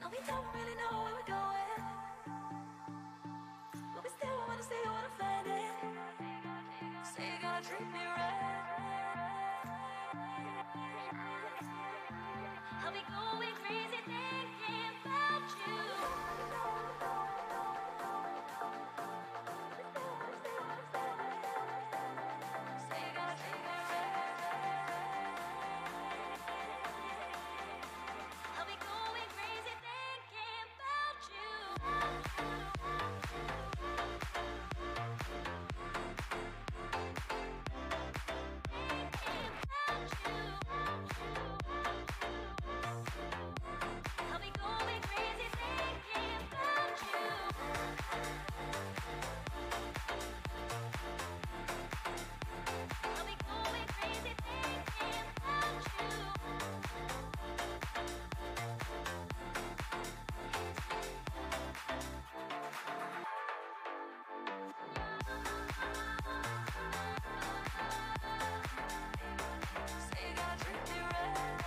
No, we don't really know where we're going, but we still wanna see you wanna find it. Say you're gonna treat me right. I'll be going crazy thinking about you. Say you're gonna treat me right. I'll be going crazy thinking about you. I'll be going crazy thinking about you. I'll be going crazy thinking about you. Say you're gonna treat me right.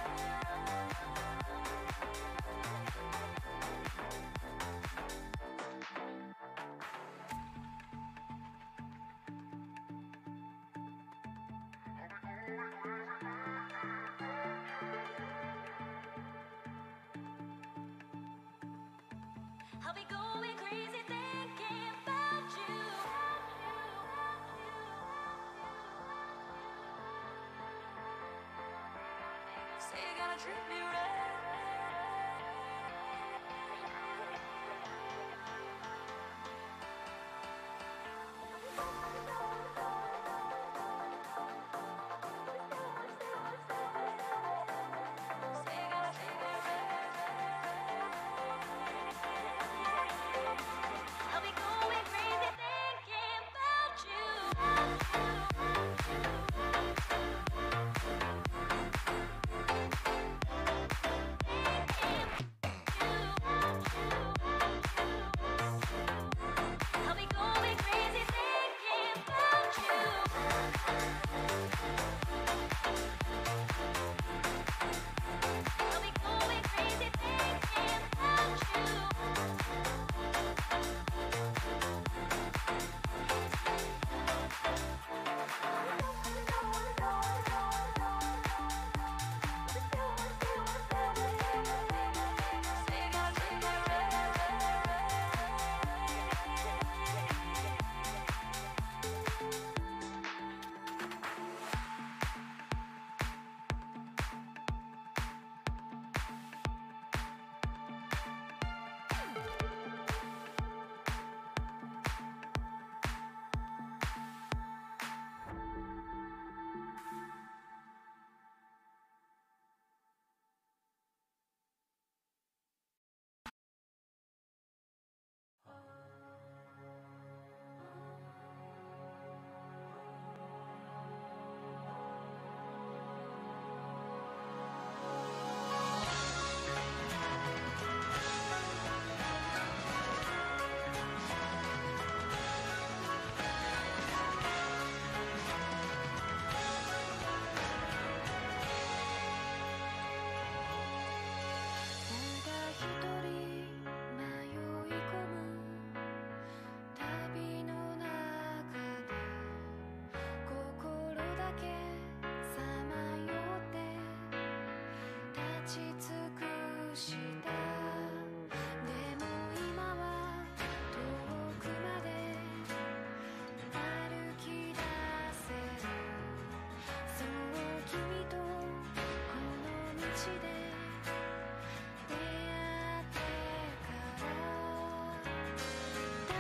I'll be going crazy thinking about you. Say you're gonna treat me right. Say you're gonna treat me right. I'll be going crazy thinking about you.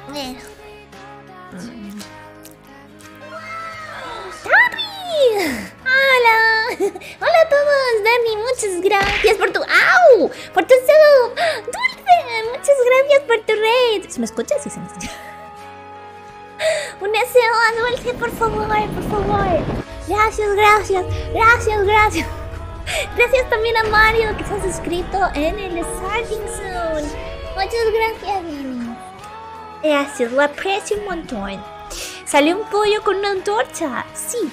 ¡Dani! ¡Hola! ¡Hola a todos! Dani, muchas gracias por tu... ¡Au! ¡Por tu sub! ¡Dulce! Muchas gracias por tu raid. ¿Se me escucha? Sí, se me escucha. Un deseo a Dulce, por favor, por favor. Gracias, gracias. Gracias, gracias. Gracias también a Mario que se ha suscrito en el Starting Zone. Muchas gracias, Dani. Gracias, lo aprecio un montón. ¿Salió un pollo con una antorcha? Sí.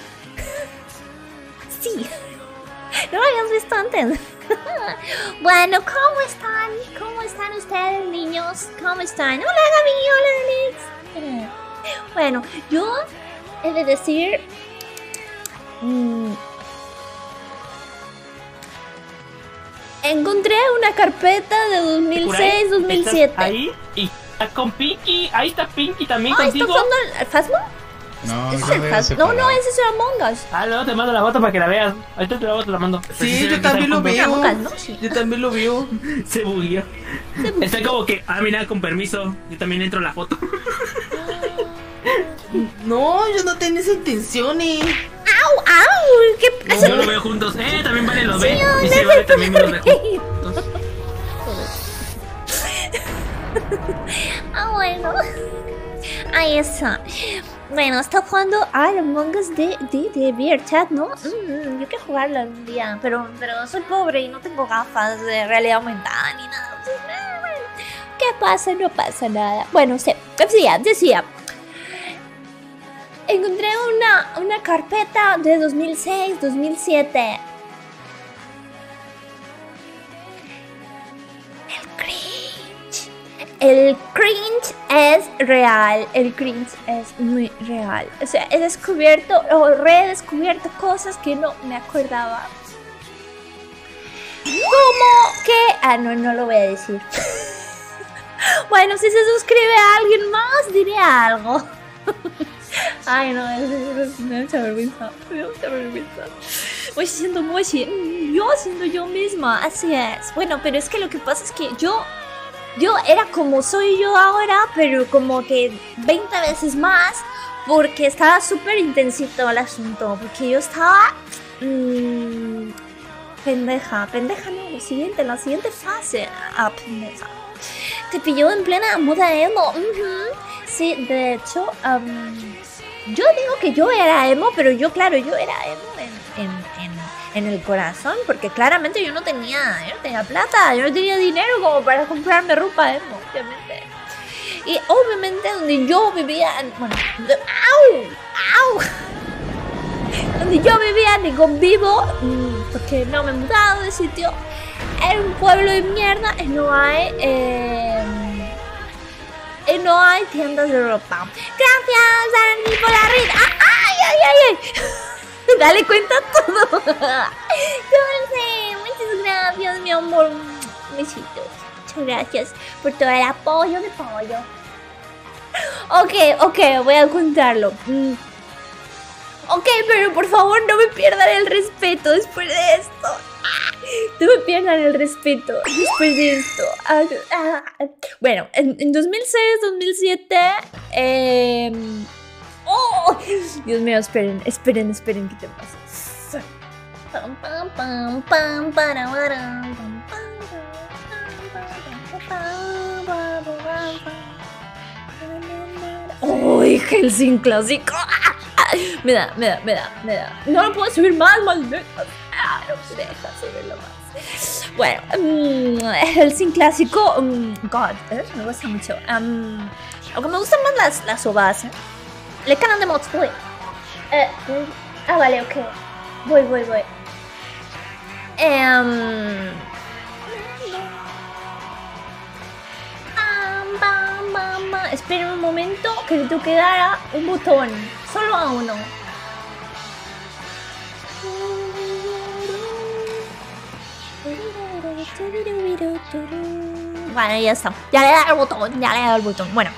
Sí. No lo habíamos visto antes. Bueno, ¿cómo están? ¿Cómo están ustedes, niños? ¿Cómo están? Hola, Gaby. Hola, Alex. Bueno, yo he de decir... encontré una carpeta de 2006-2007. Ahí y está con Pinky. Ahí está Pinky también contigo. ¿Está jugando el Phasmo? No, ¿Ese es el Phasmo? No, ese es el Among Us. Ah, luego te mando la foto para que la veas. Ahorita te la mando. Sí, yo también lo veo. Among Us, ¿no? Sí. Yo también lo veo. Se bugueó. Está como que, mira, con permiso. Yo también entro en la foto. No, yo no tenía esa intención, ¡Au, au! ¿Qué pasa? Yo lo veo juntos. También Vale lo ve. Sí, Y sí, Vale también me lo ve juntos. Bueno. Ahí está. Bueno, está jugando al Among Us de VRChat, ¿no? Yo quiero jugarlo algún día, pero soy pobre y no tengo gafas de realidad aumentada ni nada. Entonces, bueno, ¿qué pasa? No pasa nada. Bueno, decía. Encontré una carpeta de 2006-2007. El cringe es real. El cringe es muy real. O sea, he descubierto o redescubierto cosas que no me acordaba. ¿Cómo que? No lo voy a decir. Bueno, si se suscribe a alguien más, diré algo. Ay, no, me da mucha vergüenza. Me da mucha vergüenza. Voy siendo muy... Yo siendo yo misma, así es. Bueno, pero es que lo que pasa es que yo era como soy yo ahora, pero como que 20 veces más, porque estaba súper intensito el asunto, porque yo estaba... pendeja no, la siguiente fase. Pendeja. Te pilló en plena moda emo. Sí, de hecho, yo digo que yo era emo, pero yo era emo en el corazón, porque claramente yo no tenía plata, yo no tenía dinero como para comprarme ropa emo, obviamente. Y obviamente donde yo vivía, bueno, donde yo vivía, digo vivo, porque no me he mudado de sitio, era un pueblo de mierda y no hay tiendas de ropa. Gracias, Dani, por la red. ¡Ay! Dale cuenta todo. Dulce, muchas gracias, mi amor. Un besito. Muchas gracias por todo el apoyo de pollo. Ok, voy a contarlo. Ok, pero por favor no me pierdan el respeto después de esto. No me pierdan el respeto después de esto. Bueno, en 2006-2007... ¡Oh! Dios mío, esperen, ¿qué te pasa? ¡Uy, Hellsing clásico! Me da. No lo puedo subir más, maldita. No me deja subirlo más. Bueno, Hellsing clásico, God, me gusta mucho. Aunque me gustan más las ovas, Le canal de mods, voy. Vale, ok. Voy. Esperen un momento que le tengo que dar a un botón. Solo a uno. Bueno, ya está. Ya le he dado el botón. Bueno.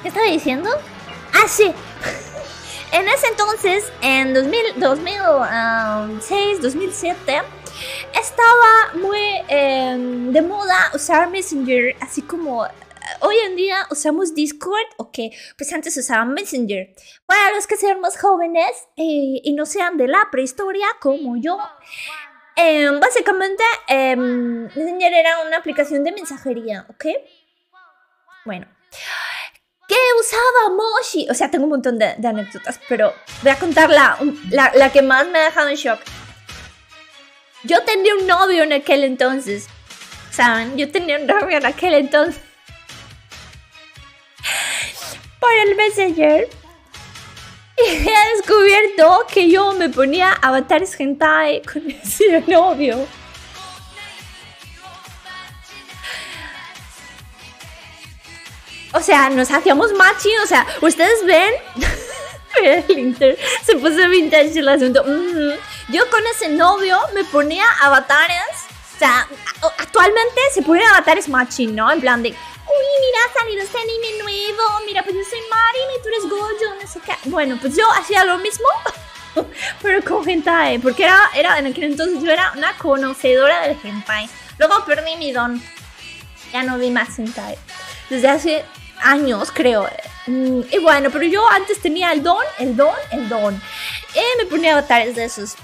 ¿Qué estaba diciendo? Sí. En ese entonces, en 2006, 2007, estaba muy de moda usar Messenger, así como hoy en día usamos Discord, ok, pues antes usaban Messenger. Para los que sean más jóvenes y no sean de la prehistoria como yo, básicamente Messenger era una aplicación de mensajería, ok. Bueno, ¿qué usaba Moshi? O sea, tengo un montón de anécdotas, pero voy a contar la que más me ha dejado en shock. Yo tenía un novio en aquel entonces, ¿saben? Yo tenía un novio en aquel entonces. Por el Messenger. Y he descubierto que yo me ponía avatares hentai con ese novio. O sea, nos hacíamos matching, o sea, ustedes ven. El Inter se puso vintage el asunto. Yo con ese novio me ponía avatares. O sea, actualmente se ponen avatares matching, ¿no? En plan de, uy, mira, ha salido este anime nuevo. Mira, pues yo soy Marin y tú eres Gojo, no sé qué. Bueno, pues yo hacía lo mismo, pero con hentai. Porque era en aquel entonces yo era una conocedora del hentai. Luego perdí mi don. Ya no vi más hentai. Desde hace años, creo. Y bueno, pero yo antes tenía el don. Y me ponía avatares de esos.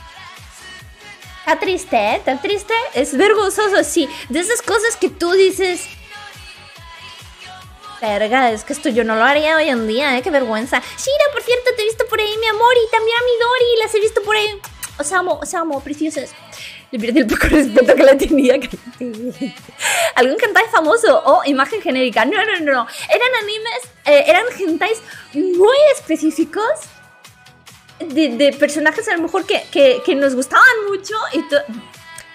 Está triste, ¿eh? Está triste. Es vergonzoso, sí. De esas cosas que tú dices... Verga, es que esto yo no lo haría hoy en día, ¿eh? Qué vergüenza. Shira, por cierto, te he visto por ahí, mi amor. Y también a mi Dori, las he visto por ahí. Os amo, preciosas. Le perdí el poco respeto que le tenía. ¿Algún hentai famoso? O imagen genérica. No. Eran animes, eran hentais muy específicos. De personajes a lo mejor que nos gustaban mucho y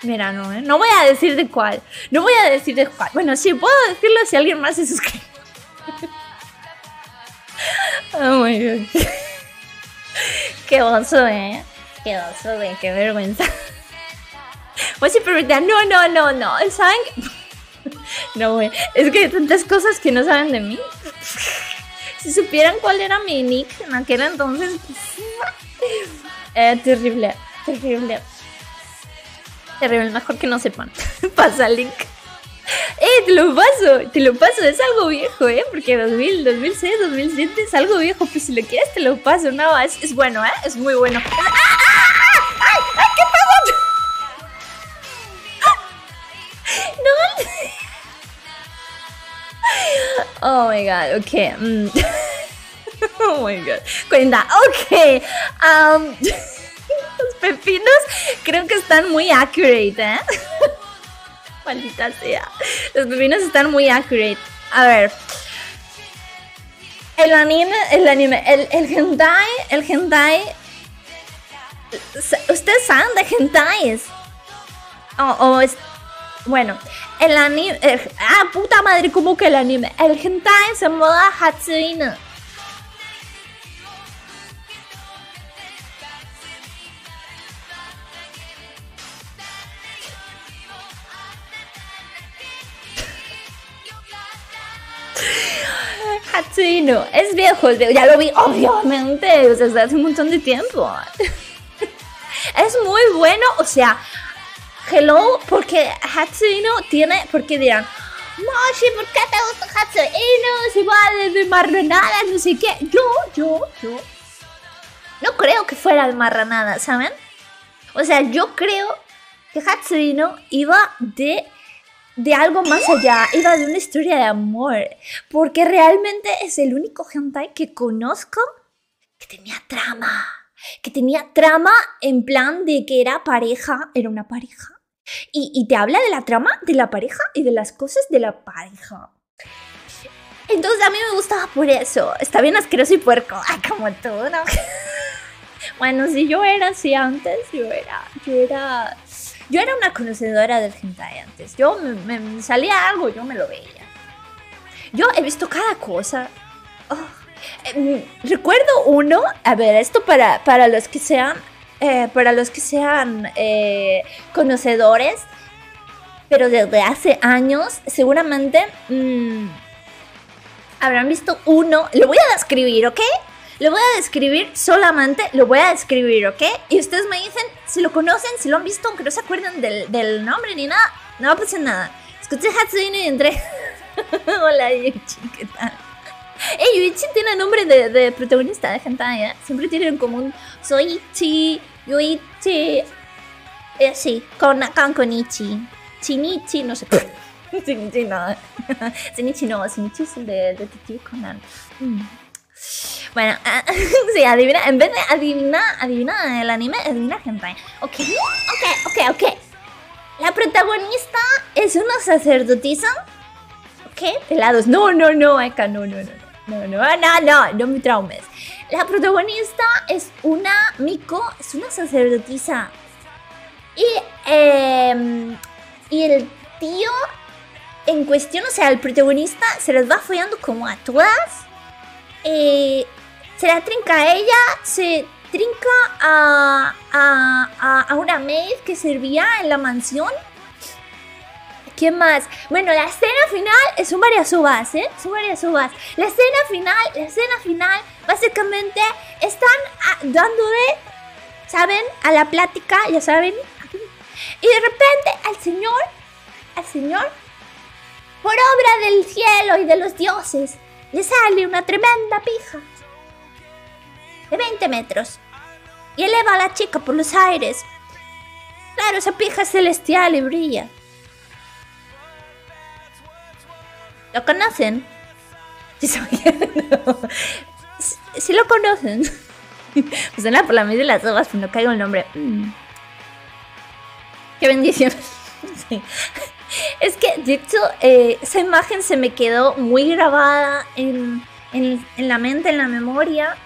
mira, no voy a decir de cuál. Bueno, sí, puedo decirlo si alguien más se suscribe. Oh my god. Qué oso, qué oso, qué vergüenza. Pues sí, pero no, ¿saben? No, güey, es que hay tantas cosas que no saben de mí. Si supieran cuál era mi nick en aquel entonces, terrible. Mejor que no sepan. Pasa el link. Te lo paso, es algo viejo, porque 2006, 2007 es algo viejo, pues si lo quieres te lo paso, no, es bueno, es muy bueno. ¡Ay, qué pasó! No. Oh my god, ok. Oh my god. Cuenta, ok. Los pepinos creo que están muy accurate, Maldita sea. Los pepinos están muy accurate. A ver. El hentai. Ustedes saben de hentais. Bueno, el anime... puta madre, ¿cómo que el anime? El hentai se llama Hatsuino. Hatsuino, es viejo, ya lo vi, obviamente, o sea, desde hace un montón de tiempo. Es muy bueno, o sea, hello, porque Hatsuino tiene, porque dirán, Moshi, ¿por qué te gusta Hatsuino? Se va de marranadas, no sé qué. Yo no creo que fuera de marranadas, ¿saben? O sea, yo creo que Hatsuino iba de algo más allá, iba de una historia de amor, porque realmente es el único hentai que conozco que tenía trama en plan de que era una pareja, y te habla de la trama de la pareja y de las cosas de la pareja. Entonces a mí me gustaba por eso. Está bien asqueroso y puerco, como tú, ¿no? Bueno, si yo era así antes, yo era una conocedora del hentai antes. Yo me salía algo, yo me lo veía. Yo he visto cada cosa. Recuerdo uno, a ver, esto para los que sean conocedores, pero desde hace años, seguramente habrán visto uno. Lo voy a describir, ¿ok? Lo voy a describir solamente, ¿ok? Y ustedes me dicen si lo conocen, si lo han visto, aunque no se acuerden del nombre ni nada. No va a pasar nada. Escuché Hatsuino y entré. Hola, Yuichi, ¿qué tal? Yuichi tiene nombre de protagonista de hentai, ¿eh? Siempre tienen en común. Soy Ichi, Yuichi. Sí, con Ichi. Shinichi, no sé qué. Shinichi no. Shinichi es el de Detective Conan. Bueno, sí, adivina. En vez de adivina el anime, adivina hentai. Ok. La protagonista es una sacerdotisa. ¿Qué? Pelados. No, Eka, no me traumes. La protagonista es una Miko, es una sacerdotisa. Y el tío en cuestión, o sea, el protagonista se las va follando como a todas. Se la trinca a ella, se trinca a una maid que servía en la mansión. ¿Qué más? Bueno, la escena final son varias uvas, ¿eh? Son varias uvas. La escena final, básicamente están dándole, ¿saben? A la plática, ya saben. Y de repente al señor, por obra del cielo y de los dioses, le sale una tremenda pija de 20 metros y eleva a la chica por los aires. Claro, esa pija es celestial y brilla. ¿Lo conocen? Sí lo conocen. Me suena por la media de las uvas, pero no caigo el nombre. Qué bendición. Sí. Es que, de hecho, esa imagen se me quedó muy grabada en la mente, en la memoria.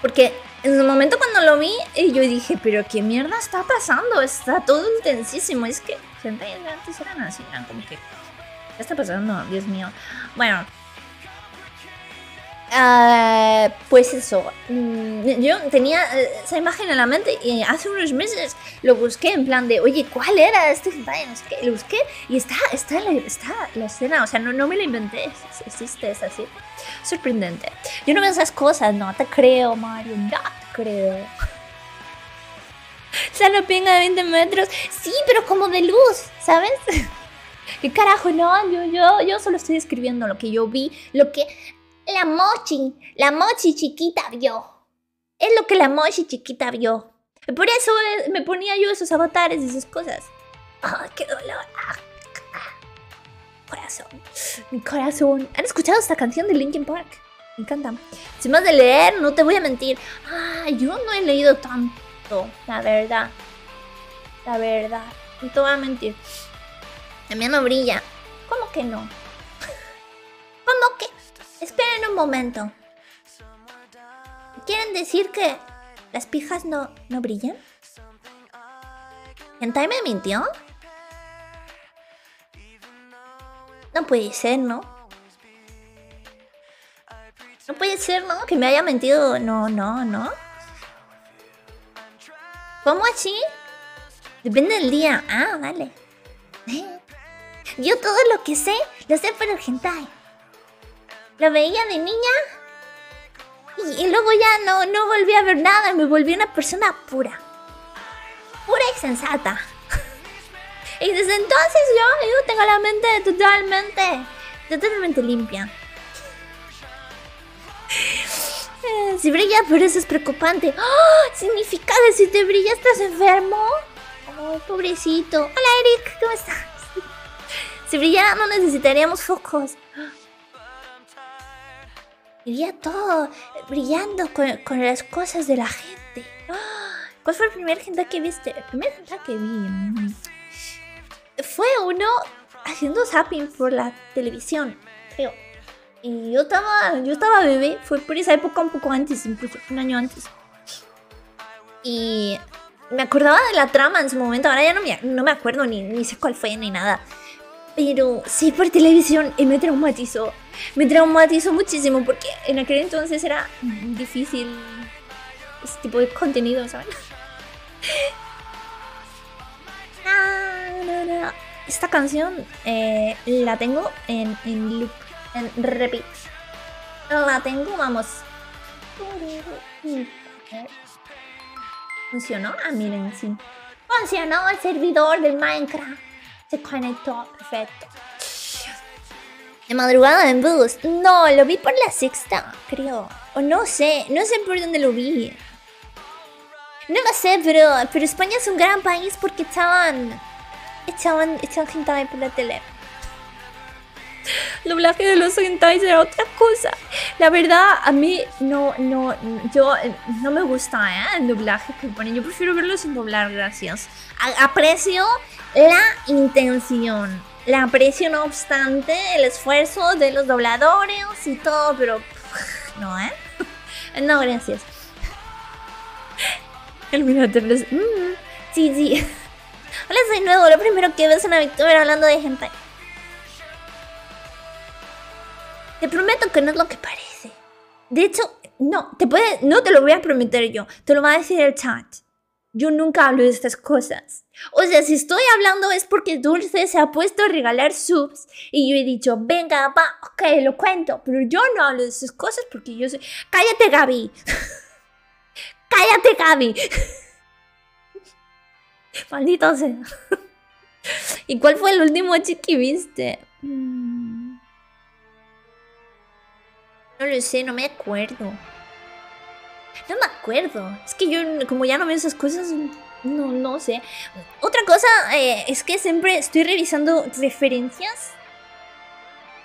Porque en su momento cuando lo vi, yo dije, pero ¿qué mierda está pasando? Está todo intensísimo. Es que gente antes eran así, eran como que... ¿Qué está pasando? Dios mío. Bueno. Pues eso. Yo tenía esa imagen en la mente y hace unos meses lo busqué en plan de, oye, ¿cuál era este hentai? No sé qué. Lo busqué y está la escena. O sea, no me la inventé. Existe, es así. Sorprendente. Yo no veo esas cosas. No te creo, Mario. No te creo. O sea, no pinga de 20 metros. Sí, pero como de luz, ¿sabes? ¿Qué carajo? No, yo solo estoy describiendo lo que yo vi, lo que la mochi chiquita vio. Es lo que la mochi chiquita vio. Por eso me ponía yo esos avatares y esas cosas. ¡Ay, qué dolor! Corazón. Mi corazón. ¿Han escuchado esta canción de Linkin Park? Me encanta. Sin más de leer, no te voy a mentir. Yo no he leído tanto, la verdad. No te voy a mentir. La mía no brilla. ¿Cómo que no? ¿Cómo que? Esperen un momento. ¿Quieren decir que las pijas no brillan? ¿Hentai me mintió? No puede ser, ¿no? No puede ser, ¿no? Que me haya mentido. No. ¿Cómo así? Depende del día. Vale. Yo todo lo que sé, lo sé por el hentai. Lo veía de niña y luego ya no volví a ver nada. Me volví una persona pura y sensata. Y desde entonces yo tengo la mente totalmente limpia. Si brilla, por eso es preocupante. Significa que si te brilla estás enfermo. Pobrecito. Hola, Eric, ¿cómo estás? Si brillara no necesitaríamos focos. Iría todo brillando con las cosas de la gente. ¿Cuál fue el primer hentai que viste? El primer hentai que vi fue uno haciendo zapping por la televisión, creo. Y yo estaba bebé. Fue por esa época, un poco antes, incluso un año antes. Y me acordaba de la trama en su momento. Ahora ya no me acuerdo ni sé cuál fue ni nada. Pero sí, por televisión, y me traumatizó. Me traumatizó muchísimo porque en aquel entonces era difícil ese tipo de contenido, ¿saben? No. Esta canción la tengo en loop, en repeat. La tengo, vamos. ¿Funcionó? Miren, sí. Funcionó el servidor del Minecraft. Se conectó, perfecto. De madrugada en bus. No, lo vi por la sexta, creo. O no sé por dónde lo vi. No lo sé, pero España es un gran país porque echaban hentai por la tele. El doblaje de los hentais era otra cosa. La verdad, a mí no me gusta, el doblaje que ponen. Yo prefiero verlo sin doblar, gracias. Aprecio la intención. La aprecio, no obstante, el esfuerzo de los dobladores y todo, pero no, no, gracias. El minuto sí. Hola, soy nuevo. Lo primero que veo es una Victoria hablando de hentai. Te prometo que no es lo que parece. De hecho, no te lo voy a prometer yo. Te lo va a decir el chat. Yo nunca hablo de estas cosas. O sea, si estoy hablando es porque Dulce se ha puesto a regalar subs y yo he dicho, venga, va, ok, lo cuento. Pero yo no hablo de esas cosas porque yo soy... ¡Cállate, Gaby! ¡Cállate, Gaby! Maldito sea. ¿Y cuál fue el último chiqui viste? No lo sé, no me acuerdo. No me acuerdo. Es que yo, como ya no veo esas cosas, no sé. Otra cosa es que siempre estoy revisando referencias,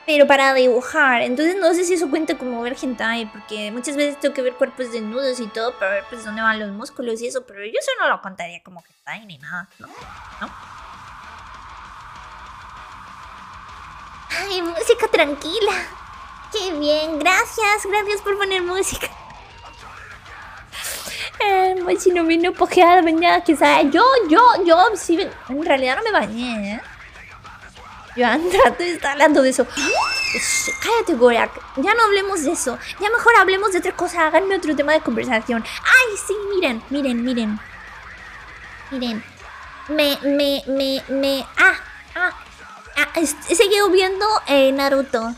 pero para dibujar. Entonces no sé si eso cuenta como ver hentai, porque muchas veces tengo que ver cuerpos desnudos y todo para ver pues dónde van los músculos y eso, pero yo eso no lo contaría como hentai ni nada, ¿no? Ay, música tranquila. Qué bien, gracias por poner música. Si no vino pojeada, venía quizá. Yo, sí, en realidad no me bañé, Yo trato de estar hablando de eso. Cállate, Gorak. Ya no hablemos de eso. Ya mejor hablemos de otra cosa. Háganme otro tema de conversación. Ay, sí, miren. He seguido viendo Naruto.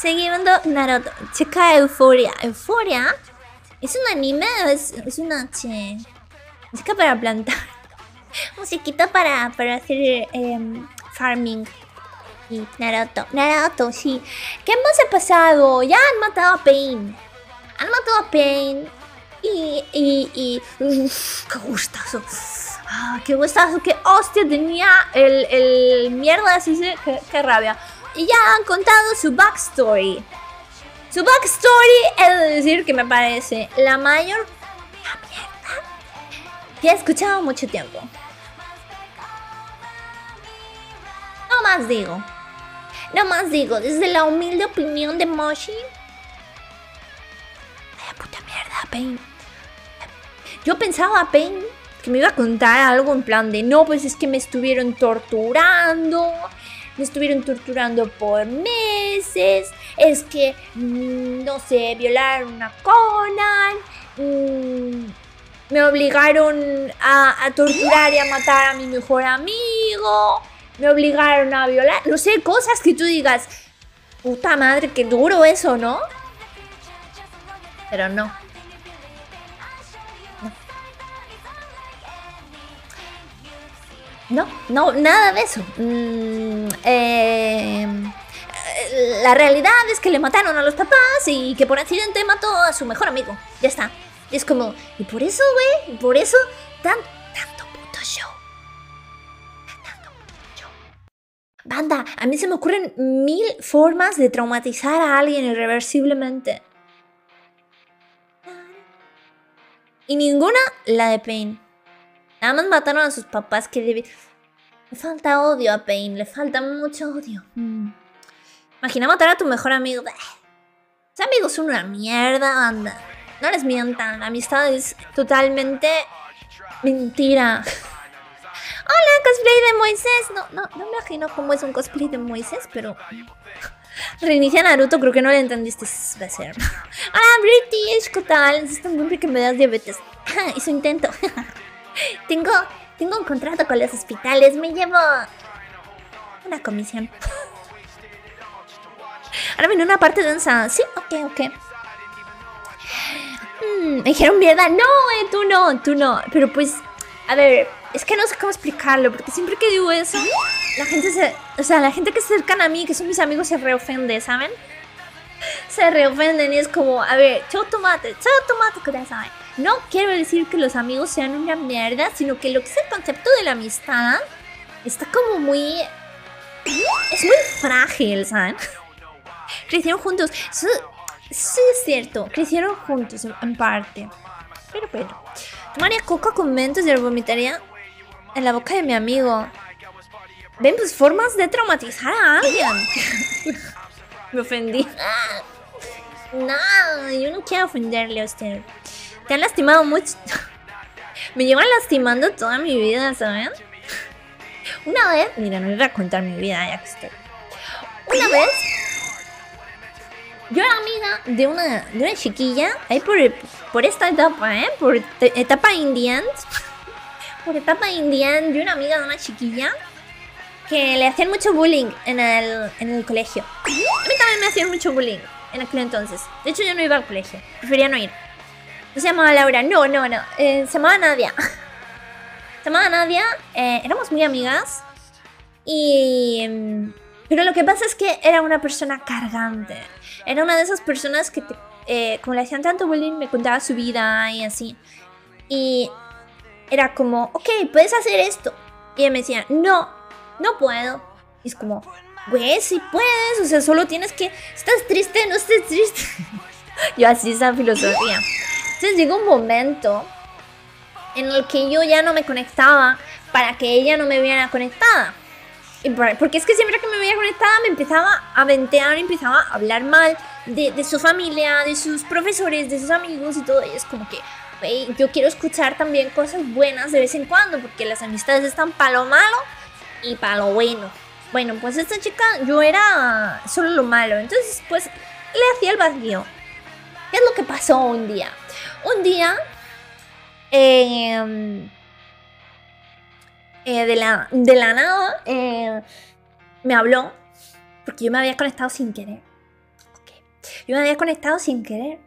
Seguí viendo Naruto. Checa Euphoria. ¿Euphoria? ¿Es un anime o es una música para plantar? Musiquita para hacer farming. Y Naruto, sí. ¿Qué más ha pasado? Ya han matado a Pain. Y qué gustazo. Qué gustazo. Qué hostia tenía el mierda así. Qué rabia. Y ya han contado su backstory. Su backstory, he de decir que me parece la mayor mierda que he escuchado mucho tiempo. No más digo, desde la humilde opinión de Moshi. Vaya puta mierda, Pain. Yo pensaba, Pain, que me iba a contar algo en plan de no, pues es que me estuvieron torturando por meses, es que, no sé, violaron a Conan, me obligaron a torturar y a matar a mi mejor amigo, me obligaron a violar, no sé, cosas que tú digas, puta madre, qué duro eso, ¿no? Pero no. No, nada de eso. La realidad es que le mataron a los papás y que por accidente mató a su mejor amigo. Ya está. Es como, y por eso, güey, por eso, tanto puto show. Banda, a mí se me ocurren 1000 formas de traumatizar a alguien irreversiblemente. Y ninguna la de Pain. Nada más mataron a sus papás que le falta odio a Pain, le falta mucho odio. Imagina matar a tu mejor amigo. Ese amigo es una mierda, banda. No les mientan, la amistad es totalmente mentira. Hola, cosplay de Moisés. No me imagino cómo es un cosplay de Moisés, pero... Reinicia Naruto, creo que no le entendiste. Va a ser. Hola, British, ¿qué tal? Es tan hombre que me das diabetes. Hizo intento. Tengo un contrato con los hospitales. Me llevo una comisión. Ahora viene una parte densa. Sí, ok. Me dijeron mierda. No, tú no. Pero pues, a ver, Es que no sé cómo explicarlo, porque siempre que digo eso, la gente la gente que se acercan a mí, que son mis amigos, se reofende, ¿saben? Se reofenden y es como, a ver, chau tomate, kudasai. No quiero decir que los amigos sean una mierda, sino que lo que es el concepto de la amistad está como muy... Es muy frágil, ¿saben? Crecieron juntos. Sí, es cierto, crecieron juntos en parte. Pero. Tomaría coca con mentos y lo vomitaría en la boca de mi amigo. Ven, pues formas de traumatizar a alguien. Me ofendí. No, yo no quiero ofenderle a usted. Te han lastimado mucho. Me llevan lastimando toda mi vida, ¿saben? Una vez, mira, no voy a contar mi vida ya que estoy. Una vez, yo era amiga de una chiquilla, ahí por esta etapa, por etapa indian. Por etapa indian, de una amiga de una chiquilla que le hacían mucho bullying en el colegio. A mí también me hacían mucho bullying en aquel entonces. De hecho, yo no iba al colegio, prefería no ir. No se llamaba Laura, no. Se llamaba Nadia. Éramos muy amigas. Pero lo que pasa es que era una persona cargante. Era una de esas personas que, como le hacían tanto bullying, me contaba su vida y así. Y era como, ok, puedes hacer esto. Y ella me decía, no puedo. Y es como, güey, sí puedes. O sea, solo tienes que... ¿Estás triste? No estés triste. Yo así esa filosofía. Entonces llegó un momento en el que yo ya no me conectaba para que ella no me viera conectada. Porque es que siempre que me veía conectada me empezaba a ventear, empezaba a hablar mal de su familia, de sus profesores, de sus amigos y todo. Y es como que, wey, yo quiero escuchar también cosas buenas de vez en cuando, porque las amistades están para lo malo y para lo bueno. Bueno, pues esta chica, yo era solo lo malo. Entonces, pues, le hacía el vacío. ¿Qué es lo que pasó un día? Un día... de la nada me habló porque yo me había conectado sin querer. Yo me había conectado sin querer.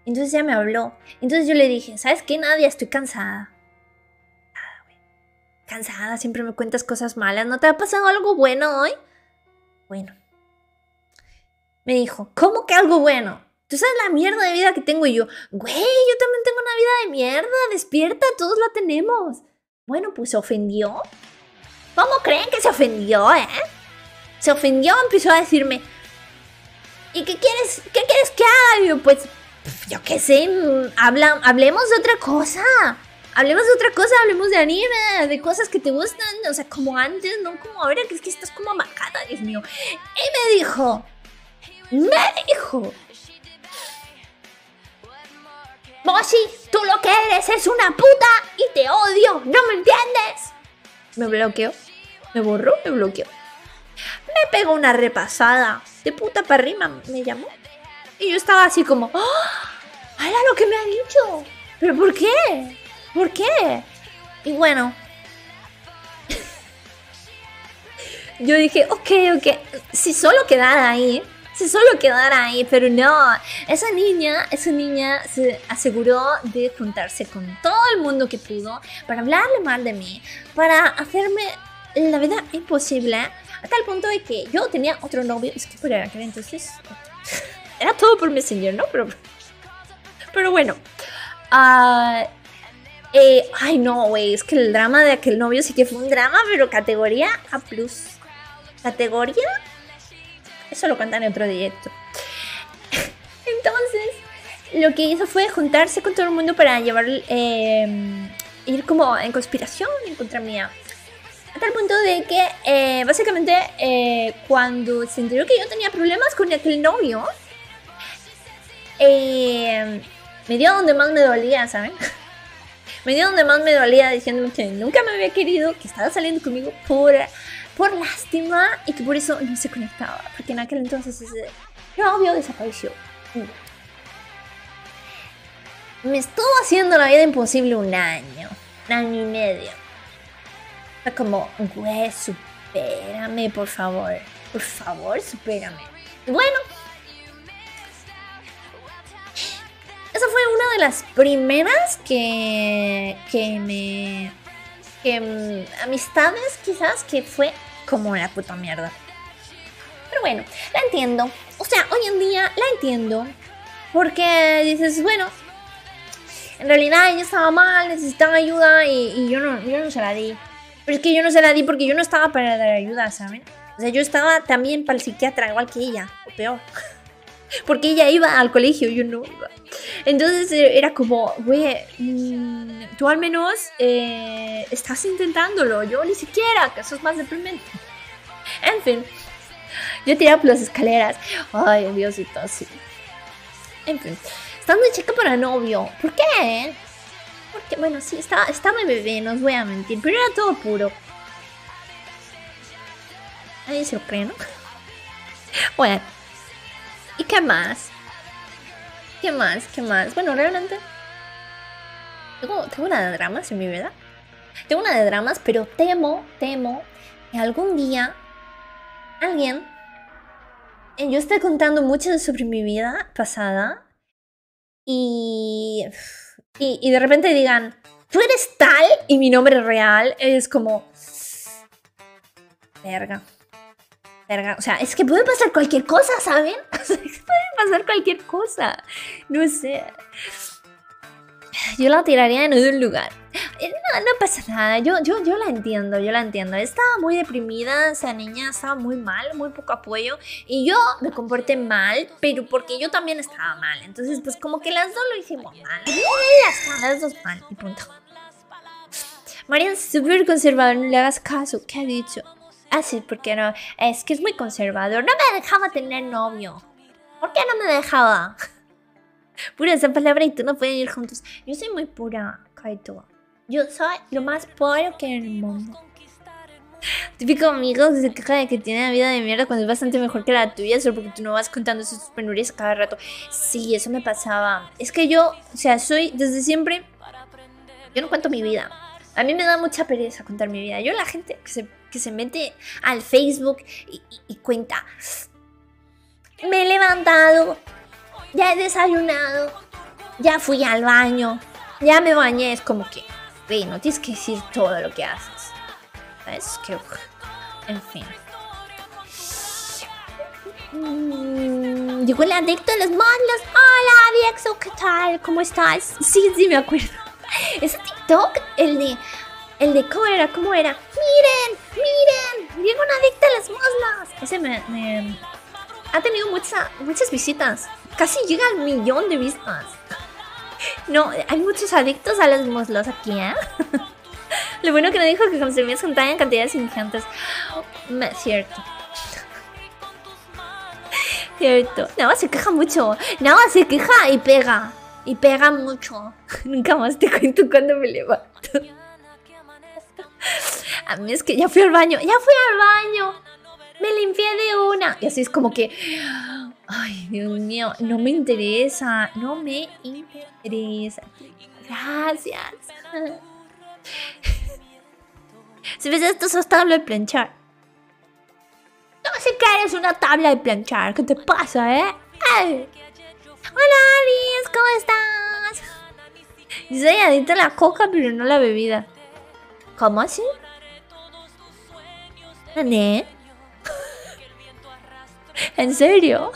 Entonces ella me habló. Entonces yo le dije, ¿sabes qué, Nadia? Estoy cansada. Cansada, siempre me cuentas cosas malas. ¿No te ha pasado algo bueno hoy? Bueno. Me dijo, ¿cómo que algo bueno? ¿Tú sabes la mierda de vida que tengo? Y yo, güey, yo también tengo una vida de mierda. Despierta, todos la tenemos. Bueno, pues se ofendió. ¿Cómo creen que se ofendió, Se ofendió, empezó a decirme, ¿y qué quieres que haga? Y yo, pues, yo qué sé, hablemos de otra cosa. Hablemos de anime, de cosas que te gustan, o sea, como antes, no como ahora, que es que estás como amacada, Dios mío. Y me dijo, Moshi, tú lo que eres es una puta y te odio, ¿no me entiendes? Me bloqueó, me borró, me bloqueó. Me pegó una repasada, de puta para arriba me llamó. Y yo estaba así como, ¡oh! ¡Hala lo que me ha dicho! ¿Pero por qué? ¿Por qué? Y bueno, yo dije, ok, si solo quedara ahí, pero no, esa niña se aseguró de juntarse con todo el mundo que pudo para hablarle mal de mí, para hacerme la vida imposible, a tal punto de que yo tenía otro novio. Es que por aquel entonces era todo por Messenger, ¿no? Pero bueno, ay no, güey, es que el drama de aquel novio sí que fue un drama, pero categoría A+. ¿Categoría? Eso lo cuentan en otro directo. Entonces, lo que hizo fue juntarse con todo el mundo para llevar, ir como en conspiración en contra mía. A tal punto de que, básicamente, cuando se enteró que yo tenía problemas con aquel novio, me dio donde más me dolía, ¿saben? Me dio donde más me dolía diciéndome que nunca me había querido, que estaba saliendo conmigo por lástima y que por eso no se conectaba, porque en aquel entonces ese novio desapareció. Me estuvo haciendo la vida imposible un año y medio. Fue como, güey, supérame, por favor, supérame. Y bueno, esa fue una de las primeras que amistades quizás que fue como una puta mierda. Pero bueno, la entiendo. O sea, hoy en día la entiendo. Porque dices, bueno, en realidad ella estaba mal, necesitaba ayuda y yo no se la di. Pero es que yo no se la di porque yo no estaba para dar ayuda, ¿saben? O sea, yo estaba también para el psiquiatra, igual que ella, o peor. Porque ella iba al colegio, yo no iba. Entonces era como, güey, tú al menos estás intentándolo. Yo ni siquiera, que eso es más deprimente. En fin, yo tiraba por las escaleras. Ay, Diosito, sí. En fin, estando de chica para novio. ¿Por qué? Porque, bueno, sí, estaba bebé, no os voy a mentir. Pero era todo puro. Nadie se lo cree, ¿no? Bueno. ¿Y qué más? ¿Qué más? ¿Qué más? Bueno, realmente tengo una de dramas en mi vida. Tengo una de dramas, pero temo que algún día alguien... Yo estoy contando mucho sobre mi vida pasada y de repente digan, tú eres tal y mi nombre real es como... Verga. O sea, es que puede pasar cualquier cosa, ¿saben? O sea, puede pasar cualquier cosa. No sé. Yo la tiraría en un lugar. No pasa nada. Yo la entiendo, Estaba muy deprimida, esa niña estaba muy mal, muy poco apoyo. Y yo me comporté mal, pero porque yo también estaba mal. Entonces, pues como que las dos lo hicimos mal. Y ya está, las dos mal, y punto. Marian es súper conservador, no le hagas caso. ¿Qué ha dicho? Ah, sí, porque no. Es que es muy conservador. No me dejaba tener novio. ¿Por qué no me dejaba? Pura esa palabra y tú no pueden ir juntos. Yo soy muy pura, Kaito. Yo soy lo más puro que hay en el mundo. Típico amigo que se queja de que tiene una vida de mierda cuando es bastante mejor que la tuya solo porque tú no vas contando sus penurias cada rato. Sí, eso me pasaba. Es que yo, o sea, soy desde siempre... Yo no cuento mi vida. A mí me da mucha pereza contar mi vida. Yo la gente que se mete al Facebook y cuenta... Me he levantado, ya he desayunado, ya fui al baño, ya me bañé. Es como que, güey, no tienes que decir todo lo que haces. ¿Sabes? Que, en fin. Llegó el adicto a los mandos. Hola, Diexo, ¿qué tal? ¿Cómo estás? Sí, me acuerdo. Ese TikTok, el de ¿cómo era? Miren, llegó un adicto a las muslos. Ese me ha tenido muchas visitas. Casi llega al 1.000.000 de vistas. No, hay muchos adictos a los muslos aquí, ¿eh? Lo bueno que no dijo que consumías juntada en cantidades ingentes. Cierto. Cierto. Nada se queja mucho. Nada se queja y pega. Y pega mucho. Nunca más te cuento cuando me levanto. A mí es que ya fui al baño. Me limpié de una. Y así es como que... Ay, Dios mío. No me interesa. Gracias. Si ves esto, sos tabla de planchar. No sé que eres una tabla de planchar. ¿Qué te pasa, eh? ¡Ay! Hola, Aries. ¿Cómo estás? Yo soy adicta a la coca, pero no a la bebida. ¿Cómo así? ¿Ané? ¿En serio?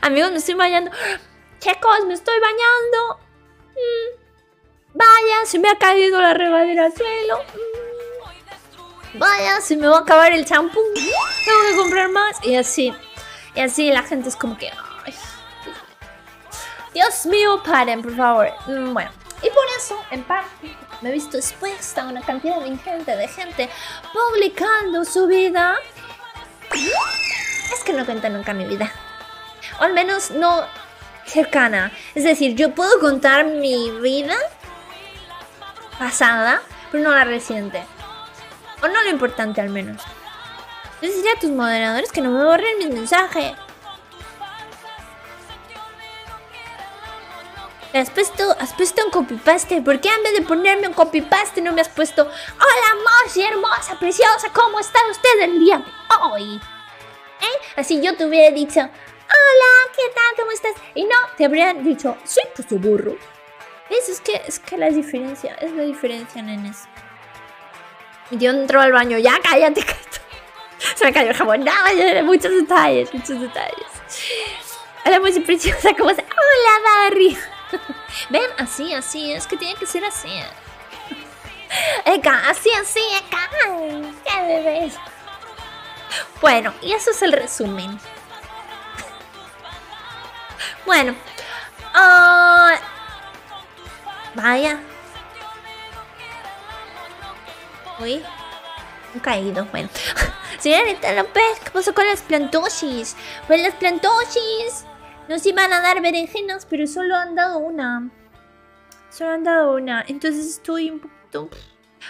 Amigos, me estoy bañando. Chicos, me estoy bañando. Vaya, se me ha caído la regadera al suelo. Vaya, se me va a acabar el champú. Tengo que comprar más. Y así la gente es como que... Ay, Dios mío, paren, por favor. Bueno, y por eso, en parte, me he visto expuesta a una cantidad ingente de gente publicando su vida. Es que no cuento nunca mi vida. O al menos no cercana. Es decir, yo puedo contar mi vida pasada, pero no la reciente. O no lo importante al menos. Yo diría a tus moderadores que no me borren mis mensajes. Has puesto un copy-paste. ¿Por qué en vez de ponerme un copy-paste no me has puesto hola, Moshi, hermosa, preciosa, ¿cómo está usted el día de hoy? Así yo te hubiera dicho hola, ¿qué tal? ¿Cómo estás? Y no, te habrían dicho soy puto burro. Es que la diferencia, nenes. Mi tío entró al baño. Ya, cállate. Se me cayó el jabón. No, muchos detalles, muchos detalles. Hola, muy preciosa. ¿Cómo se...? Hola, Barry. Ven, así, es que tiene que ser así. Eka, así, acá. ¿Qué bebés? Bueno, y eso es el resumen. Bueno. Vaya. Uy. Han caído, bueno. Señorita López, ¿qué pasó con las plantosis? Pues las plantosis nos iban a dar berenjenas, pero solo han dado una. Entonces estoy un poquito...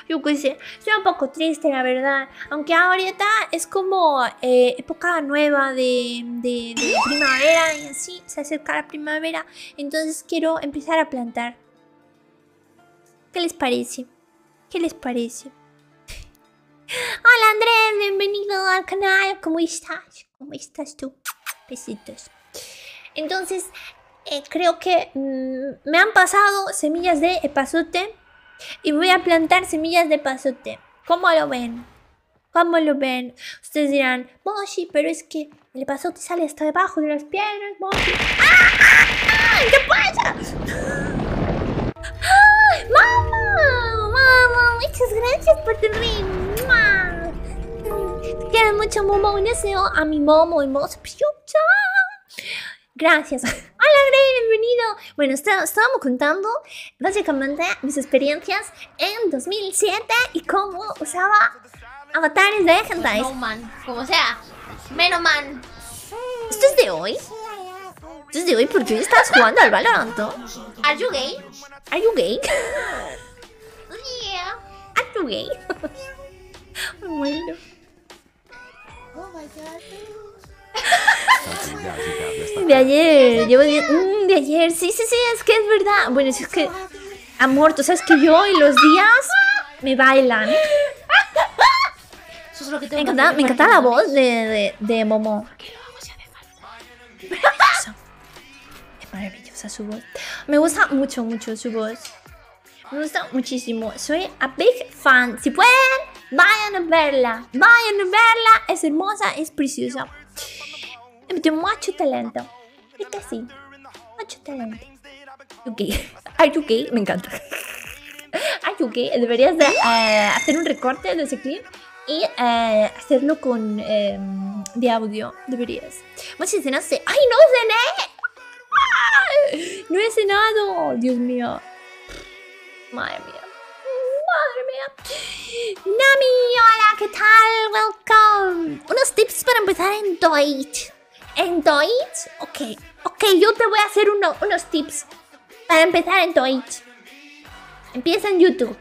Yo qué sé, estoy un poco triste, la verdad. Aunque ahorita es como época nueva de primavera y así, se acerca la primavera. Entonces quiero empezar a plantar. ¿Qué les parece? Hola Andrés, bienvenido al canal. ¿Cómo estás? ¿Cómo estás tú? Besitos. Entonces, creo que me han pasado semillas de epazote y voy a plantar semillas de epazote. ¿Cómo lo ven? Ustedes dirán, Moshi, pero es que el epazote sale hasta debajo de las piedras, Moshi. ¡Ah! ¿Qué pasa? ¡Ay, mamá! Muchas gracias por tu ring. Te quiero mucho, Momo. Un deseo a mi Momo hermoso. Gracias. Hola, Grey, bienvenido. Bueno, estábamos contando básicamente mis experiencias en 2007 y cómo usaba avatares de hentais. No man, como sea. Menos man. ¿Esto es de hoy? ¿Por qué estás jugando al Valorant? Are you gay? ¿Are you gay? Yeah. ¿Are you gay? Me muero. Oh my god. De ayer, de ayer, sí, es que es verdad. Bueno, es que, amor, tú sabes que yo y los días me bailan. Eso es lo que Me encanta la voz de Momo. Es maravillosa su voz. Me gusta mucho su voz. Me gusta muchísimo. Soy a big fan. Si pueden, vayan a verla. Es hermosa, es preciosa. Tiene mucho talento. Es que sí. Mucho talento. Are you gay? Me encanta. Are you gay? Deberías de, hacer un recorte de ese clip y hacerlo con de audio. Deberías. Muchas cenas de... ¡Ay, no cené! No he cenado. Dios mío. Madre mía. Nami, hola, ¿qué tal? Welcome. Unos tips para empezar en Twitch. ¿En Twitch? Ok, yo te voy a hacer unos tips para empezar en Twitch. Empieza en YouTube.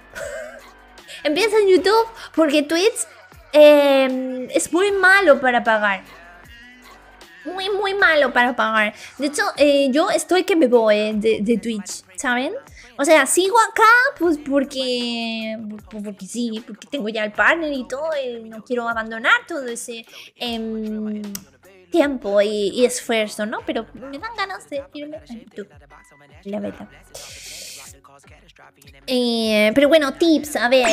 Empieza en YouTube porque Twitch es muy malo para pagar. Muy malo para pagar. De hecho, yo estoy que me voy de Twitch, ¿saben? O sea, sigo acá pues porque sí, porque tengo ya el partner y todo, y no quiero abandonar todo ese tiempo y esfuerzo, ¿no? Pero me dan ganas de irme a YouTube, la verdad. Pero bueno, tips, a ver,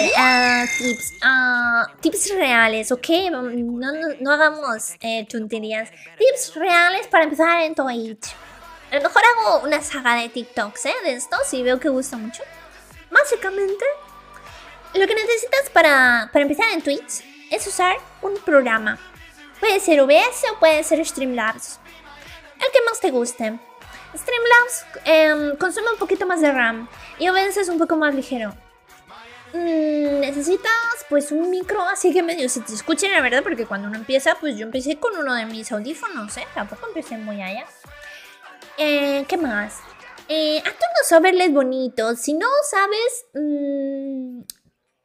tips reales, ¿ok? No hagamos tonterías. Tips reales para empezar en Twitch. A lo mejor hago una saga de TikToks, de esto, si veo que gusta mucho. Básicamente, lo que necesitas para empezar en Twitch es usar un programa. Puede ser OBS o puede ser Streamlabs. El que más te guste. Streamlabs consume un poquito más de RAM y OBS es un poco más ligero. Necesitas pues un micro así que medio se te escuche, la verdad, porque cuando uno empieza, pues yo empecé con uno de mis audífonos, tampoco empecé muy allá. ¿Qué más? Haz unos overlays bonitos. Si no sabes,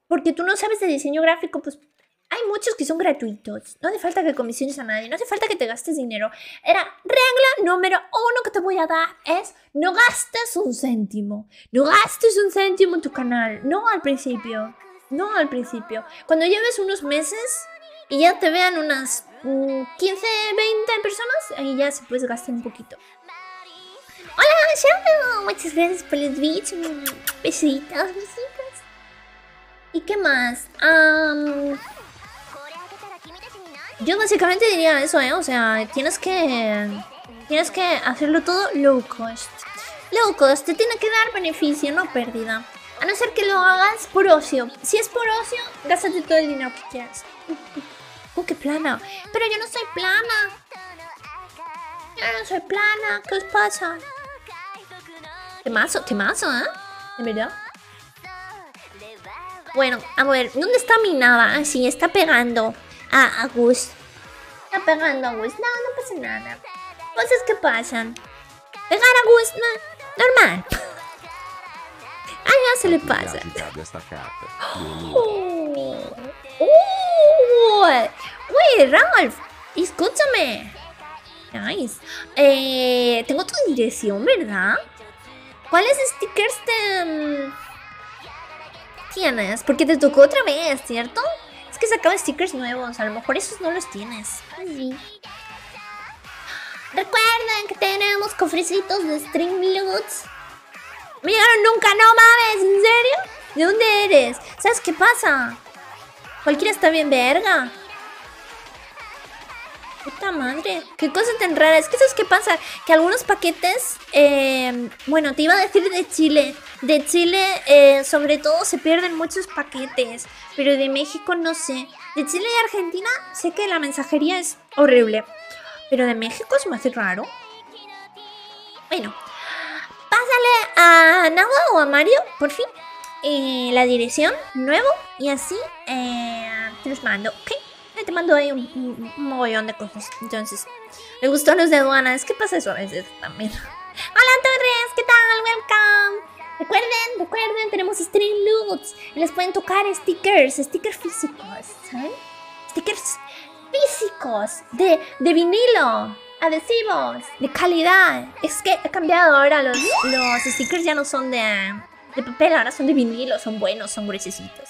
porque tú no sabes de diseño gráfico, pues hay muchos que son gratuitos. No hace falta que comisiones a nadie, no hace falta que te gastes dinero. Regla número 1 que te voy a dar es no gastes un céntimo. No gastes un céntimo en tu canal. No al principio. Cuando lleves unos meses y ya te vean unas 15, 20 personas, ahí ya se puedes gastar un poquito. Hola, Shadow. Muchas gracias por los bits. Besitos. ¿Y qué más? Yo básicamente diría eso, ¿eh? O sea, tienes que hacerlo todo low cost. Low cost, te tiene que dar beneficio, no pérdida. A no ser que lo hagas por ocio. Si es por ocio, gástate todo el dinero que quieras. ¡Qué plana! Pero yo no soy plana. Yo no soy plana. ¿Qué os pasa? Temazo, ¿eh? ¿De verdad? Bueno, a ver, ¿dónde está mi nava? Ah, sí, está pegando a Gus. Está pegando a Gus. No, no pasa nada. Cosas que pasan. Pegar a Gus, no, normal. Ah, ya se le pasa. Uy, Ralph, escúchame. Nice. Tengo tu dirección, ¿verdad? ¿Cuáles stickers tienes? Porque te tocó otra vez, ¿cierto? Es que sacaban stickers nuevos. A lo mejor esos no los tienes. Sí. Recuerden que tenemos cofrecitos de Streamloots. Me llegaron nunca, no mames, ¿en serio? ¿De dónde eres? ¿Sabes qué pasa? Cualquiera está bien verga. Puta madre, qué cosa tan rara. Es que ¿sabes qué pasa? Que algunos paquetes, bueno, te iba a decir de Chile. De Chile, sobre todo, se pierden muchos paquetes. Pero de México no sé. De Chile y Argentina sé que la mensajería es horrible. Pero de México se me hace raro. Bueno, pásale a Nahua o a Mario, por fin, la dirección nuevo. Y así te los mando, ¿ok? Te mando ahí un mogollón de cosas. Entonces, me gustó los de aduanas. ¿Qué pasa eso a veces también? Hola Torres, ¿qué tal? Welcome. Recuerden, tenemos Streamloots. Les pueden tocar stickers físicos, ¿saben? Stickers físicos de vinilo, adhesivos, de calidad. Es que he cambiado ahora, los stickers ya no son de papel, ahora son de vinilo, son buenos, son gruesecitos.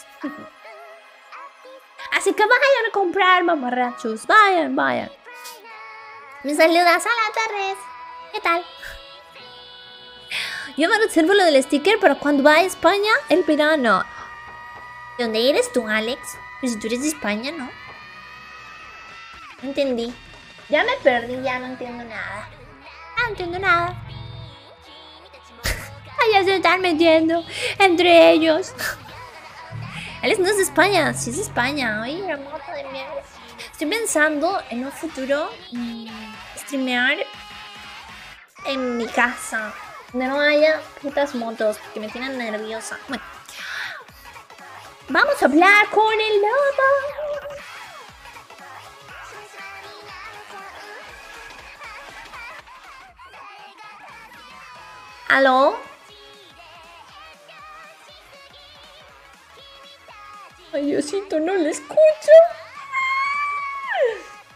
Así que vayan a comprar, mamarrachos, vayan. Me saludas, hola Torres, ¿qué tal? Yo me reservo lo del sticker para cuando va a España el verano. ¿De dónde eres tú, Alex? Pues si tú eres de España, ¿no? No entendí. Ya me perdí, ya no entiendo nada. No entiendo nada. Ay, ya se están metiendo entre ellos. Alex no es de España, sí es de España. Ay, remota de mierda. Estoy pensando en un futuro streamear en mi casa. Donde no haya putas motos, porque me tienen nerviosa. Bueno. Vamos a hablar con el lobo. ¿Aló? Ay, Diosito, no le escucho.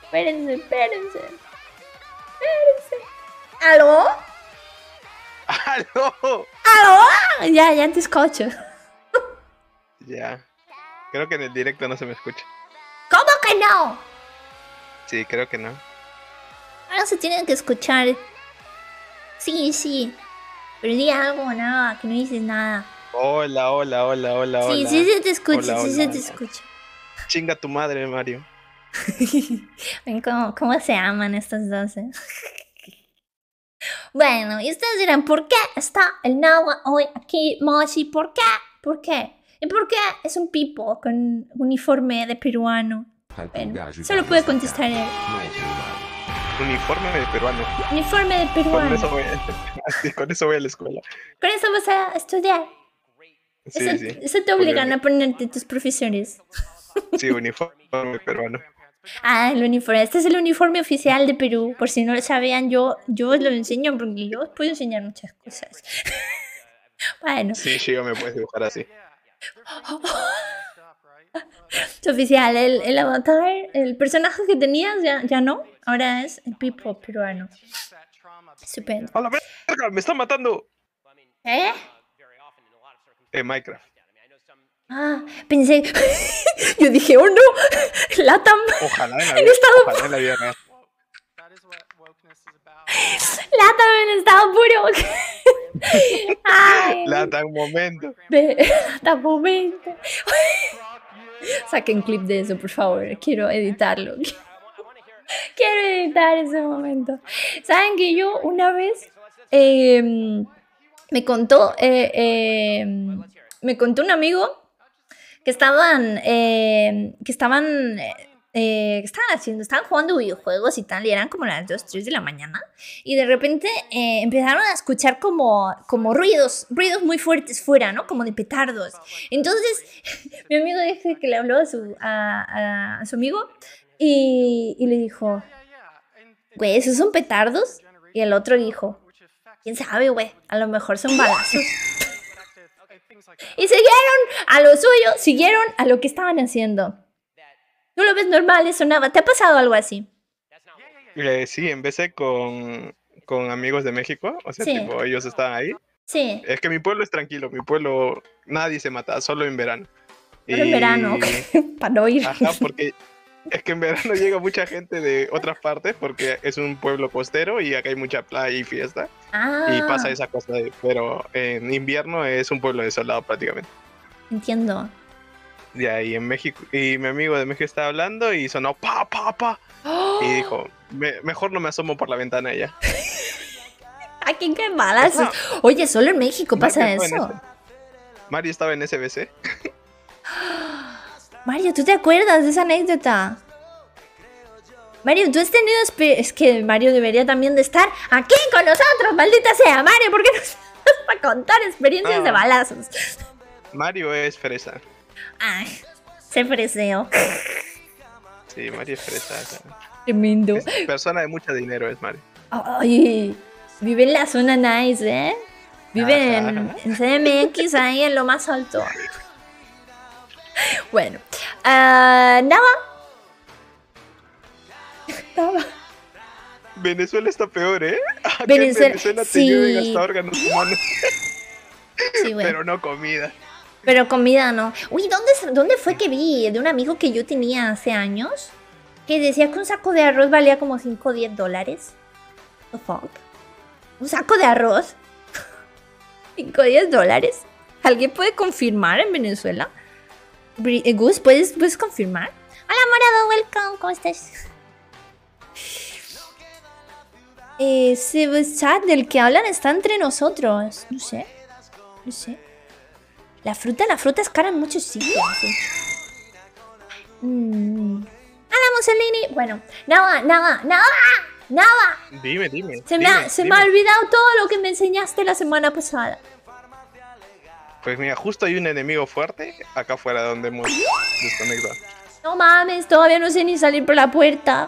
Espérense. ¿Aló? ¡Aló! ¿Aló? Ya te escucho. Ya. Creo que en el directo no se me escucha. ¿Cómo que no? Sí, creo que no. Ahora se tienen que escuchar. Sí. Pero di algo, nada, que no dices nada. Hola. Sí, se te escucha, Hola, sí se hola, te hola. escucha. Chinga tu madre, Mario. Ven cómo se aman estos dos, ¿eh? Bueno, y ustedes dirán, ¿por qué está el Nahua hoy aquí, Moshi? ¿Por qué? ¿Y por qué es un pipo con uniforme de peruano? Bueno, solo puede contestar él. Uniforme de peruano. Uniforme de peruano. Con eso voy a la escuela. Con eso vas a estudiar. Sí. Eso te obligan a ponerte tus profesores. Sí, uniforme peruano. Ah, el uniforme. Este es el uniforme oficial de Perú. Por si no lo sabían, yo os lo enseño porque yo os puedo enseñar muchas cosas. Bueno. Sí, yo me puedes dibujar así. Es oficial, el avatar, el personaje que tenías ya no. Ahora es el pipo peruano. Estupendo. ¡A la verga! ¡Me están matando! ¿Eh? En Minecraft. Ah, pensé. Yo dije, oh no, Latam. Ojalá en la En vida, estado ojalá en la vida real. Latam en estado puro. Ay, Lata un momento. hasta momento. Saquen clip de eso, por favor. Quiero editarlo. Quiero editar ese momento. ¿Saben que yo una vez me contó un amigo que estaban jugando videojuegos y tal, y eran como las 2, 3 de la mañana, y de repente empezaron a escuchar como ruidos muy fuertes fuera, ¿no? Como de petardos. Entonces, mi amigo dice que le habló a su amigo y le dijo, güey, ¿esos son petardos? Y el otro dijo, ¿quién sabe, güey? A lo mejor son balazos. Y siguieron a lo suyo, siguieron a lo que estaban haciendo. ¿Tú lo ves normal? Eso nada. ¿Te ha pasado algo así? Sí, empecé con amigos de México. O sea, Sí. tipo, ellos estaban ahí. Sí, Es que mi pueblo es tranquilo. Mi pueblo nadie se mata, solo en verano. pero en verano, para no ir. Ajá, porque es que en verano llega mucha gente de otras partes porque es un pueblo costero y acá hay mucha playa y fiesta. Y pasa esa cosa. Pero en invierno es un pueblo desolado prácticamente. Entiendo. Y ahí en México, y mi amigo de México estaba hablando y sonó pa, pa, pa. Y dijo, mejor no me asomo por la ventana ya. ¿A quién caen balazos? Oye, solo en México pasa Mario estaba en eso. Mario estaba en SBC. Mario, ¿tú te acuerdas de esa anécdota? Mario, tú has tenido... Es que Mario debería también de estar aquí con nosotros, maldita sea. Mario, ¿por qué no vas a contar experiencias de balazos? Mario es fresa. Ay, se freseo. Sí, Mario es fresa. O sea, Tremendo. es persona de mucho dinero es Mario. Ay, vive en la zona nice, ¿eh? Vive en CMX, ahí en lo más alto. Bueno, nada. Venezuela está peor, ¿eh? Acá Venezuela, en Venezuela te sí. lleven hasta órganos humanos, Sí, bueno. pero no comida. Pero comida no. Uy, ¿dónde fue que vi? De un amigo que yo tenía hace años. Que decía que un saco de arroz valía como 5 o 10 dólares. The fuck? ¿Un saco de arroz? 5 o 10 dólares. ¿Alguien puede confirmar en Venezuela? Gus, ¿puedes confirmar? Hola, morado, welcome. ¿Cómo estás? Ese chat del que hablan está entre nosotros. No sé. La fruta es cara en muchos sitios. ¿Sí? Hola, Mussolini. Bueno, nada. Dime. Se me ha olvidado todo lo que me enseñaste la semana pasada. Pues mira, justo hay un enemigo fuerte acá afuera donde hemos desconectado. No mames, todavía no sé ni salir por la puerta.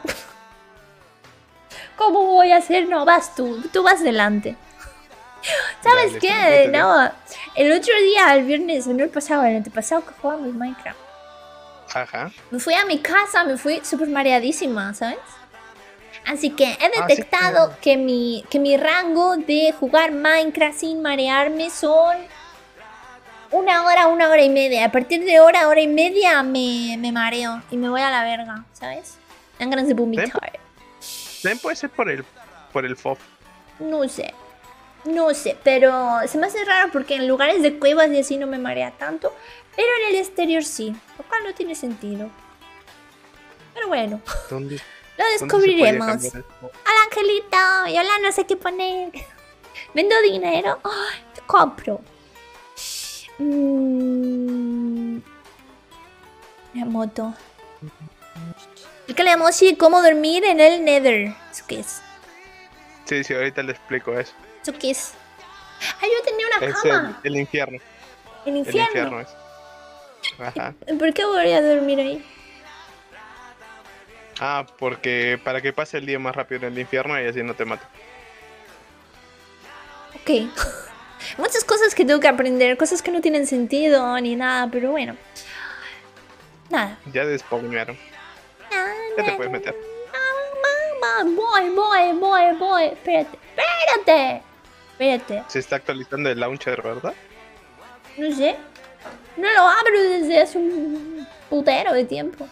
¿Cómo voy a hacer? No, vas tú vas delante. ¿Sabes Dale, qué? métele. No, el otro día, el viernes, no el antepasado que jugamos Minecraft. Ajá. Me fui a mi casa, me fui súper mareadísima, ¿sabes? Así que he sí, detectado claro. que mi rango de jugar Minecraft sin marearme son 1 hora y media. A partir de hora y media me mareo y me voy a la verga, ¿sabes? Me dan ganas de vomitar. También puede ser por el FOF. No sé, pero se me hace raro porque en lugares de cuevas y así no me marea tanto, pero en el exterior sí, lo cual no tiene sentido. Pero bueno, ¿Dónde? lo ¿Dónde se descubriremos. podía cambiar esto? Hola, Angelito, y hola, no sé qué poner. Vendo dinero. Ay, te compro. La moto. Explícale a Moshi cómo dormir en el Nether. ¿Eso qué es? Sí, ahorita le explico eso. ¿Eso qué es? Ah, yo tenía una Es cama. el infierno. El El infierno. infierno es. Ajá. ¿Por qué voy a dormir ahí? Ah, porque para que pase el día más rápido en el infierno y así no te mata. Ok. Muchas cosas que tengo que aprender, cosas que no tienen sentido ni nada, pero bueno. Nada. Ya despawnearon. Ya te puedes meter. Voy. Espérate. Se está actualizando el launcher, ¿verdad? No sé. No lo abro desde hace un putero de tiempo.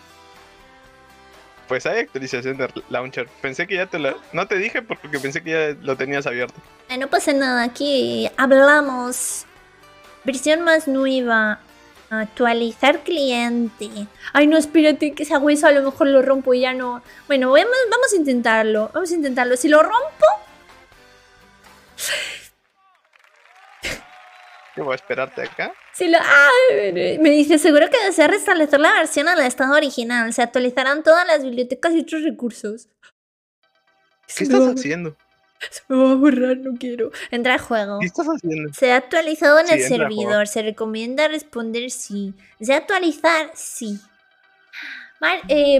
Pues hay actualización de Launcher. Pensé que ya te lo... No te dije porque pensé que ya lo tenías abierto. No pasa nada, aquí hablamos. Versión más nueva. Actualizar cliente. Ay, no, espérate, que esa hueso a lo mejor lo rompo y ya no. Bueno, vamos a intentarlo. Vamos a intentarlo. Si lo rompo. ¿Qué voy a esperarte acá? Si lo... me dice, seguro que desea restablecer la versión al estado original. Se actualizarán todas las bibliotecas y otros recursos. ¿Qué estás haciendo? Se me va a borrar, no quiero. Entra al juego. ¿Qué estás haciendo? Se ha actualizado en Sí, el entra al servidor. juego. Se recomienda responder sí. ¿Se actualizar? Sí.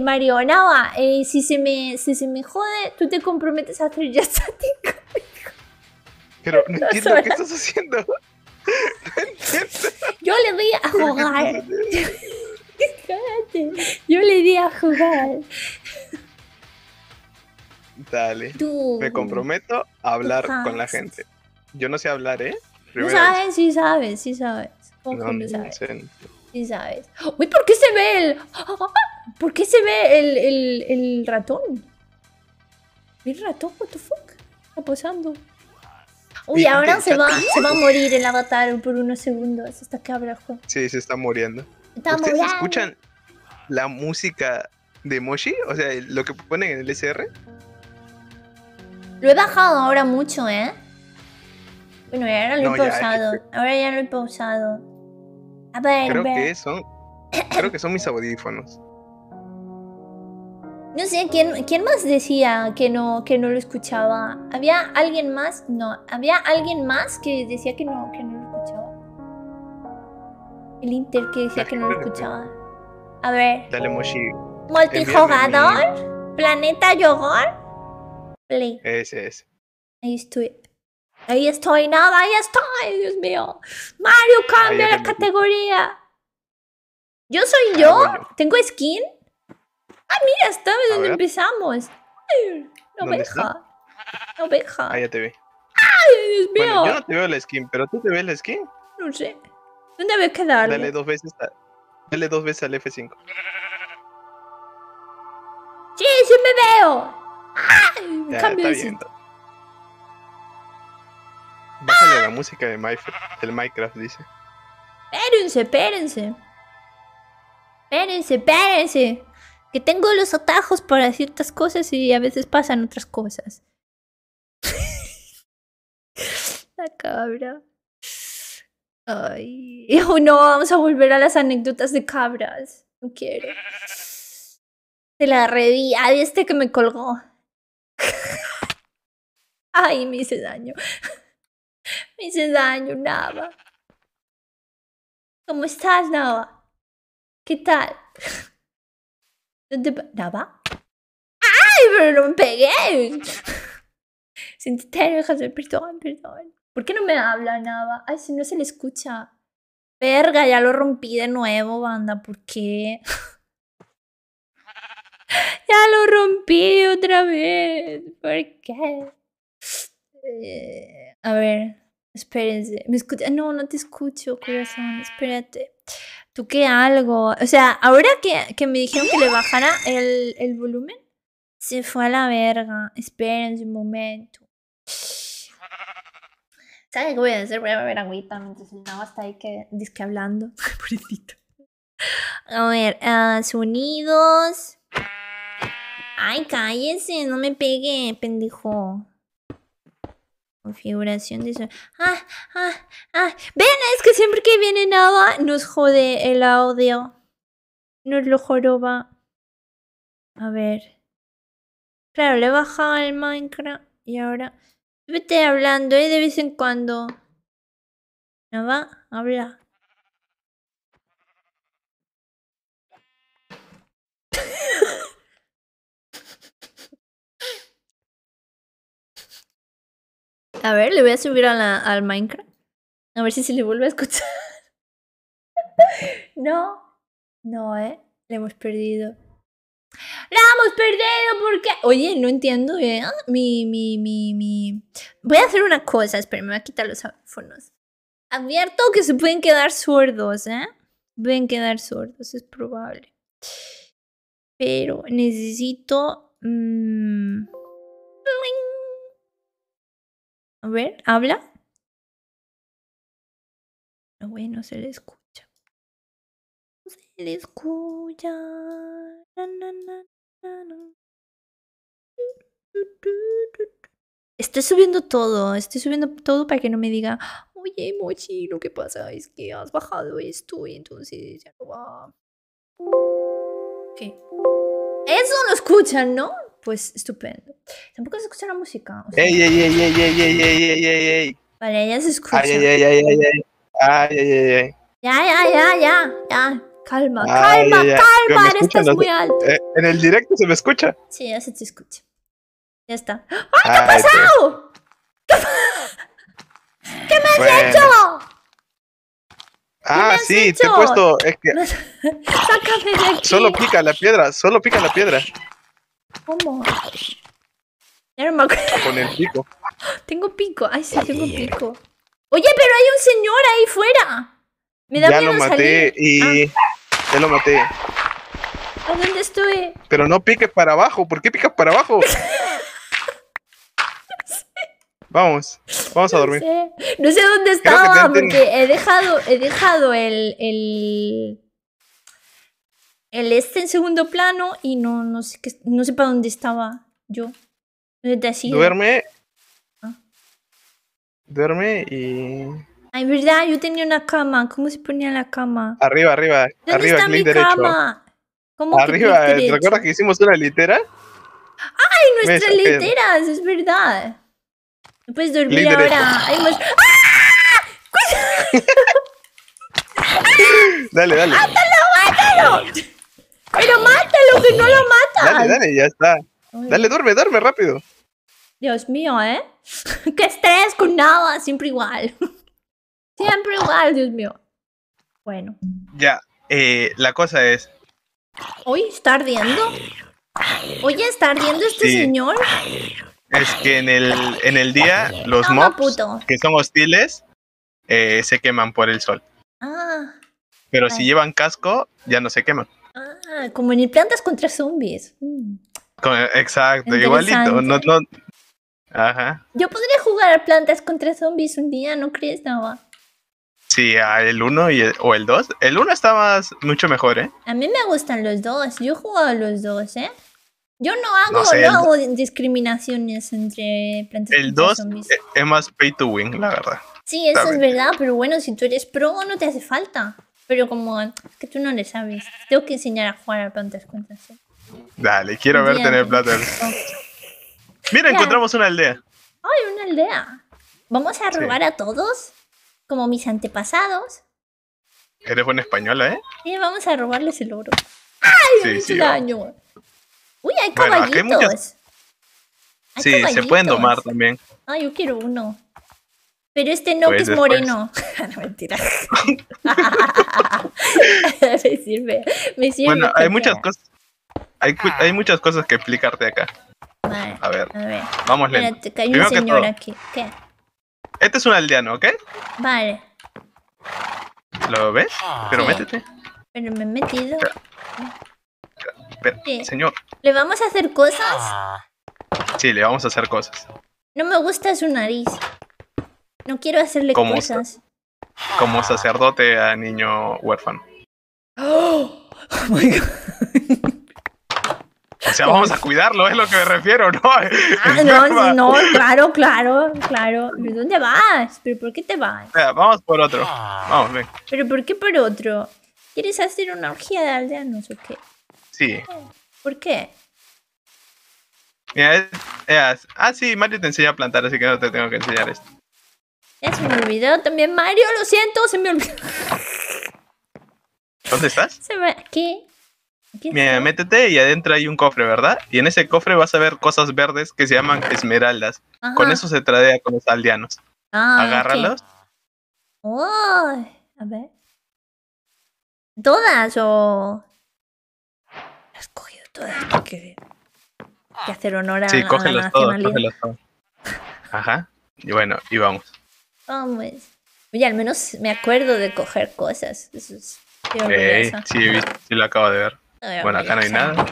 Mario, Nava, si se me jode, tú te comprometes a hacer ya estática. Pero no entiendo qué estás haciendo. No entiendo. Yo le doy a jugar. Cállate. Yo le di a jugar. Dale. Tú. Me comprometo a hablar con la Host. gente. Yo no sé hablar, ¿eh? No Primera sabes, sí sabes, sí sabes. ¿Cómo que vez. no No sabes? sé. Sí sabes. Uy, ¿por qué se ve el... ¿Por qué se ve el ratón? ¿El ratón? What the fuck? ¿Qué está pasando? Uy, Fíjate, ahora se va chat. a morir el avatar por unos segundos hasta que abra el juego. Sí, se está muriendo. Está ¿Ustedes muriendo. escuchan la música de Moshi? O sea, lo que ponen en el SR. Lo he bajado ahora mucho, ¿eh? Bueno, ahora lo he No, ya, pausado. Ahora ya lo he pausado. A ver, Creo a ver. que son mis audífonos. No sé, ¿quién más decía que no lo escuchaba? ¿Había alguien más? No, había alguien más que decía que no lo escuchaba. El Inter que decía que no lo escuchaba. A ver. Dale, Moshi. Multijugador. Planeta Yogur. Play. Ese. Ahí estoy. Ahí estoy, nada, ahí estoy. Dios mío. Mario, cambia Ahí ya la te metí. categoría. ¿Yo soy Ah, yo? voy yo. ¿Tengo skin? Ah, mira, estamos A donde ver. empezamos. Ay, una ¿Dónde oveja. Una oveja. Ah, ya te vi. Ay, Dios mío. Bueno, yo no te veo la skin, pero tú te ves la skin. No sé. ¿Dónde había que darle? Dale dos veces al F5. Sí, sí me veo. Ay, Ya, cambio está de bien. sitio. Bájale la música del Minecraft, dice. Espérense. Que tengo los atajos para ciertas cosas y a veces pasan otras cosas. La cabra. Ay. Oh, no, vamos a volver a las anécdotas de cabras. No quiero. Se la reví. Ay, este que me colgó. Ay, me hice daño. Me hice daño, Nava. ¿Cómo estás, Nava? ¿Qué tal? ¿Nava? ¡Ay, pero no me pegué! Sentiste, José, perdón. ¿Por qué no me habla, Nava? Ay, si no se le escucha. Verga, ya lo rompí de nuevo, banda. ¿Por qué? Ya lo rompí otra vez. ¿Por qué? A ver, espérense. ¿Me escucha? No te escucho, corazón. Espérate. Toqué algo. O sea, ahora que me dijeron que le bajara el volumen, se fue a la verga. Espérense un momento. ¿Sabes qué voy a hacer? Voy a beber agüita mientras el Nava está ahí disque hablando. Pobrecito. A ver, sonidos. Ay, cállese, no me pegue, pendejo. Configuración de sonido. Ven, es que siempre que viene Nava nos jode el audio. Nos lo joroba. A ver. Claro, le he bajado el Minecraft y ahora... Vete hablando, de vez en cuando. Nava, habla. A ver, le voy a subir al Minecraft. A ver si se le vuelve a escuchar. No, le hemos perdido. ¡La hemos perdido! ¿Por qué? Oye, no entiendo, Voy a hacer una cosa, espera, me voy a quitar los audífonos. Advierto que se pueden quedar sordos, Pueden quedar sordos, es probable. Pero necesito... A ver, ¿habla? No, güey, no se le escucha. No se le escucha. Na, na, na, na, na. Estoy subiendo todo para que no me diga, oye, Mochi, lo que pasa es que has bajado esto y entonces ya no va. ¿Qué? Eso lo escuchan, ¿no? Pues estupendo. Tampoco se escucha la música. O sea, ey. vale, ya se escucha. Ay. Ya. Calma, Ay, calma, ay, ay. calma. ¿Me Estás escuchan? muy alto. En el directo se me escucha. Sí, ya se te escucha. Ya está. Ay, ¡Au! ¿Qué me has hecho? Ah, has sí, te he hecho? puesto. Es que Sácame de aquí. solo pica la piedra. ¿Cómo? Ya no me acuerdo. Con el pico. Tengo pico. Ay, sí, tengo pico. Oye, pero hay un señor ahí fuera. Me da Ya miedo lo maté salir. y. Ya lo maté. ¿A dónde estoy? Pero no piques para abajo. ¿Por qué picas para abajo? Vamos a dormir. No sé dónde Creo que estaba te porque he dejado el en segundo plano y no sé no sé para dónde estaba yo. ¿Dónde te has ido? Duerme. Ah. Duerme y. Ay, verdad, yo tenía una cama. ¿Cómo se ponía la cama? Arriba. ¿Dónde Arriba, está mi clic derecho. cama? ¿Cómo que Arriba, clic ¿te derecho? recuerdas que hicimos una litera? ¡Ay, nuestras Mesa, literas! Es verdad. No puedes dormir Clic derecho. ahora. Hay más... Dale. ¡Mátalo! ¡Pero mátalo, que no lo matas! Dale, ya está. Ay, Dale, duerme rápido. Dios mío, ¿eh? ¡Qué estrés con nada! Siempre igual. Siempre igual, Dios mío. Bueno. Ya, la cosa es. Hoy está ardiendo. Oye, ¿está ardiendo este Sí. señor? Es que en el día los Toma, mobs puto. que son hostiles se queman por el sol. Ah, Pero si Ay. llevan casco, ya no se queman. como en el Plantas contra Zombies. Exacto, Interesante. igualito. No. Ajá. Yo podría jugar a Plantas contra Zombies un día, ¿no crees, Nava? Sí, el 1 o el 2. El 1 está mucho mejor, ¿eh? A mí me gustan los dos. Yo he jugado a los dos, ¿eh? Yo no No sé, hago discriminaciones entre Plantas El contra 2 Zombies. es más pay to win, la verdad. Sí, eso es también. verdad, pero bueno, si tú eres pro no te hace falta. Pero como es que tú no le sabes, tengo que enseñar a jugar a Plantas contra Zombies. Dale, quiero ver Ya. tener plata. Oh. Mira, Ya. encontramos una aldea. ¡Ay, una aldea! ¿Vamos a Sí. robar a todos? Como mis antepasados. Eres buena española, ¿eh? Sí, vamos a robarles el oro. ¡Ay, Sí, me hizo sí, daño! Uy, hay Bueno, caballitos. aquí hay muchas- Hay Sí, se pueden caballitos. domar también. Ah, yo quiero uno. Pero este no, Pues que es después. moreno. No, mentira. Me sirve. Bueno, hay cualquiera. muchas cosas. Hay muchas cosas que explicarte acá. Vale, A ver, a ver. vamos lento. Espérate, que hay un Primero que señor todo. aquí. ¿Qué? Este es un aldeano, ¿ok? Vale, ¿Lo ves? Pero Sí. métete. pero me he metido. Pero, Sí. señor, ¿Le vamos a hacer cosas? sí, le vamos a hacer cosas. No me gusta su nariz. No quiero hacerle ¿Cómo cosas. Como sacerdote a niño huérfano. Oh my God. O sea, vamos a cuidarlo, es lo que me refiero, ¿no? Ah, Enferma. no, claro. ¿Pero dónde vas? ¿Pero por qué te vas? Espera, vamos por otro. Vamos, ven. ¿Pero por qué por otro? ¿Quieres hacer una orgía de aldeanos o qué? Sí. ¿Por qué? Mira, sí, Mario te enseña a plantar, así que no te tengo que enseñar esto. Ya se me olvidó también Mario, lo siento, se me olvidó. ¿Dónde estás? ¿Qué? ¿Qué Mira, es? métete y adentro hay un cofre, ¿verdad? Y en ese cofre vas a ver cosas verdes que se llaman esmeraldas. Ajá. Con eso se tradea con los aldeanos. Ah, Agárralos. ¿qué? Oh, a ver. ¿Todas o...? Has cogido todas porque... Hay que hacer honor a Sí, la cógelos todos, nacionalidad. cógelos todos. Ajá. Y bueno, y vamos. Vamos. Oye, al menos me acuerdo de coger cosas. Eso es... Qué orgullosa. Sí, he visto, sí lo acabo de ver. Bueno, acá no hay nada.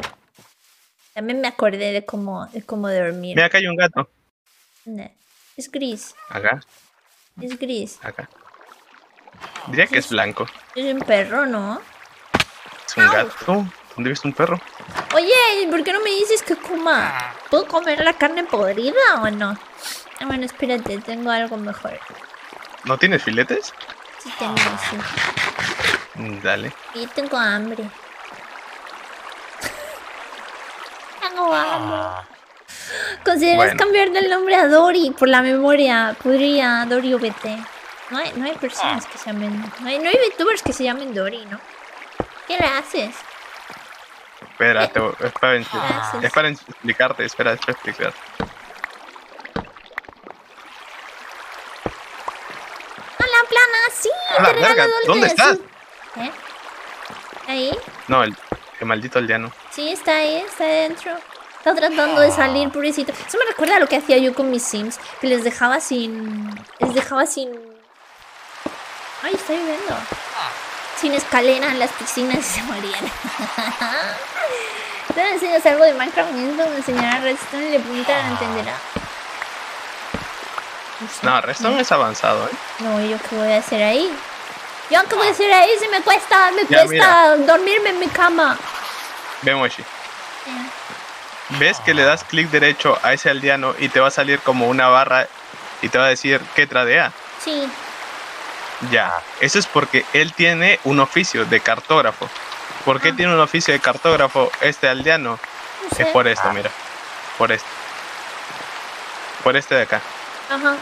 También me acordé de cómo dormir. Mira, acá hay un gato. ¿Dónde? Es gris. Acá, Es gris. acá. Diría que es blanco. Es un perro, ¿no? Es un gato. ¿Dónde viste un perro? Oye, ¿por qué no me dices que coma? ¿Puedo comer la carne podrida o no? Ah, bueno, espérate, tengo algo mejor. ¿No tienes filetes? Sí tengo, sí. Dale. Y tengo hambre. Tengo hambre. ¿Consideras Bueno. cambiarle el nombre a Dori por la memoria? Podría Dori VT. No hay personas que se llamen... No hay VTubers que se llamen Dori, ¿no? ¿Qué le haces? Espera, Gracias. es para explicarte. Espera, explicarte. ¡Hola, plana! ¡Sí! ¡Hola, ¡Te regalo verga! dulces! ¿Dónde estás? ¿Eh? ¿Ahí? No, el maldito aldeano. Sí, está ahí, está adentro. Está tratando de salir, pobrecito. Eso me recuerda a lo que hacía yo con mis Sims. Que les dejaba sin... Ay, está lloviendo. Sin escalera en las piscinas y se morían. Te enseñas algo de Minecraft, me enseñará a Redstone y le preguntan, ¿lo entenderá? No, Redstone es avanzado, ¿eh? No, ¿yo qué voy a hacer ahí? ¿Yo qué voy a hacer ahí? Si me cuesta Ya, dormirme en mi cama. Ve, Moshi. ¿Ves que le das clic derecho a ese aldeano y te va a salir como una barra y te va a decir qué tradea? Sí. Ya, eso es porque él tiene un oficio de cartógrafo. ¿Por qué tiene un oficio de cartógrafo este aldeano? No sé. Es por esto, mira. Por esto. Por este de acá. Ajá.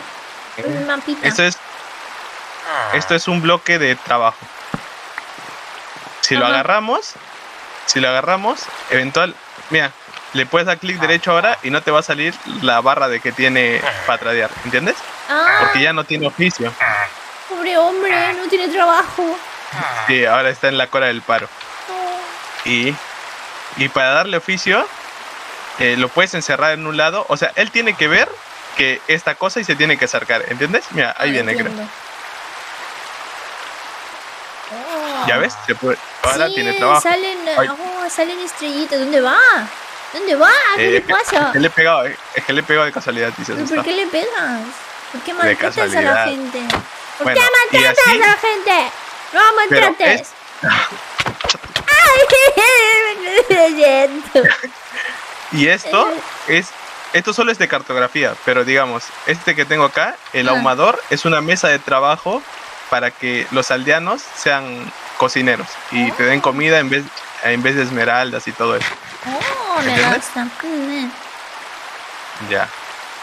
Un mapita. Esto es un bloque de trabajo. Si lo Ajá. agarramos, mira, le puedes dar clic derecho ahora y no te va a salir la barra de que tiene para tradear, ¿entiendes? Ah, Porque ya no tiene oficio. pobre hombre, no tiene trabajo. Sí, ahora está en la cola del paro. Y para darle oficio, lo puedes encerrar en un lado. O sea, él tiene que ver que esta cosa y se tiene que acercar, ¿entiendes? Mira, ahí viene, creo. Entiendo. ¿Ya ves? Se puede. Ahora Sí, tiene trabajo. Ay. Salen estrellitas. ¿Dónde va? ¿Dónde va? ¿Qué le pasa? Es que le he pegado de casualidad, dices. ¿Pero por qué le pegas? ¿Por qué De maltratas a la casualidad. gente? ¿Por Bueno, qué y maltratas así- a la gente? ¡No Pero maltrates! ¡Ay! Lo siento. Y esto solo es de cartografía, pero digamos, este que tengo acá, el ahumador, es una mesa de trabajo para que los aldeanos sean cocineros y te den comida en vez de esmeraldas y todo eso. Oh, me ¿Entiendes? gusta. Ya.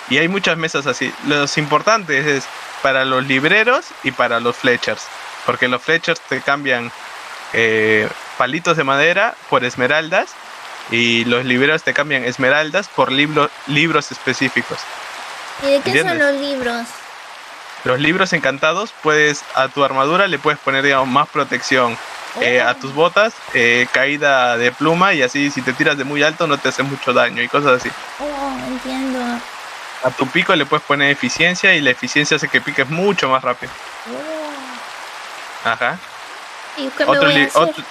Y hay muchas mesas así. Los importantes es para los libreros y para los fletchers, porque los fletchers te cambian palitos de madera por esmeraldas y los libreros te cambian esmeraldas por libros específicos. ¿Y de qué son ¿Entiendes? los libros? Los libros encantados, a tu armadura le puedes poner, digamos, más protección. A tus botas, caída de pluma, y así si te tiras de muy alto no te hace mucho daño y cosas así. Oh, entiendo. A tu pico le puedes poner eficiencia y la eficiencia hace que piques mucho más rápido. Ajá. ¿Y qué me voy a hacer?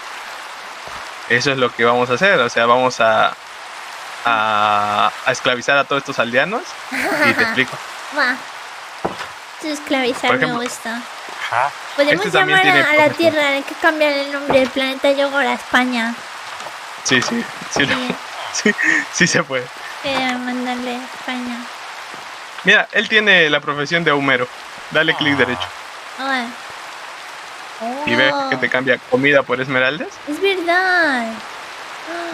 Eso es lo que vamos a hacer, o sea, vamos a esclavizar a todos estos aldeanos y te explico. Va. Esclavizar Por ejemplo, me gusta. Podemos este también llamar tiene a la profesión. Tierra, hay que cambiar el nombre del planeta Yogor a España. Sí, sí se puede. Mandarle a España. Mira, él tiene la profesión de ahumero. Dale clic derecho Ah. y ves que te cambia comida por esmeraldas. Es verdad.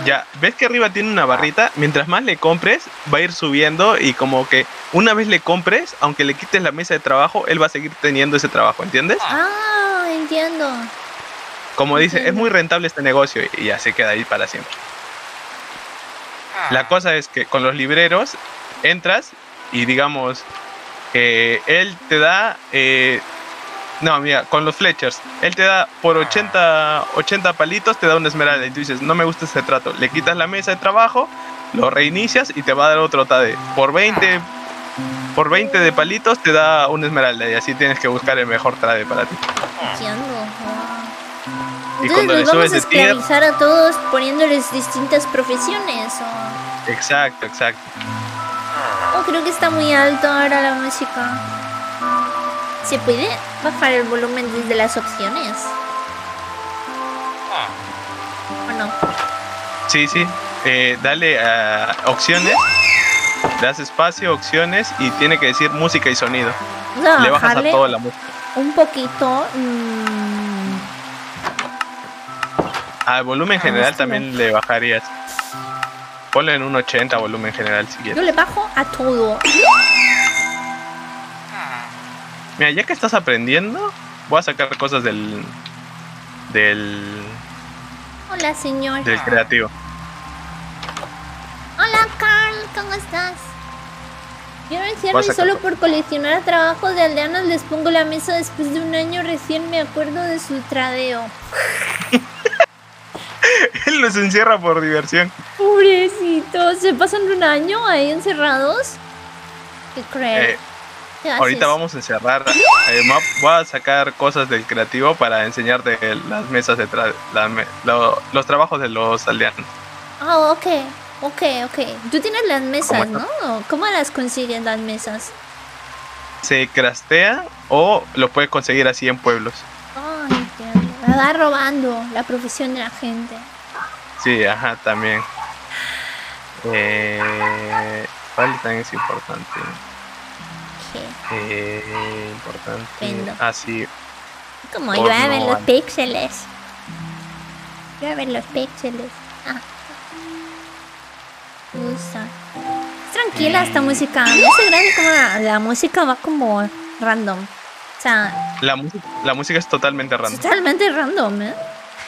Ya, ves que arriba tiene una barrita. Mientras más le compres, va a ir subiendo. Y como que una vez le compres, aunque le quites la mesa de trabajo, él va a seguir teniendo ese trabajo, ¿entiendes? Ah, entiendo. Como dice, es muy rentable este negocio y ya se queda ahí para siempre. La cosa es que con los libreros entras y digamos, él te da... no, mira, con los fletchers, él te da por 80 palitos, te da una esmeralda y tú dices, no me gusta ese trato. Le quitas la mesa de trabajo, lo reinicias y te va a dar otro TAD. Por 20 de palitos te da una esmeralda y así tienes que buscar el mejor trade para ti. Entiendo. Y Entonces cuando le los vamos subes a de tier... esclavizar a todos poniéndoles distintas profesiones. Exacto. Creo que está muy alto ahora la música. ¿Se puede bajar el volumen desde las opciones? ¿O no? Sí. Dale a opciones. Le das espacio, opciones y tiene que decir música y sonido. Vamos a Le bajas a bajarle toda la música. un poquito. Al volumen general sí, también le bajarías. Ponle en un 80 volumen general si Yo quieres. le bajo a todo. Mira, ya que estás aprendiendo, voy a sacar cosas del Hola, señor. creativo. Hola, Carl. ¿Cómo estás? Yo me encierro Vas y a solo sacar. por coleccionar trabajos de aldeanos les pongo la mesa después de un año. Recién me acuerdo de su tradeo. Él los encierra por diversión. Pobrecitos. ¿Se pasan un año ahí encerrados? ¿Qué crees? ¿Qué haces? Ahorita vamos a encerrar. Voy a sacar cosas del creativo para enseñarte las mesas de los trabajos de los aldeanos. Ah, ok. Tú tienes las mesas, ¿Cómo ¿no? ¿Cómo las consigues las mesas? Se craftea o lo puedes conseguir así en pueblos. Ay, diablo. Me va robando la profesión de la gente. Sí, ajá, también. ¿Cuál también es importante? ¿Qué? Importante. Vendo. Ah, sí. Como Horno, llueven los vale. píxeles. Llueven los píxeles. Ah. Usa. Es tranquila esta música. Me hace gracia como la música va como random. O sea, La música es totalmente es random. totalmente random, ¿eh?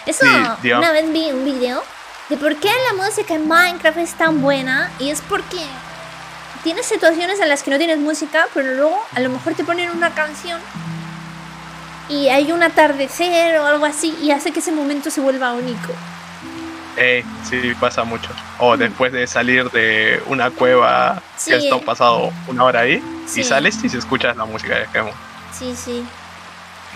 Eso, Sí, digamos. una vez vi un video de por qué la música en Minecraft es tan buena. Y es porque tienes situaciones en las que no tienes música, pero luego a lo mejor te ponen una canción y hay un atardecer o algo así y hace que ese momento se vuelva único. Sí, pasa mucho. O después de salir de una cueva Sí. que has estado pasado una hora ahí Sí. y sales y se escuchas la música de Pokémon. Sí.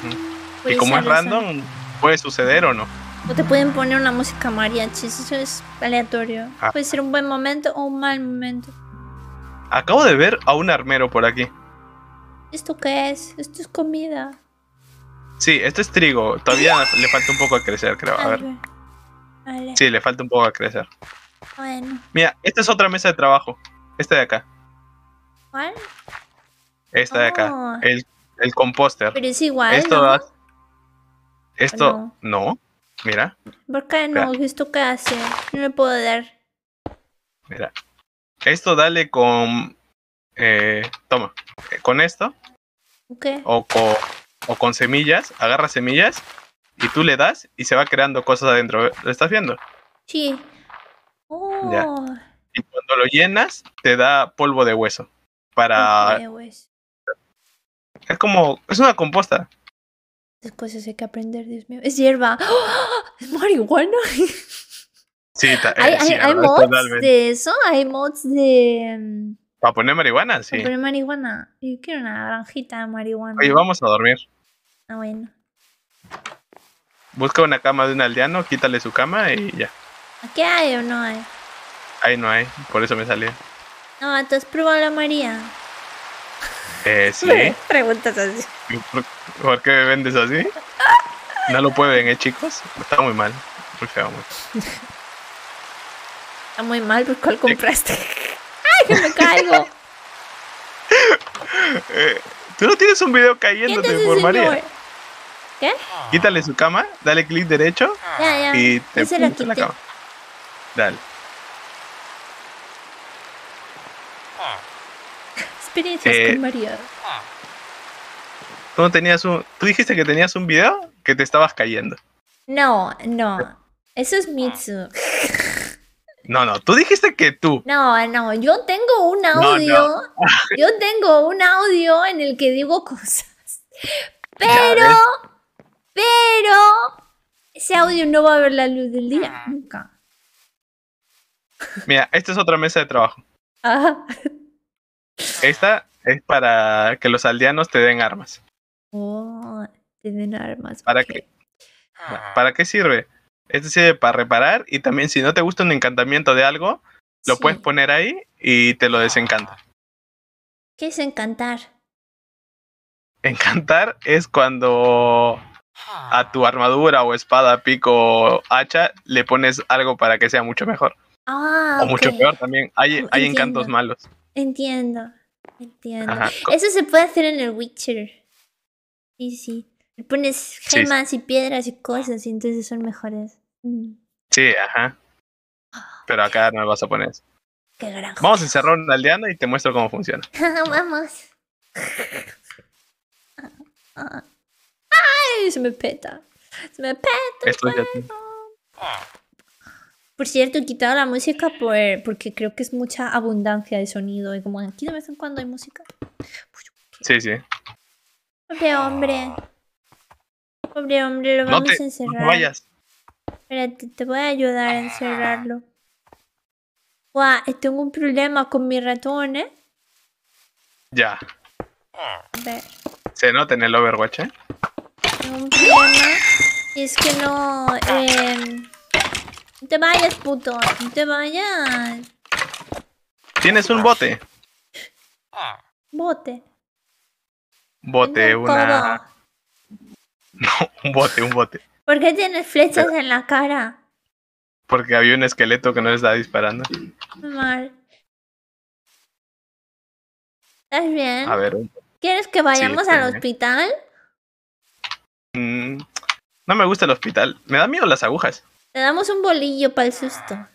Ujú. Por Y como es esa razón. random, puede suceder o no. O te pueden poner una música mariachi, eso es aleatorio. Ah. Puede ser un buen momento o un mal momento. Acabo de ver a un armero por aquí. ¿Esto qué es? Esto es comida. Sí, esto es trigo. Todavía le falta un poco a crecer, creo. A ver. Vale. Sí, le falta un poco a crecer. Bueno. Mira, esta es otra mesa de trabajo. Esta de acá. ¿Cuál? Esta de acá. Oh. El composter. Pero es igual, Esto ¿no? Esto no. Mira, ¿Por qué no? ¿Esto qué hace? No le puedo dar. mira. Esto dale con. Toma. Con esto. ¿Qué? O con semillas. Agarra semillas. Y tú le das y se va creando cosas adentro. ¿Lo estás viendo? Sí. Oh. Ya. Y cuando lo llenas, te da polvo de hueso. Para. Ok, pues. Es como. Es una composta. Estas cosas hay que aprender, Dios mío. Es hierba. ¡Oh! ¿Es marihuana? Sí, ¿Hay mods de eso? ¿Hay mods de ¿Para poner marihuana? Sí. poner marihuana? Yo quiero una granjita de marihuana. Oye, vamos a dormir. Ah, bueno. Busca una cama de un aldeano, quítale su cama y ya. ¿Aquí hay o no hay? Ahí no hay, por eso me salió. No, ¿te has probado la María? Sí. Preguntas así. ¿Por qué me vendes así? No lo pueden, chicos. Está muy mal. Muy feo, muy. Está muy mal, ¿por cuál compraste? ¡Ay, que me caigo! Tú no tienes un video ¿Quién cayéndote es ese por señor? María. ¿Qué? Quítale su cama, dale clic derecho Ya. y te Yo se la pones en la quité. cama. Dale. Experiencias con María. Tú dijiste que tenías un video que te estabas cayendo. No. Eso es Mitsu. No, tú dijiste que tú. No, yo tengo un audio. No. Yo tengo un audio en el que digo cosas. Ya ves. Pero ese audio no va a ver la luz del día nunca. Mira, esta es otra mesa de trabajo. Ah. Esta es para que los aldeanos te den armas. Oh, tienen armas. Para ok. que ¿Para qué sirve? Este sirve para reparar y también si no te gusta un encantamiento de algo, lo Sí. puedes poner ahí y te lo desencanta. ¿Qué es encantar? Encantar es cuando a tu armadura o espada, pico o hacha le pones algo para que sea mucho mejor. Ah, O mucho ok. peor también. Hay Entiendo. encantos malos. Entiendo. Ajá. Eso se puede hacer en el Witcher. Sí. Le pones Sí. gemas y piedras y cosas y entonces son mejores. Sí, ajá. Pero acá no le vas a poner eso. Qué gran Vamos a encerrar una aldeana y te muestro cómo funciona. Vamos. Ay, se me peta. Se me peta. Esto es de ti. Por cierto, he quitado la música porque creo que es mucha abundancia de sonido. Y como aquí de vez en cuando hay música. Sí. Pobre hombre. Pobre hombre, lo No vamos te, a no encerrar. te vayas. Espérate, te voy a ayudar a encerrarlo. Guau, tengo un problema con mi ratón, ¿eh? Ya. A ver, Se nota en el Overwatch, ¿eh? tengo un problema. Y es que no... No te vayas, puto. No te vayas. Tienes un bote. Bote. Bote, Tengo un una... codo. No, un bote. ¿Por qué tienes flechas en la cara? Porque había un esqueleto que no le estaba disparando. Muy mal. ¿Estás bien? A ver. ¿Quieres que vayamos estoy al bien. hospital? No me gusta el hospital. Me da miedo las agujas. Te damos un bolillo para el susto.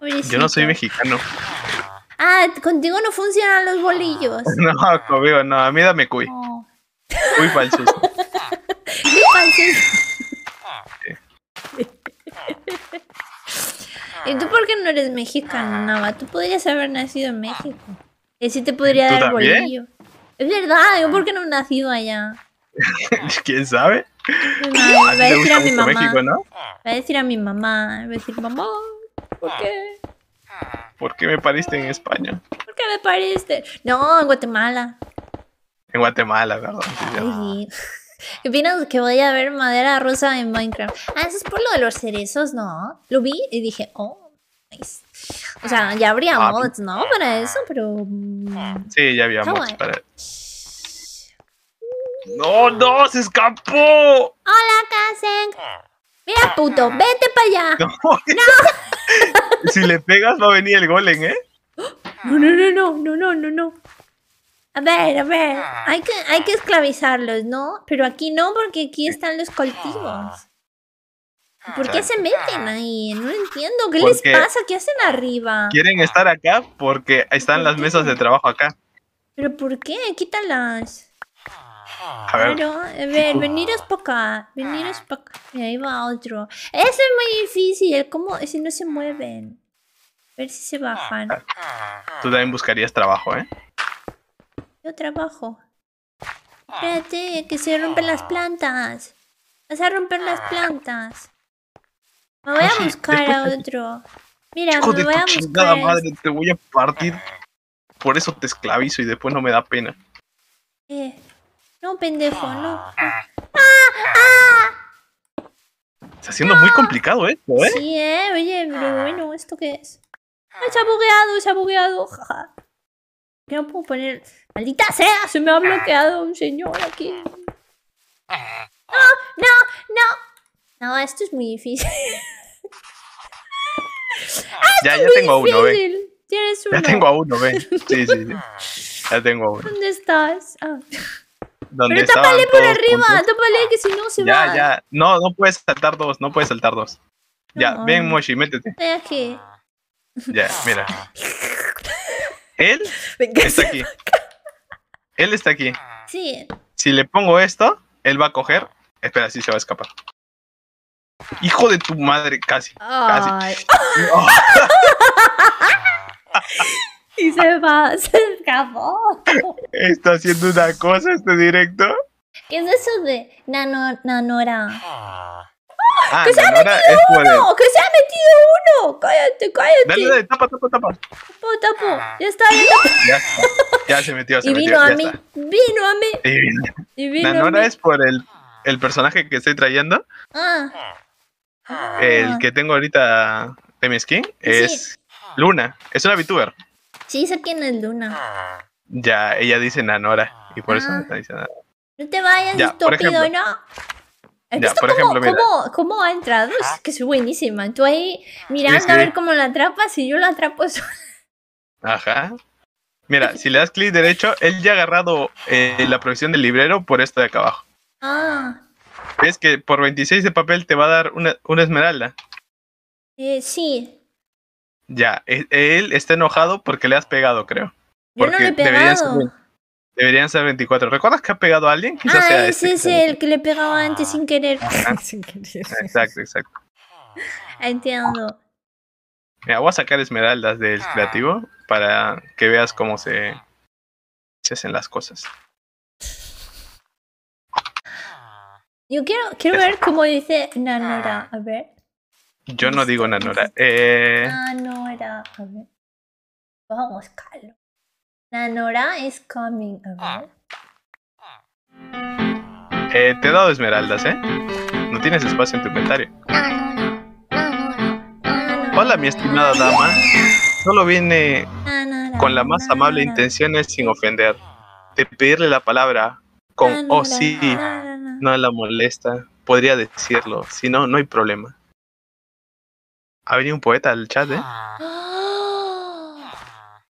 Yo no soy Pobrecito. mexicano. Ah, contigo no funcionan los bolillos. No, conmigo no. A mí dame cuy. No. Cuy para el susto. ¿Qué pasa? ¿Y tú por qué no eres mexicano, Nava? Tú podrías haber nacido en México. Y sí te podría ¿Tú dar también? bolillo. Es verdad, yo por qué no he nacido allá. ¿Quién sabe? Muy mal, A voy a ti te decir a gusta mi mucho mamá. México, ¿no? Voy a decir a mi mamá. Voy a decir, mamá, ¿por qué? ¿Por qué me pariste en España? ¿Por qué me pariste? No, en Guatemala. En Guatemala, perdón. Sí, ya. Ay, ¿qué opinas que voy a ver madera rosa en Minecraft? Ah, eso es por lo de los cerezos, ¿no? Lo vi y dije, oh, nice. O sea, ya habría Ah, mods, ¿no? Para eso, pero... Sí, ya había Está mods guay. para... ¡No! ¡Se escapó! Hola, Kasen. Mira, puto, vete para allá. No. Si le pegas va a venir el golem, ¿eh? No. A ver, hay que esclavizarlos, ¿no? Pero aquí no, porque aquí están los cultivos. ¿Por qué se meten ahí? No entiendo. ¿Qué les Porque- pasa? ¿Qué hacen arriba? Quieren estar acá porque están las mesas de trabajo acá. ¿Pero por qué? Quítalas. A ver, Claro, a ver, veniros para acá. Veniros para acá. Y ahí va otro. Eso es muy difícil. ¿Cómo? Si no se mueven. A ver si se bajan. tú también buscarías trabajo, ¿eh? Yo trabajo. Espérate, que se rompen las plantas. Vas a romper las plantas. Me voy a Ay, buscar a después otro. Mira, Hijo me de voy tu a chingada buscar. madre, te voy a partir. Por eso te esclavizo y después no me da pena. No, pendejo, no. Está siendo muy complicado esto, ¿eh? Sí, oye, pero bueno, ¿esto qué es? Ay, se ha bugueado, jaja. ¿Qué no puedo poner? ¡Maldita sea! Se me ha bloqueado un señor aquí. No, esto es muy difícil. Ya tengo a uno, ven. Difícil. Tienes uno. Ya tengo a uno, ven. Sí. Ya tengo a uno. ¿Dónde estás? Ah. Donde Pero estaban tápale por todos arriba, juntos. tápale que si no se va. Ya. No puedes saltar dos, no puedes saltar dos. Ya, No. ven, Moshi, métete. Estoy aquí. Ya, mira. Él Venga, está aquí. Él está aquí. Sí. Si le pongo esto, él va a coger. Espera, sí se va a escapar. Hijo de tu madre, casi. Ay. Oh, Y se va, se escapó. está haciendo una cosa este directo. ¿Qué es eso de Nanora? Ah, ¡Que se ha Nanora es por el... ¡No! ¡Que se ha metido uno! ¡Cállate! Dale, tapa. Tapo. Ya está. Ya está. Ya se metió, Y vino ya a mí. está. Vino a mí. Y vino. Y vino a Nanora mí. es por el personaje que estoy trayendo, Ah. el que tengo ahorita de mi skin, es Luna. Es una VTuber. Sí, sé quién es Luna. Ya, ella dice Nanora. Y por eso Ah. me está diciendo Nanora. No te vayas, Ya, por estúpido, ejemplo. ¿no? ¿Has Ya, visto por ejemplo, mira. cómo ha entrado? Es que soy buenísima. Tú ahí mirando Sí, a sí. ver cómo la atrapas y yo la atrapo sola. Ajá. Mira, si le das clic derecho, él ya ha agarrado la profesión del librero por esto de acá abajo. Ah, ¿Ves que por 26 de papel te va a dar una esmeralda? sí. Ya, él está enojado porque le has pegado, creo. Yo no Porque le he pegado. deberían ser 24. ¿Recuerdas que ha pegado a alguien? Quizás Ah, sea ese este. es el que le pegaba antes sin querer. Ajá. Sin querer. Exacto. Entiendo. Mira, voy a sacar esmeraldas del creativo para que veas cómo se hacen las cosas. Yo quiero ver cómo dice Nanora. A ver. Yo no digo Nanora. Nanora. A ver. Vamos a buscarlo. Nanora is coming. A ver. Te he dado esmeraldas, ¿eh? No tienes espacio en tu inventario. Hola, mi estimada dama. Solo vine con la más amable intención sin ofender. De pedirle la palabra con oh sí, no la molesta. Podría decirlo, si no, no hay problema. Ha venido un poeta al chat, ¿eh?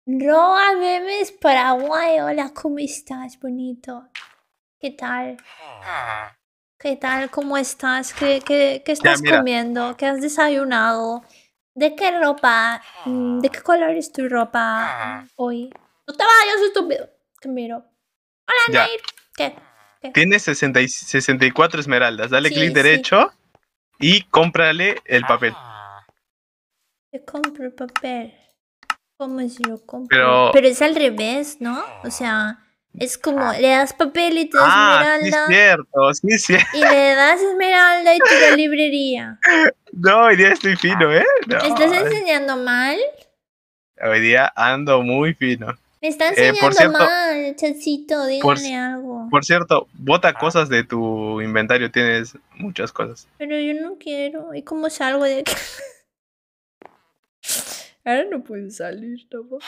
Roa Memes Paraguay, hola, ¿cómo estás, bonito? ¿Qué tal? ¿Qué tal? ¿Cómo estás? ¿Qué estás mira. comiendo? ¿Qué has desayunado? ¿De qué ropa? ¿De qué color es tu ropa hoy? No te vayas, estúpido. Que miro. Hola, Ya. Nair. ¿Qué? Tienes 64 esmeraldas. Dale Sí, clic sí. derecho y cómprale el papel. Te compro el papel. ¿Cómo se lo compro? Pero- Pero es al revés, ¿no? O sea, es como le das papel y te das Ah, sí, esmeralda. cierto, sí, cierto. Y le das esmeralda y te da librería. No, hoy día estoy fino, ¿eh? No, ¿Me estás enseñando mal? hoy día ando muy fino. Me está por enseñando cierto- mal, chacito, por- dígale algo. Por cierto, bota cosas de tu inventario, tienes muchas cosas. Pero yo no quiero. ¿Y cómo salgo de aquí? Ahora no puedo salir, ¿no?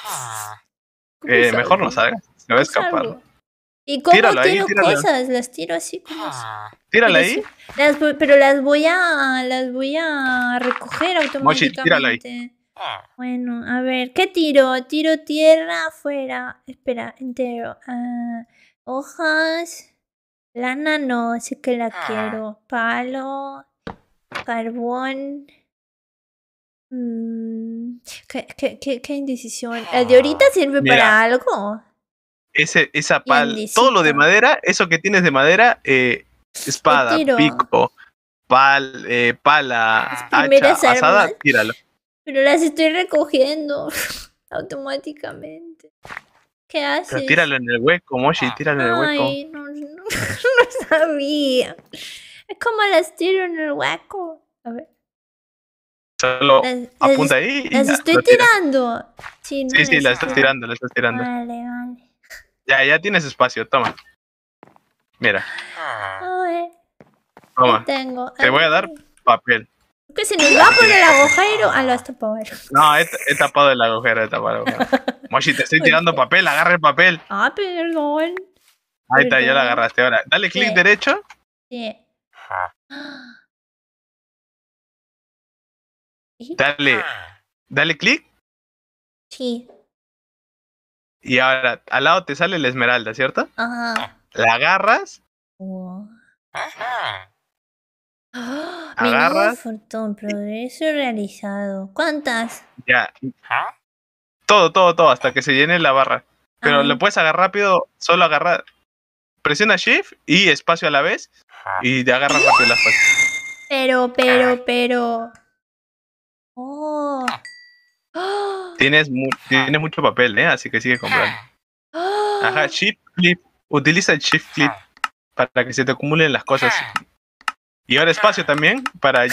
Mejor no salgas, se va a escapar. ¿Y cómo Tíralo ahí, tiro tíralo. cosas? Las tiro así como así. Tírala Pero ahí. pero las voy a recoger Mochi, tírala ahí. automáticamente. Bueno, a ver, ¿qué tiro? Tiro tierra afuera. Espera, entero. Hojas. Lana no, sí que la quiero. Palo. Carbón. ¿Qué indecisión? ¿El de ahorita sirve Mira. para algo? Esa pal, Grandecita. todo lo de madera, eso que tienes de madera, espada, Lo tiro. pico, pala, Las primeras hacha, asada, armas. tíralo. Pero las estoy recogiendo automáticamente. ¿Qué haces? Pero tíralo en el hueco, Moshi, tíralo en el hueco. Ay, no sabía. Es como las tiro en el hueco. A ver. Solo Las apunta ahí y las ya, estoy lo tiras. tirando. Sí, no Sí, la las estás tiro. tirando, la estás tirando. Vale. Ya tienes espacio, toma. Mira, A ver, toma. ¿qué tengo? Te voy a dar papel. Que se nos va por el agujero. Ah, lo has tapado. No, he tapado el agujero, he tapado el agujero. Moshi, te estoy tirando papel, agarra el papel. Ah, perdón. Ahí está, ya Perdón. la agarraste. Ahora, dale clic ¿Qué? derecho. Sí. Dale clic Sí. y ahora al lado te sale la esmeralda, ¿cierto? Ajá. La agarras, Wow. Agarras. Menudo fortón, progreso realizado. ¿Cuántas? ya. Todo, hasta que se llene la barra. Pero Ah. lo puedes agarrar rápido, solo agarrar. Presiona Shift y espacio a la vez y te agarras rápido las cosas. Pero. Oh. Oh. Tienes mucho papel, ¿eh? Así que sigue comprando. Oh. Ajá, Shift Clip. Utiliza el Shift Clip para que se te acumulen las cosas. Y ahora espacio también para...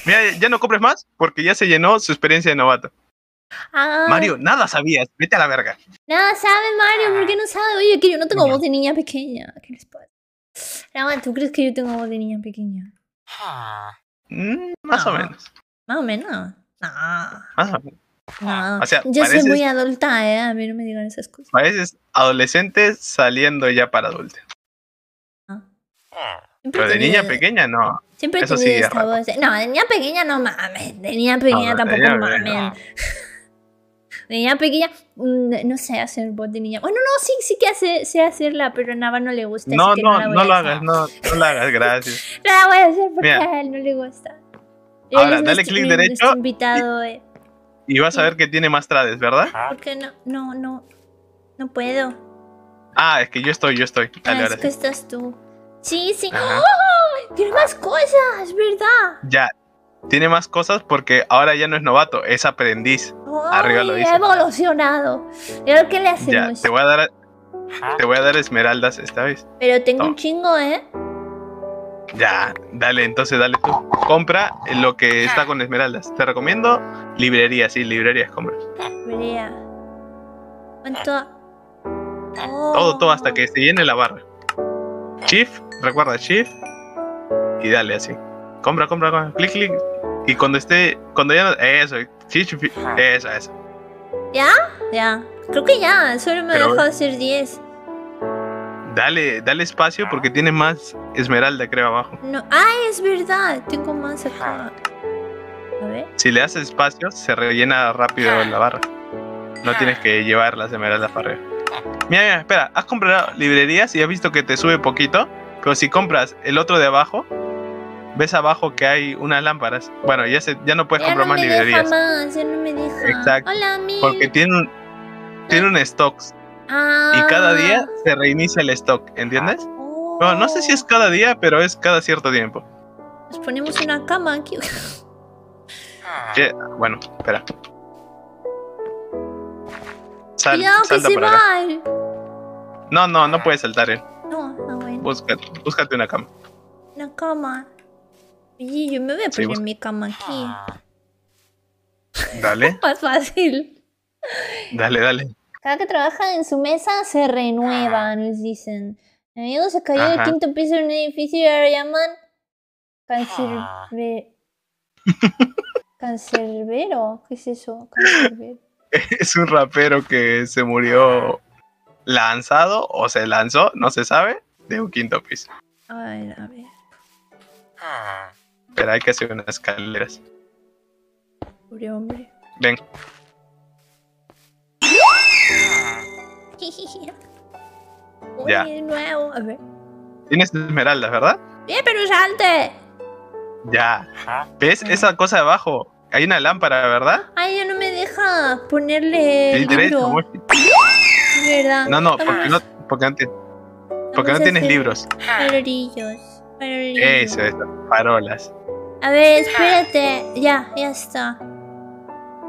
Mira, ya no compres más porque ya se llenó su experiencia de novato. Ah, Mario, nada sabías. Vete a la verga. Nada sabe Mario, ¿por qué no sabe? Oye, que yo no tengo voz de niña pequeña. ¿Qué les pasa? Rama, ¿tú crees que yo tengo voz de niña pequeña? Más o No. menos. Más o menos. No. Más o menos. No. O sea, Yo soy pareces- muy adulta, ¿eh? A mí no me digan esas cosas. Pareces adolescente saliendo ya para adulto. Siempre Pero de he niña tenido- pequeña no. Siempre he eso sí tenido es esta raro. voz. No, de niña pequeña no mames. De niña pequeña No, de tampoco niña mames. pequeña, De niña pequeña, no sé hacer voz de niña. Bueno, no, sí que sé hacerla, pero a Nava no le gusta. No, así que no, la voy no a lo hacer. hagas, no lo hagas, gracias. No la voy a hacer porque Mira. a él no le gusta. Ahora, Él es dale clic derecho nuestro invitado, Y vas a ver que tiene más trades, ¿verdad? porque no puedo. Ah, es que yo estoy. Dale, Ah, ahora es que sí. estás tú. Sí. Ajá. ¡Oh! Tiene más cosas, ¿verdad? Ya. Tiene más cosas porque ahora ya no es novato, es aprendiz. Arriba lo Ay, dice. ha evolucionado. ¿Y ahora qué le Ya, hacemos? te voy a dar esmeraldas esta vez. Pero tengo un Toma. chingo, ¿eh? Ya, entonces dale tú. Compra lo que está con esmeraldas. Te recomiendo librerías, sí, librerías compras. Vería. ¿Cuánto? Todo hasta que se llene la barra. Shift, recuerda Shift. Y dale así. Compra, clic. Y cuando ya no, eso, Shift, eso. Ya. Creo que ya. Solo me ha Pero- dejado hacer 10. Dale espacio porque tiene más esmeralda, creo, abajo. No. ¡Ay, es verdad! Tengo más acá. A ver. Si le haces espacio, se rellena rápido la barra. No tienes que llevar las esmeraldas para arriba. Mira, espera, has comprado librerías y has visto que te sube poquito, pero si compras el otro de abajo, ves abajo que hay unas lámparas. Bueno, ya no puedes Ya comprar no más me librerías. deja más. Ya no me deja. Exacto. Hola, Mil. Porque tiene un stock Ah. y cada día se reinicia el stock, ¿entiendes? Oh. Bueno, no sé si es cada día, pero es cada cierto tiempo. Nos ponemos una cama aquí. Bueno, espera. Cuidado que Salta se por acá. va. No puedes saltar, No, bueno. Búscate una cama. Una cama. Oye, yo me voy a Sí, poner mi cama aquí. Dale, Más fácil. dale. Cada que trabaja en su mesa se renueva, nos dicen. Mi amigo se cayó del Ajá. quinto piso de un edificio y ahora llaman cancerbero. ¿Qué es eso? Cancerbero. Es un rapero que se murió lanzado o se lanzó, no se sabe, de un quinto piso. A ver. Pero hay que hacer unas escaleras. Pobre hombre. Ven, Uy, Ya. de nuevo. A ver. tienes esmeraldas, ¿verdad? ¡Bien, pero salte! Ya. ¿Ves esa cosa de abajo? Hay una lámpara, ¿verdad? Ay, ya no me deja ponerle El derecho, libro. amor. Es verdad. No, Vamos. porque no Vamos a tienes hacer libros. Farolillos. Eso, farolas. A ver, espérate. Ya está.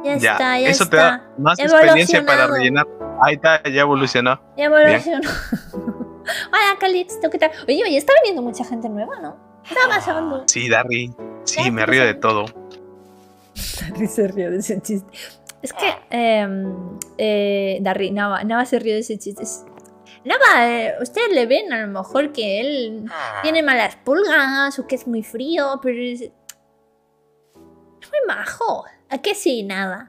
Ya Ya, está, ya eso está. te da más Ya experiencia para evolucionado. rellenar. Ahí está, ya evolucionó. Ya evolucionó. Hola, Calixto, ¿qué tal? Oye, está viniendo mucha gente nueva, ¿no? ¿Qué está pasando? Sí, Darry. Sí, Ya, me ¿qué río pasa? de todo. Darry se rió de ese chiste. Es que, Darry, Nava se rió de ese chiste. Nava, ustedes le ven a lo mejor que él tiene malas pulgas o que es muy frío, pero es muy majo. ¿A qué sí, Nava?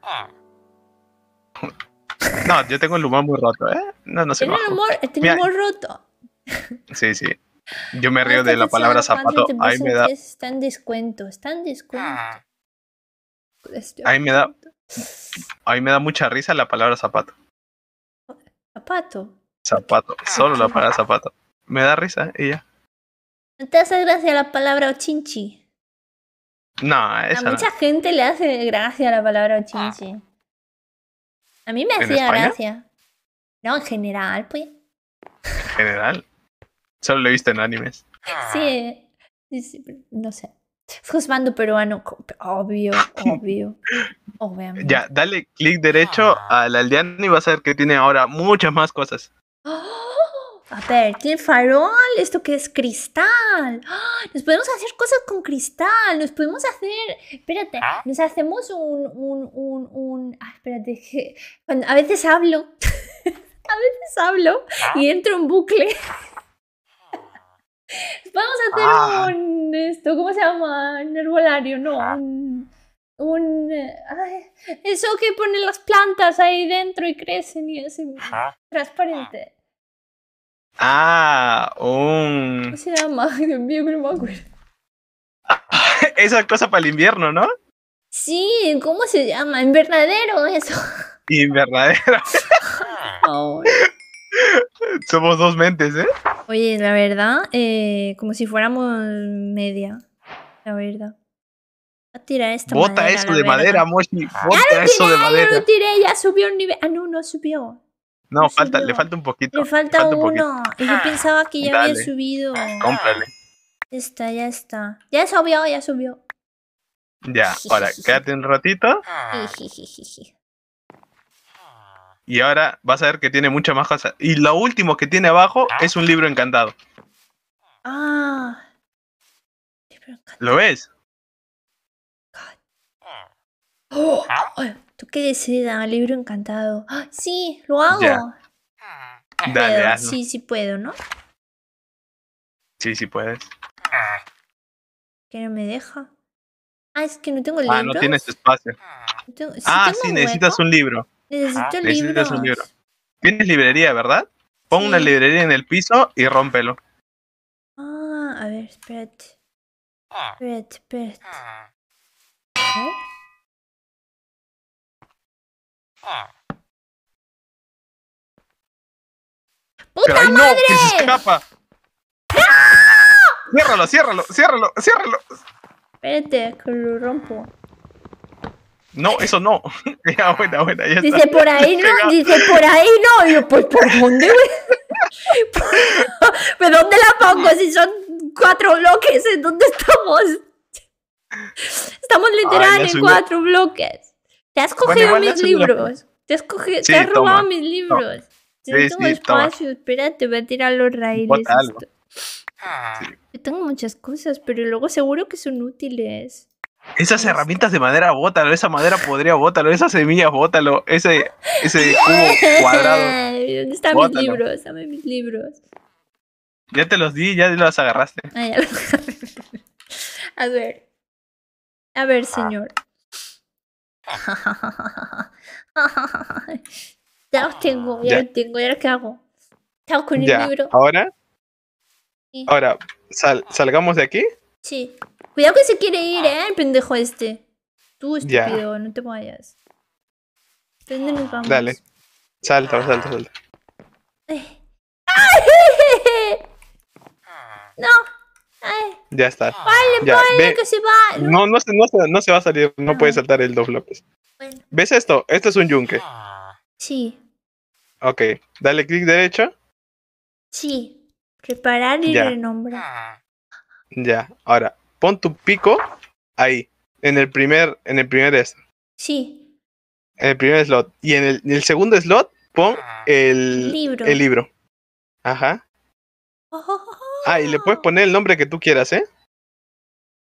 No, yo tengo el humor muy roto, ¿eh? No soy Tiene majo. tiene Mira. humor roto. Sí. Yo me río de la palabra zapato. Ahí me da, Está en descuento, ahí me da mucha risa la palabra zapato. Zapato. Zapato, solo la palabra zapato. Me da risa y ya. ¿No te hace gracia la palabra ochinchi? No, A esa no. mucha gente le hace gracia la palabra ochinchi. A mí me ¿En hacía España? gracia. No, en general, pues. En general. Solo lo he visto en animes. Sí, pero no sé. Es juzgando peruano, obvio. Obviamente. Ya, dale clic derecho al aldeano y vas a ver que tiene ahora muchas más cosas. ¡Oh! A ver, tiene farol, esto que es cristal. ¡Ah! Nos podemos hacer cosas con cristal, nos podemos hacer... Espérate, nos hacemos espérate, que a veces hablo. A veces hablo y entro en bucle. Vamos a hacer ¿cómo se llama? Un herbolario, no, ay, eso que ponen las plantas ahí dentro y crecen y es transparente. ¿Cómo se llama? Ay, Dios mío, que no me acuerdo. Esa cosa para el invierno, ¿no? Sí, ¿cómo se llama? Invernadero, eso. Invernadero. Oh. Somos dos mentes, ¿eh? Oye, la verdad, como si fuéramos media. La verdad. Voy a tirar esta Bota madera, eso la de verdad. madera, Moshi. Bota eso de Ya madera. lo tiré, ya subió un nivel. Ah, no subió. No, no falta, subió. le falta un poquito. Le falta un poquito. uno. Y yo pensaba que ya había Dale. subido. Cómprale. Ya está. Ya subió. Ya, ahora, quédate un ratito. Jijijiji. Y ahora vas a ver que tiene muchas más cosas. Y lo último que tiene abajo es un libro encantado. Ah. ¿Lo ves? Oh, ¿tú qué deseas? Libro encantado. Ah, sí, lo hago. Ya. Dale, Puedo. hazlo. Sí puedo, ¿no? Sí, puedes. Que no me deja. Ah, es que no tengo libros. Ah, no tienes espacio. No tengo- Sí, necesitas un libro. Necesito Necesitas libros. un libro. Tienes librería, ¿verdad? Pon Sí. una librería en el piso y rómpelo. Ah, a ver, espérate. Espérate. A ver. ¡Puta Pero ahí no, madre! que se escapa. Ciérralo. Espérate, que lo rompo. No, eso no. Ya, buena, ya Dice está. por ahí no, Pegado. dice por ahí no. Y yo, pues ¿por dónde, güey? ¿Pero dónde la pongo? Si son 4 bloques, ¿en dónde estamos? Estamos literal ya en subió. 4 bloques. Te has cogido igual ya mis subió. libros. Te Sí, has robado toma. mis libros. Sí, No tengo sí, toma. espacio. Espérate, voy a tirar los raíles. Bota algo. Yo tengo muchas cosas, pero luego seguro que son útiles. Esas herramientas de madera, bótalo. Esa madera podría, bótalo. Esas semillas, bótalo. Ese cubo cuadrado. ¿Dónde están Bótalo. mis libros? Dame mis libros. Ya te los di, ya los agarraste. Ah, ya los agarré. A ver, señor. Ya los tengo, ya Ya. los tengo. ¿Y ahora qué hago? ¿Qué hago con el Ya, libro? ahora, Sí. salgamos de aquí. Sí. Cuidado que se quiere ir, el pendejo este. Tú, Ya. estúpido, no te vayas. ¿Dónde nos vamos? Dale. Salta. Ay. ¡Ay! No. Ay. Ya está. Vale, Ya, vale, ve. que se va. No se va a salir, no Ah. puedes saltar el 2 bloques. Bueno. ¿Ves esto? Esto es un yunque. Sí, Ok, dale clic derecho. sí. Preparar y Ya. renombrar. Ya, ahora, pon tu pico ahí, en el primer Sí. slot. Y en el segundo slot, pon el Libro. el libro. Ajá. Ah, y le puedes poner el nombre que tú quieras, ¿eh?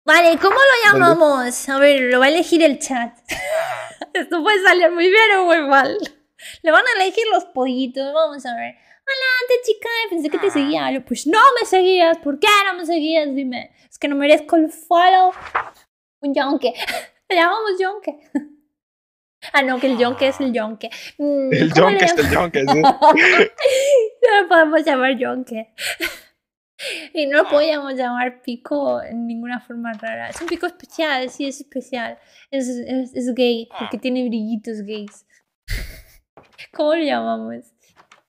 Vale, ¿cómo lo llamamos? A ver, lo va a elegir el chat. Esto puede salir muy bien o muy mal. Le van a elegir los pollitos. Vamos a ver. Hola, antes chica, pensé que te seguía. Yo, pues no me seguías. ¿Por qué no me seguías? Dime. Es que no merezco el follow. Un yonke. Le llamamos yonke. Ah, no, que el yonke es el yonke. El ¿Cómo le yonque es el yonque, sí. No lo podemos llamar yonke. Y no lo podíamos llamar pico en ninguna forma rara. Es un pico especial, sí, es especial. Es gay, porque tiene brillitos gays. ¿Cómo lo llamamos?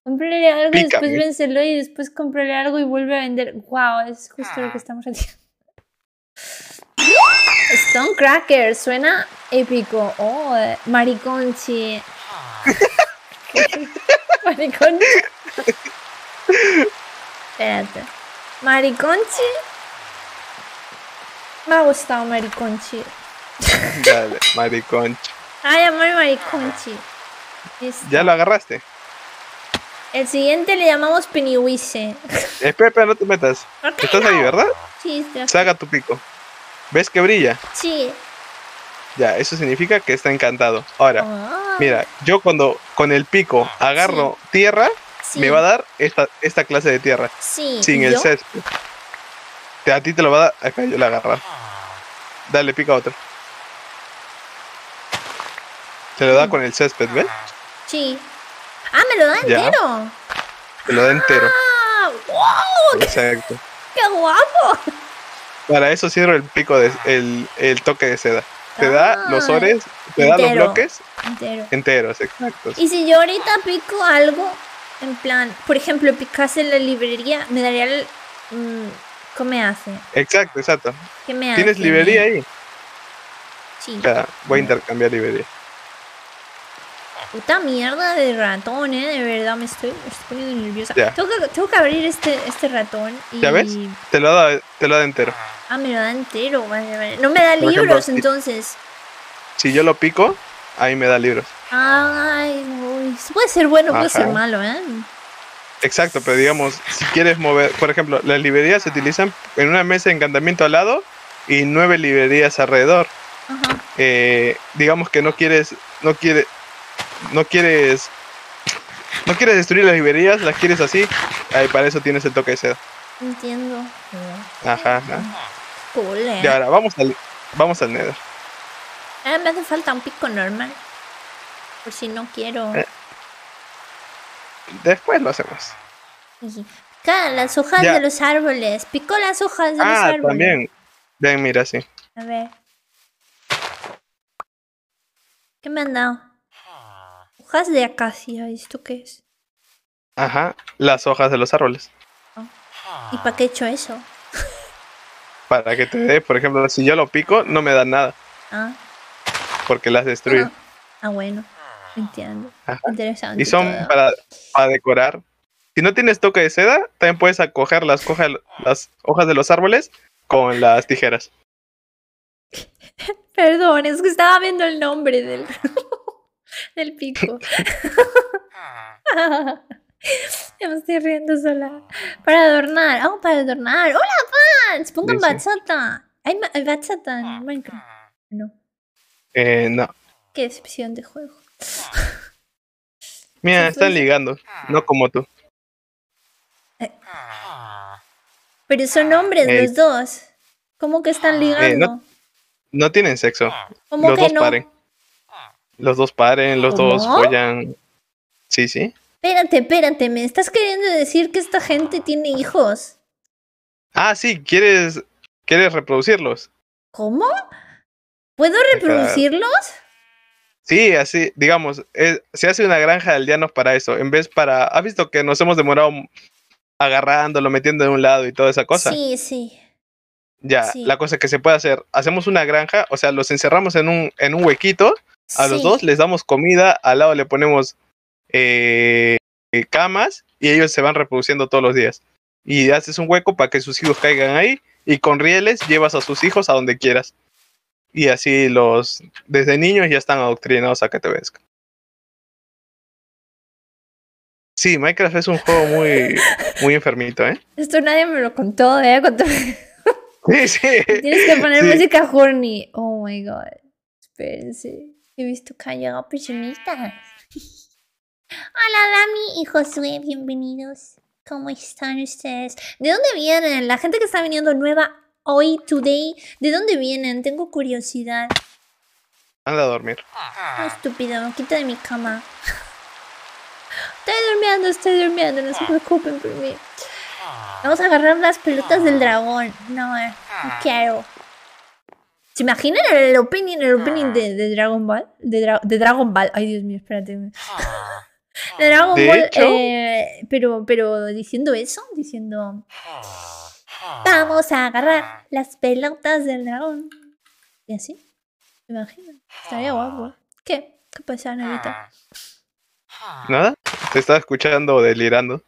Cómprale algo, Pícame. después vénselo y después cómprale algo y vuelve a vender. Wow, es justo lo que estamos haciendo. Stonecracker, suena épico. Oh, mariconchi. Mariconchi. Espérate. Mariconchi. Me ha gustado Mariconchi. Dale, mariconcho. Ah, llamarme Mariconchi. Listo. ¿Ya lo agarraste? El siguiente le llamamos Pennywise. Espera, no te metas. ¿Por qué Estás no? ahí, ¿verdad? Sí, está. Saca tu pico. ¿Ves que brilla? Sí. Ya, eso significa que está encantado. Ahora, Ah, mira, yo cuando con el pico agarro tierra, sí. me va a dar esta clase de tierra, Sí. sin ¿y el yo? césped. A ti te lo va a dar. Acá yo la agarro. Dale, pica otro. Se lo da con el césped, ¿ves? Sí. Ah, me lo da Ya. entero. Se lo da entero. ¡Ah! ¡Wow! Exacto. ¡Qué guapo! Para eso sirve el pico de el toque de seda. Te da los Ah, ores, te da los entero. bloques Entero. enteros, exactos. Y si yo ahorita pico algo, en plan, por ejemplo, picase en la librería, me daría el... ¿Cómo me hace? Exacto. ¿Qué me ¿Tienes hace? librería ahí? Sí. Espera, voy a intercambiar librería. Puta mierda de ratón, de verdad me estoy poniendo nerviosa. Ya. Tengo que abrir este ratón y... ¿Ya ves? Te lo da entero. Ah, me lo da entero, vale. No me da Por ejemplo, libros, si- entonces. Si yo lo pico, ahí me da libros. Ay, uy, puede ser bueno, puede Ajá. ser malo, ¿eh? Exacto, pero digamos, si quieres mover, por ejemplo, las librerías se utilizan en una mesa de encantamiento al lado y 9 librerías alrededor. Ajá. Digamos que no quieres destruir las librerías, las quieres así, ahí para eso tienes el toque de seda. Entiendo. Ajá. Cool, Y ahora vamos al Nether. Ahora me hace falta un pico normal. Por si no quiero. Después lo hacemos. Pica las hojas Ya. de los árboles. Pico las hojas de los Ah, árboles. también. Ven, mira, sí. A ver. ¿Qué me han dado? Hojas de acacia. ¿Esto qué es? Ajá, las hojas de los árboles. ¿Y para qué he hecho eso? Para que te dé, por ejemplo, si yo lo pico, no me da nada, Ah, porque las destruyo. bueno. Entiendo. Ajá. Interesante. Y son todo. para decorar. Si no tienes toque de seda, también puedes acoger las hojas de los árboles con las tijeras. Perdón, es que estaba viendo el nombre del, del pico. Ya me estoy riendo sola. Para adornar. Oh, para adornar. ¡Hola, fans! Pongan Dice. bachata. ¿Hay bachata en Minecraft? No. No. Qué decepción de juego. Mira, Sí, están pues. ligando, no como tú. Pero son hombres Ey. los dos. ¿Cómo que están ligando? No tienen sexo. ¿Cómo Los que dos no? paren. Los dos paren, los dos ¿Cómo? follan. Sí. Espérate. ¿Me estás queriendo decir que esta gente tiene hijos? Ah, sí, ¿quieres reproducirlos? ¿Cómo? ¿Puedo reproducirlos? Sí, así, digamos, se hace una granja de aldeanos para eso. ¿Has visto que nos hemos demorado agarrándolo, metiendo de un lado y toda esa cosa? Sí. Ya, sí. la cosa que se puede hacer, hacemos una granja, o sea, los encerramos en un huequito, a los Sí. dos les damos comida, al lado le ponemos camas y ellos se van reproduciendo todos los días. Y haces un hueco para que sus hijos caigan ahí y con rieles llevas a sus hijos a donde quieras. Y así desde niños ya están adoctrinados a que te obedezcan. Sí, Minecraft es un juego muy enfermito, ¿eh? Esto nadie me lo contó, Cuando... Sí. Tienes que poner Sí. música horny. Oh my god. Espérense. He visto que han llegado personitas. Hola, Dami y Josué, bienvenidos. ¿Cómo están ustedes? ¿De dónde vienen? La gente que está viniendo nueva hoy, today, ¿de dónde vienen? Tengo curiosidad. Anda a dormir. Oh, estúpido, me quita de mi cama. Estoy durmiendo, no se preocupen por mí. Vamos a agarrar las pelotas del dragón. No quiero. ¿Se imaginan el opening de Dragon Ball? De Dragon Ball. Ay, Dios mío, espérate. De Dragon De Ball. hecho- Pero diciendo eso, diciendo... Vamos a agarrar las pelotas del dragón. Y así. ¿Se imaginan? Estaría guapo. ¿Qué? ¿Qué pasa, Narita? ¿Nada? Te estaba escuchando delirando.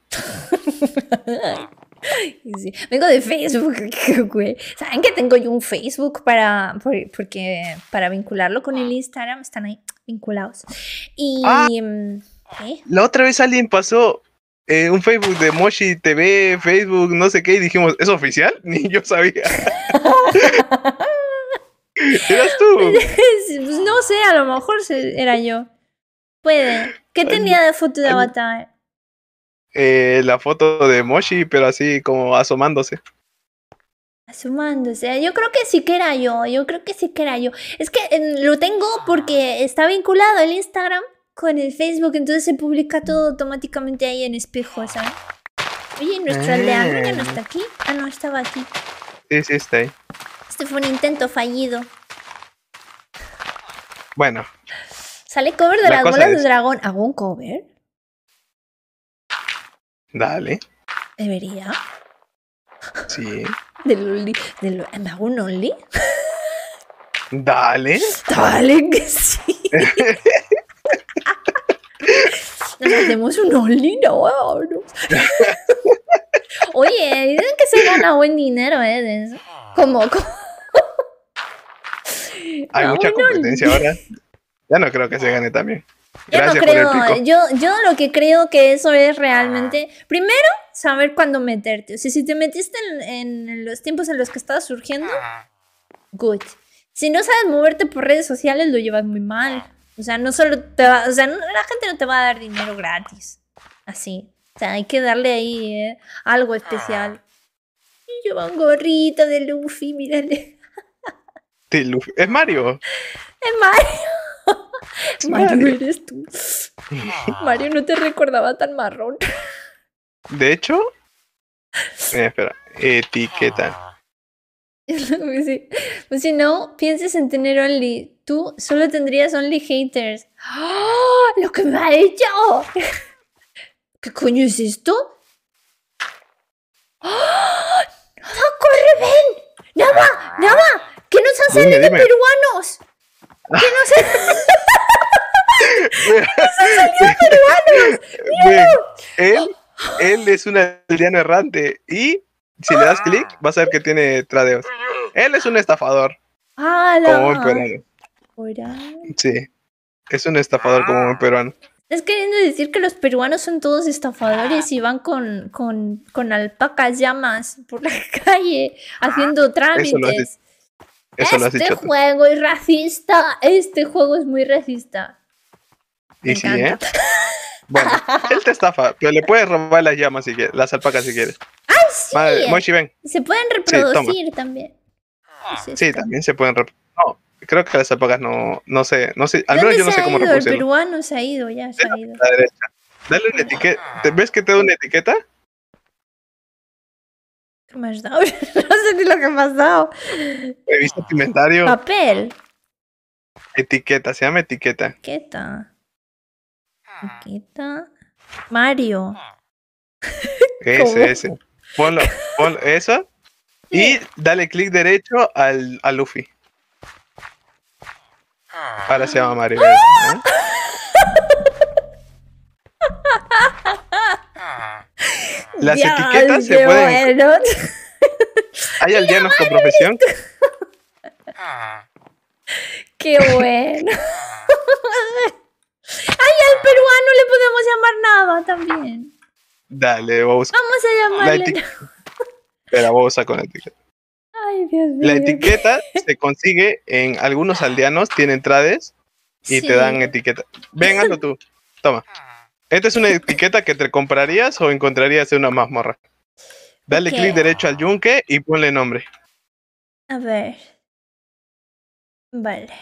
Sí. Vengo de Facebook, güey. ¿Saben que tengo yo un Facebook porque para vincularlo con el Instagram? Están ahí vinculados. Y... Ah. ¿qué? La otra vez alguien pasó un Facebook de Moshi TV, Facebook, no sé qué, y dijimos, ¿es oficial? Ni yo sabía. ¿Eras tú? Pues no sé, a lo mejor era yo. Puede. ¿Qué tenía de foto de avatar? La foto de Moshi, pero así como asomándose. Asomándose. Yo creo que sí que era yo. Yo creo que sí que era yo. Es que lo tengo porque está vinculado el Instagram con el Facebook. Entonces se publica todo automáticamente ahí en espejo, ¿sabes? Oye, nuestro aldeano ya no está aquí. Ah, no, estaba aquí. Sí, sí, está ahí. Este fue un intento fallido. Bueno, Sale cover de La las cosa bolas de es- dragón. ¿Hago un cover? dale. Debería. Sí. Del Only. ¿Me hago un Only? Dale. Dale que sí. Nos hacemos un Only, no. Oye, dicen que se gana buen dinero, de eso. ¿Cómo? Hay No, mucha un competencia ahora. Ya no creo que se gane también. Yo no Gracias por el creo, pico. yo lo que creo que eso es realmente, primero, saber cuándo meterte. O sea, si te metiste en los tiempos en los que estabas surgiendo, good. Si no sabes moverte por redes sociales, lo llevas muy mal. O sea, no solo te va, o sea, la gente no te va a dar dinero gratis. Así. O sea, hay que darle ahí algo especial. Y lleva un gorrito de Luffy, mírale. Es Mario. Es Mario. Mario eres tú. Mario no te recordaba tan marrón. De hecho, espera. Etiqueta. Sí. Pues si no, pienses en tener Only. Tú solo tendrías Only haters. ¡Oh! ¡Lo que me ha hecho! ¿Qué coño es esto? ¡Oh! ¡Nava, corre, ven! ¡Nava! ¡Nava! ¡Que nos han Dime, salido dime. peruanos! ¡Que nos han... Bien, él es un aldeano errante y si le das clic vas a ver que tiene tradeos. Él es un estafador, como buen peruano. Ahora. Sí, es un estafador como buen peruano. ¿Estás queriendo decir que los peruanos son todos estafadores y van con alpacas llamas por la calle haciendo trámites? Eso lo has Este dicho tú. juego es racista. Este juego es muy racista. Me Y sí, ¿eh? encanta. Bueno, él te estafa, pero le puedes robar las llamas si quieres, las alpacas si quieres. ¡Ay, sí! Vale, Mochi, ven. Se pueden toma. reproducir también. Es Sí, esto. también se pueden No, creo que las alpacas no sé, al menos ¿Dónde yo no se sé ha cómo ido? El reproducirlo. peruano se ha ido, ya se ha ido. A la derecha. Dale una etiqueta. ¿Ves que te da una etiqueta? ¿Qué me has dado? No sé ni lo que me has dado. Revisa tu inventario. Papel. Etiqueta, se llama etiqueta. Etiqueta. Etiqueta. Mario. ¿Cómo? Ese. Ponlo eso. Y dale clic derecho al Luffy. Ahora se llama Mario. ¿eh? Las Dios, etiquetas se qué pueden. bueno. Hay aldeanos con profesión. Qué bueno. Ay, al peruano le podemos llamar Nava también. Dale, vamos. Vamos a La llamarle. etiqueta. Espera, vamos a usar con la etiqueta. Ay, Dios mío. La etiqueta se consigue en algunos aldeanos, tienen trades y Sí. te dan etiqueta. Ven, hazlo tú. Toma. Esta es una etiqueta que te comprarías o encontrarías en una mazmorra. Dale Ok. clic derecho al yunque y ponle nombre. A ver. Vale.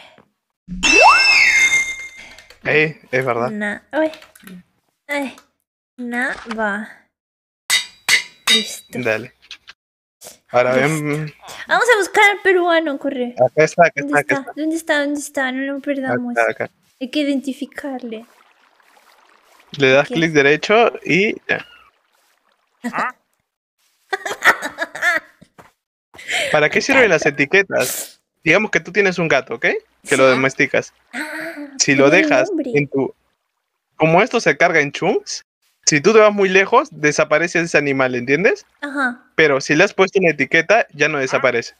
Es verdad. Ay. Nava. Listo. Dale. Ahora ven. Vamos a buscar al peruano, corre. Acá está, acá ¿Dónde está, acá está? está. ¿Dónde está? ¿Dónde está? No lo perdamos. Acá. Hay que identificarle. Le das Ok. clic derecho y ya. ¿Para qué sirven las etiquetas? Digamos que tú tienes un gato, ¿ok? Que lo Sí. domesticas. Ah, Si lo tiene el dejas nombre. en tu... Como esto se carga en chunks, si tú te vas muy lejos, desaparece ese animal, ¿entiendes? Ajá. Pero si le has puesto una etiqueta, ya no desaparece.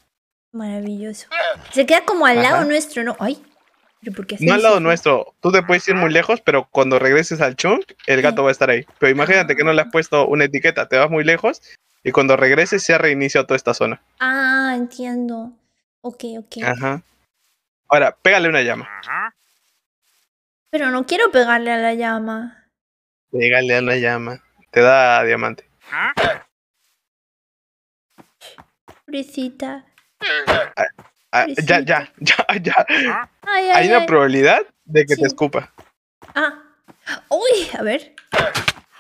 Maravilloso. Se queda como al lado Ajá. nuestro, ¿no? Ay. ¿Pero por qué hace No al eso? lado nuestro. Tú te puedes ir muy lejos, pero cuando regreses al chunk, el gato va a estar ahí. Pero imagínate que no le has puesto una etiqueta, te vas muy lejos y cuando regreses se ha reiniciado toda esta zona. Ah, entiendo. Ok. Ajá. Ahora, pégale una llama. Pero no quiero pegarle a la llama. Pégale a una llama. Te da diamante. Pobrecita. Ya. Ay, Hay una ay. probabilidad de que Sí. te escupa. Ah. Uy, a ver.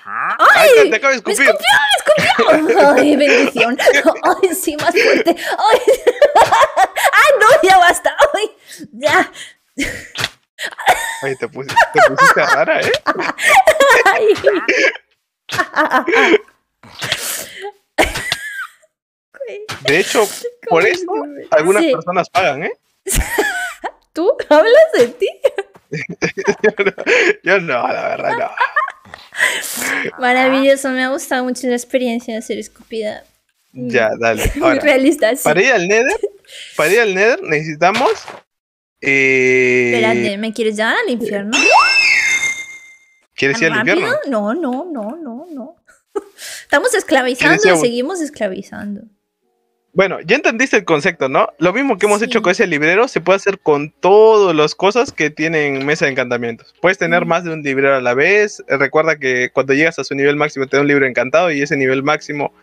¡Ay! Te acabo de ¡Me escupir. escupió! ¡Ay, bendición! ¡Ay, sí, más fuerte! ¡Ay! ¡Ay, no! ¡Ya basta! ¡Ay! ¡Ya! Ay, te pusiste rara, ¿eh? ¡Ay! De hecho, por eso algunas Sí. personas pagan, ¿eh? ¿Tú hablas de ti? Yo no, la verdad no. Maravilloso, me ha gustado mucho la experiencia de ser escupida. Ya, dale. Muy Ahora, realista, sí. para ir al Nether necesitamos... Espérate, ¿me quieres llevar al infierno? ¿Quieres ir ¿Tan al rápido? infierno? No. Estamos esclavizando ¿Quieres ir y a- seguimos esclavizando. Bueno, ya entendiste el concepto, ¿no? Lo mismo que hemos Sí. hecho con ese librero se puede hacer con todas las cosas que tienen mesa de encantamientos. Puedes tener más de un librero a la vez. Recuerda que cuando llegas a su nivel máximo te da un libro encantado y ese nivel máximo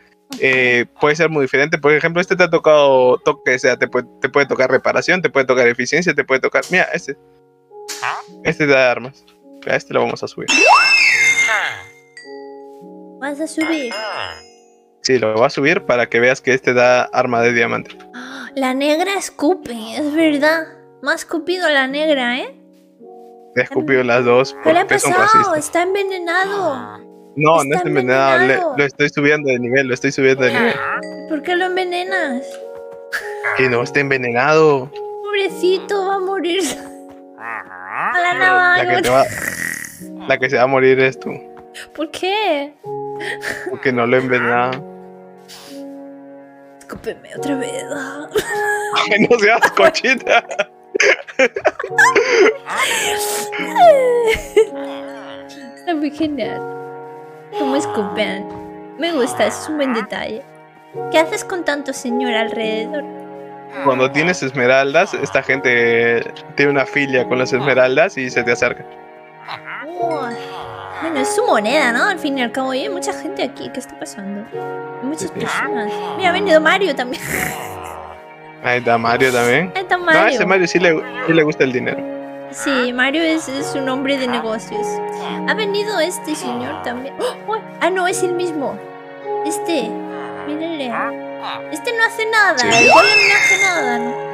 puede ser muy diferente. Por ejemplo, este te ha tocado toque, o sea, te puede tocar reparación, te puede tocar eficiencia, te puede tocar... Mira, este te da armas. A este lo vamos a subir. ¿Vas a subir? Sí, lo voy a subir para que veas que este da arma de diamante. La negra escupe, es verdad. Me ha escupido la negra, ¿eh? Te he escupido las dos ¿Qué le ha porque son pasado? racistas. Está envenenado. No, Está no está envenenado. envenenado. Lo estoy subiendo de nivel, ¿Por qué lo envenenas? Que no esté envenenado. Pobrecito, va a morir. A la navaja. La que se va a morir es tú. ¿Por qué? Porque no lo he envenenado. Escúpeme otra vez. Ay, no seas cochita. Está muy genial. ¿Cómo escupen? Me gusta, es un buen detalle. ¿Qué haces con tanto señor alrededor? Cuando tienes esmeraldas, esta gente tiene una filia con las esmeraldas y se te acerca. Uy. Bueno, es su moneda, ¿no? Al fin y al cabo, hay mucha gente aquí. ¿Qué está pasando? Hay muchas personas. Mira, ha venido Mario también. Ahí está Mario también. Ahí está No, a Mario. ese Mario sí le gusta el dinero. Sí, Mario es un hombre de negocios. Ha venido este señor también. ¡Oh! ¡Oh! Ah, no, es el mismo. Este. Mírale. Este no hace nada. Sí. El golem no hace nada, ¿no?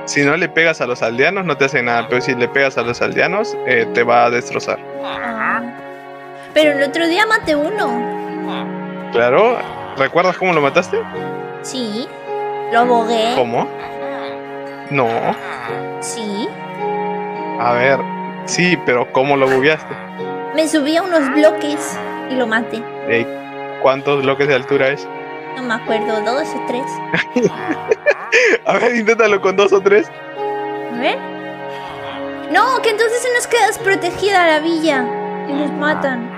Si no le pegas a los aldeanos, no te hace nada. Pero si le pegas a los aldeanos, te va a destrozar. Ah. Pero el otro día maté uno. Claro. ¿Recuerdas cómo lo mataste? Sí. Lo abogué. ¿Cómo? No. Sí. A ver. Sí, pero ¿cómo lo bugueaste? Me subí a unos bloques y lo maté. ¿Cuántos bloques de altura es? No me acuerdo, 2 o 3. A ver, inténtalo con 2 o 3. A ver. No, que entonces se nos queda desprotegida la villa. Y nos matan.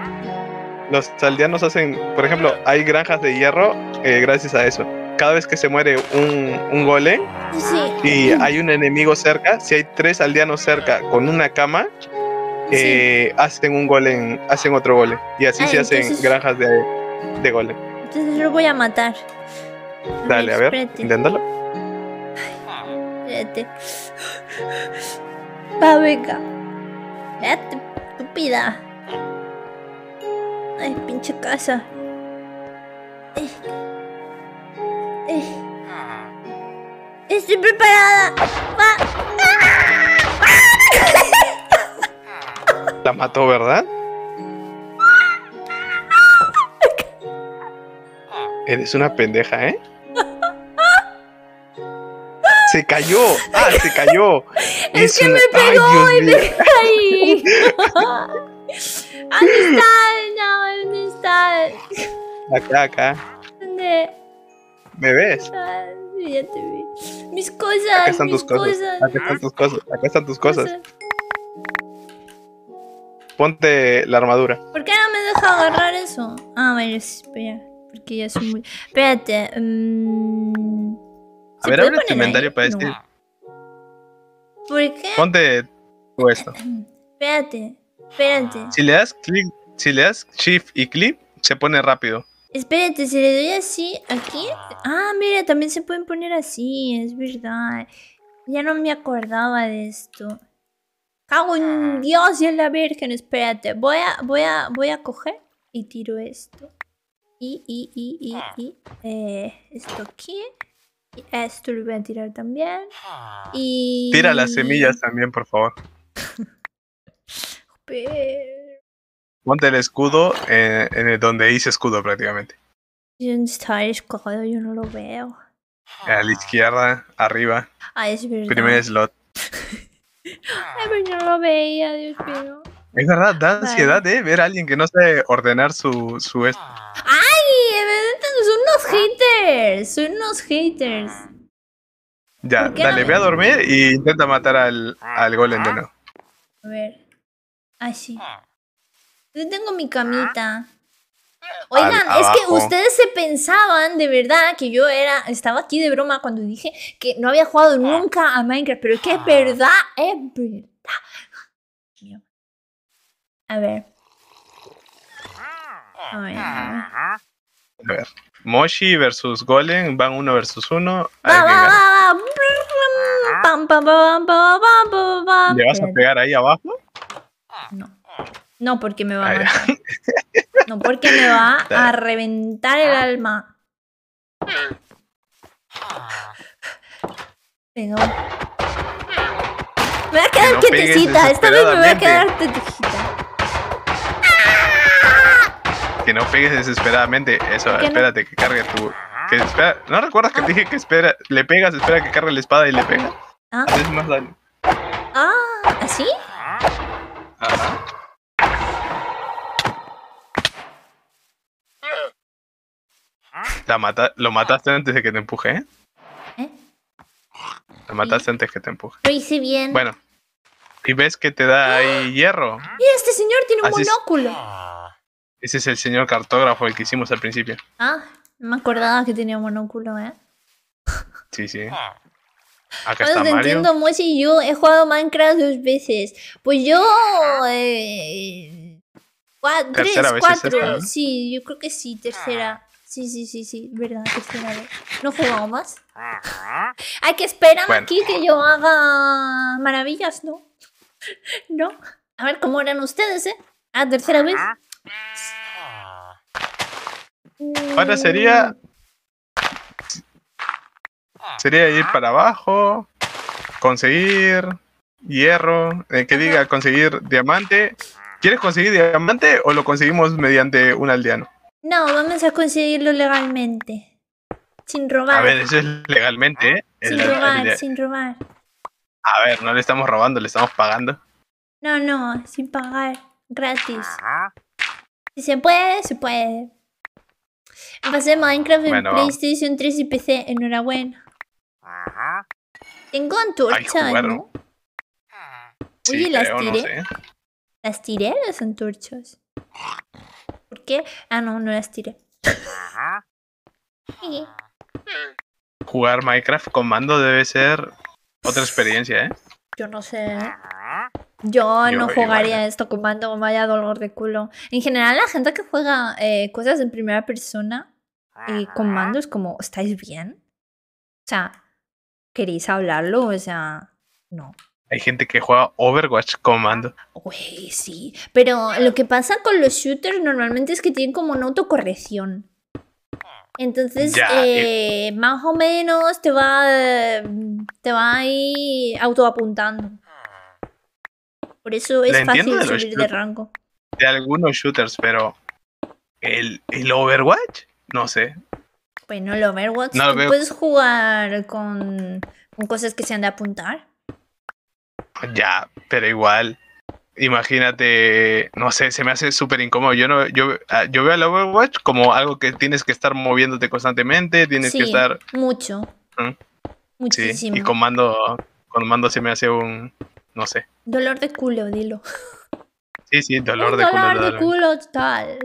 Los aldeanos hacen, por ejemplo, hay granjas de hierro gracias a eso. Cada vez que se muere un golem Sí. y hay un enemigo cerca, si hay 3 aldeanos cerca con una cama, hacen un golem, hacen otro golem. Y así Ah, se hacen entonces- granjas de golem. Entonces lo voy a matar. Dale, a ver, Espérate. inténtalo. Espérate. Va, venga. Espérate, estúpida. Ay, pinche casa. Estoy preparada. Va. La mató, ¿verdad? Eres una pendeja, ¿eh? Se cayó. ¡Ah, se cayó! Es que una- me ¡Ay, pegó Dios y mío! me caí. ¿Dónde está? No, ¿dónde está? Acá. ¿Dónde? ¿Me ves? Ah, sí, ya te vi. Mis cosas. Acá están mis tus cosas. Acá están tus cosas. Acá están tus cosas. Ponte la armadura. ¿Por qué no me deja agarrar eso? Ah, vale, espera. Porque ya soy muy. Espérate. A ver, abre tu inventario para No. decir. ¿Por qué? Ponte tú esto. Espérate. Espérate. Si le das clic, si le das shift y clic, se pone rápido. Espérate, si le doy así, aquí. Ah, mira, también se pueden poner así, es verdad. Ya no me acordaba de esto. Cago en Dios y en la Virgen, espérate. Voy a coger y tiro esto. Esto aquí. Y esto lo voy a tirar también. Y... Tira las semillas también, por favor. Ponte el escudo en el donde hice escudo prácticamente. ¿Dónde está el escudo? Yo no lo veo. A la izquierda, arriba. Ah, es verdad. Primer slot. Ay, pero yo no lo veía, Dios mío. Es verdad, da ansiedad, ver a alguien que no sabe ordenar su ¡Ay! Son unos haters. Son unos haters. Ya, ¿Por qué dale, no ve a dormir y intenta matar al golem de nuevo. A ver. Ah, sí. Yo tengo mi camita. Oigan, es que abajo. ustedes se pensaban de verdad que yo estaba aquí de broma cuando dije que no había jugado nunca a Minecraft, pero es que es verdad, es verdad. A ver. A ver. A ver, Moshi versus Golem, van 1 versus 1. Va. Pam, pam, pam, pam, pam, pam, pam. ¿Le vas a pegar ahí abajo? No. No, porque me va a Ah, ya. matar. No, porque me va a reventar el alma. Venga. Me voy a quedar no pegues quietecita. Esta vez me voy a desesperadamente. quedar quietecita. Que no pegues desesperadamente. Eso, ¿Por qué no? espérate que cargue tu... Que espera... ¿No recuerdas que te dije que espera, le pegas, espera que cargue la espada y le pega? Ah, Haces más daño. ¿así? Ajá. Lo mataste antes de que te empuje, ¿eh? ¿Eh? Lo mataste antes que te empuje. Lo hice bien. Bueno. Y ves que te da ahí hierro. Mira, este señor tiene un Así es. monóculo. Ese es el señor cartógrafo, el que hicimos al principio. Ah, no me acordaba que tenía monóculo, ¿eh? Sí, sí. Acá Bueno, está te Mario. entiendo, Mochi. Yo he jugado Minecraft 2 veces. Pues yo... Tercera vez es esta, 4. ¿no? Sí, yo creo que sí, tercera. Sí, verdad, tercera vez. ¿No he jugado más? Hay que esperar Bueno. aquí que yo haga maravillas, ¿no? ¿No? A ver cómo eran ustedes, ¿eh? Ah, tercera vez. Ahora sería ir para abajo, conseguir hierro, que diga conseguir diamante. ¿Quieres conseguir diamante o lo conseguimos mediante un aldeano? No, vamos a conseguirlo legalmente. Sin robar. A ver, eso es legalmente, ¿eh? Sin robar. A ver, no le estamos robando, le estamos pagando. No, sin pagar. Gratis. Si se puede, se puede. Pasé Minecraft en Bueno, vamos. PlayStation 3 y PC. Enhorabuena. Tengo antorchas, jugar, ¿no? Sí, Oye, las creo, no tiré. sé. ¿Las tiré las antorchas? ¿Por qué? Ah, no las tiré. Sí. Jugar Minecraft con mando debe ser otra experiencia, ¿eh? Yo no sé. Yo no jugaría igual. esto con mando, vaya dolor de culo. En general, la gente que juega cosas en primera persona con mando es como, ¿estáis bien? O sea, ¿queréis hablarlo? O sea, no. Hay gente que juega Overwatch con mando. Uy, sí. Pero lo que pasa con los shooters normalmente es que tienen como una autocorrección. Entonces, Ya, más o menos te va ahí autoapuntando. Por eso es La entiendo fácil de los subir de rango. De algunos shooters, pero el Overwatch, no sé. Bueno, el Overwatch, No lo tú veo. puedes jugar con cosas que se han de apuntar. Ya, pero igual. Imagínate, no sé, se me hace súper incómodo. Yo veo al Overwatch como algo que tienes que estar moviéndote constantemente, tienes Sí, que estar. mucho. ¿Mm? Sí, Muchísimo. y con mando se me hace un. No sé. Dolor de culo, dilo. Sí, dolor Un de culo. dolor de totalmente. culo total.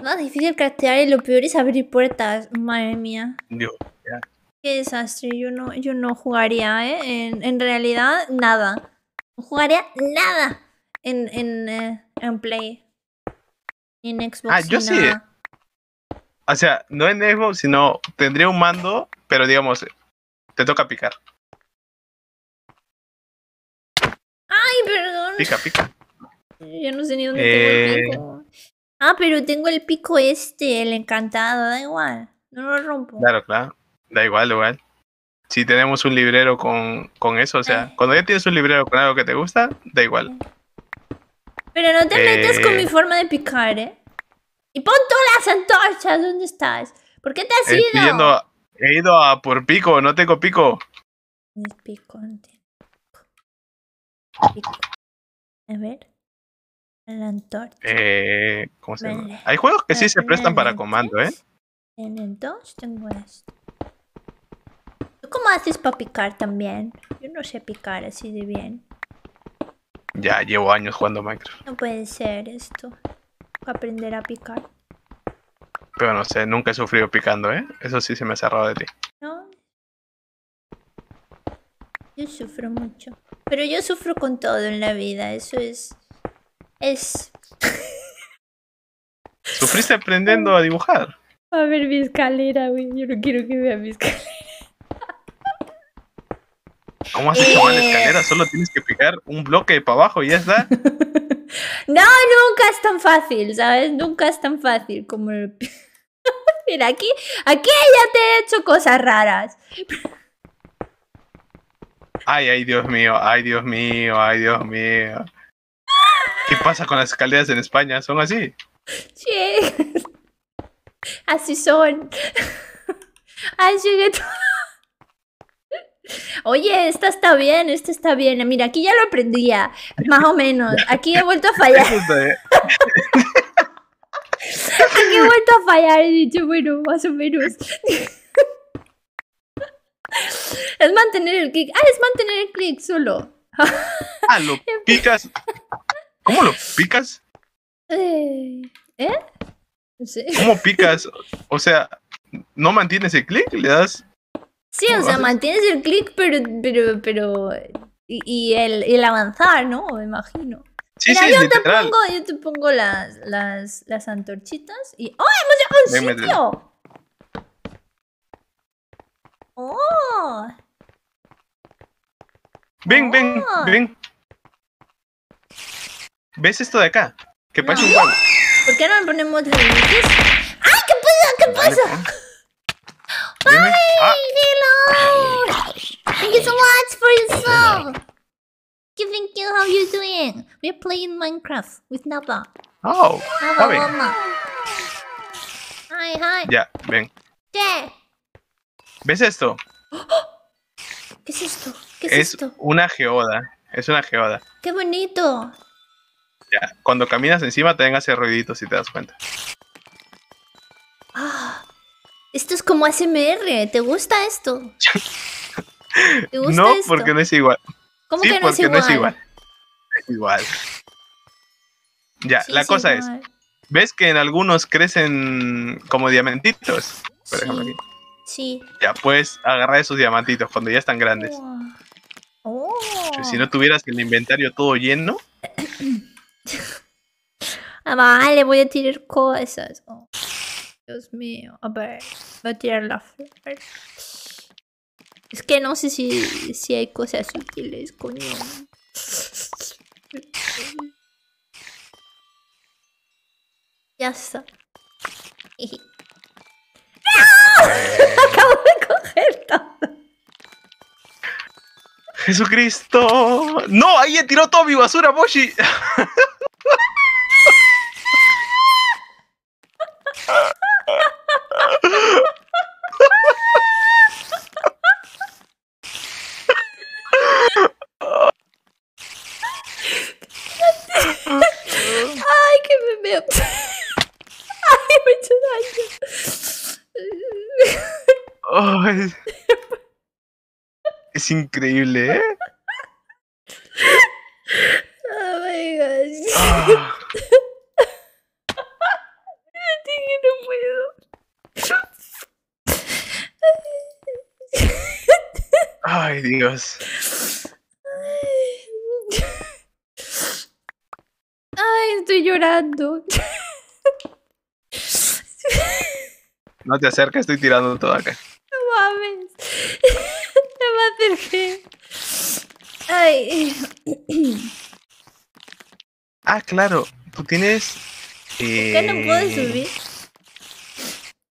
Más difícil craftear y lo peor es abrir puertas. Madre mía. Digo, Qué desastre. Yo no jugaría, ¿eh? En realidad, nada. No jugaría nada en Play. Ni en Xbox. yo ni sí. nada. O sea, no en Xbox, sino tendría un mando, pero digamos, te toca picar. Ay, perdón. Pica. Yo no sé ni dónde tengo el pico. Ah, pero tengo el pico el encantado, da igual. No lo rompo. Claro. Da igual. Si tenemos un librero con eso, o sea, cuando ya tienes un librero con algo que te gusta, da igual. Pero no te metas con mi forma de picar, ¿eh? Y pon todas las antorchas, ¿dónde estás? ¿Por qué te has ido? He ido a por pico, no tengo pico. El pico, no tiene pico. A ver. La antorcha. ¿Cómo se llama? Hay juegos que sí se prestan para comando, ¿eh? En el 2 tengo esto. ¿Tú cómo haces para picar también? Yo no sé picar así de bien. Ya llevo años jugando Minecraft. No puede ser esto. Aprender a picar. Pero no sé, nunca he sufrido picando, ¿eh? Eso sí se me ha cerrado de ti. No. Yo sufro mucho. Pero yo sufro con todo en la vida. Eso es... ¿Sufriste aprendiendo a dibujar? A ver mi escalera, güey. Yo no quiero que vea mi escalera. ¿Cómo has hecho mal la escalera? Solo tienes que picar un bloque para abajo y ya está. No, nunca es tan fácil, ¿sabes? Nunca es tan fácil como el... Mira, aquí ya te he hecho cosas raras. Ay, Dios mío. ¿Qué pasa con las escaleras en España? ¿Son así? Sí. Así son. Así que... Oye, esta está bien. Mira, aquí ya lo aprendía, más o menos. Aquí he vuelto a fallar. Aquí he vuelto a fallar. He dicho, bueno, más o menos. Es mantener el clic. Es mantener el clic solo. ¿Lo picas? ¿Cómo lo picas? No sé. ¿Cómo picas? O sea, ¿no mantienes el clic? ¿Le das...? Sí, o sea, mantienes el clic, pero... Y el avanzar, ¿no? Me imagino. Sí, mira, sí, yo literal. te pongo las antorchitas y... ¡Oh, hemos llegado a un sitio! ¡Oh! Ven. ¿Ves esto de acá? Que parece un huevo. ¿Por qué no le ponemos límites? ¡Ay, qué pasa! Dime. Hello! Thank you so much for your sub! Thank you, how you doing? We're playing Minecraft with Napa. Oh, está bien. Hi. Ya, ven. ¿Qué? ¿Ves esto? ¿Qué es esto? Es una geoda. Es una geoda. ¡Qué bonito! Ya, cuando caminas encima te hace ruiditos si te das cuenta. Esto es como ASMR. ¿Te gusta esto? ¿Te gusta no, esto? porque no es igual. ¿Cómo sí, que no es porque igual? no es igual. Es igual. Ya, Sí, la es cosa igual. es, ¿ves que en algunos crecen como diamantitos? Por ejemplo aquí. Sí. Ya puedes agarrar esos diamantitos cuando ya están grandes. Oh. Si no tuvieras el inventario todo lleno, Vale, voy a tirar cosas. Oh, Dios mío. A ver, voy a tirar la flor. Es que no sé si hay cosas útiles, coño. Ya está. Acabo de coger todo. ¡Jesucristo! ¡No! ¡Ahí he tirado toda mi basura, Moshi! Ay, que me veo. Ay, me he hecho daño. Ay. Es increíble, ¿eh? Oh my gosh. Ah. No puedo. Ay, Dios. Ay, estoy llorando. No te acerques, estoy tirando todo acá. No mames. No me acerqué. Ay. Ah, claro. Tú tienes... ¿Qué no puedo subir?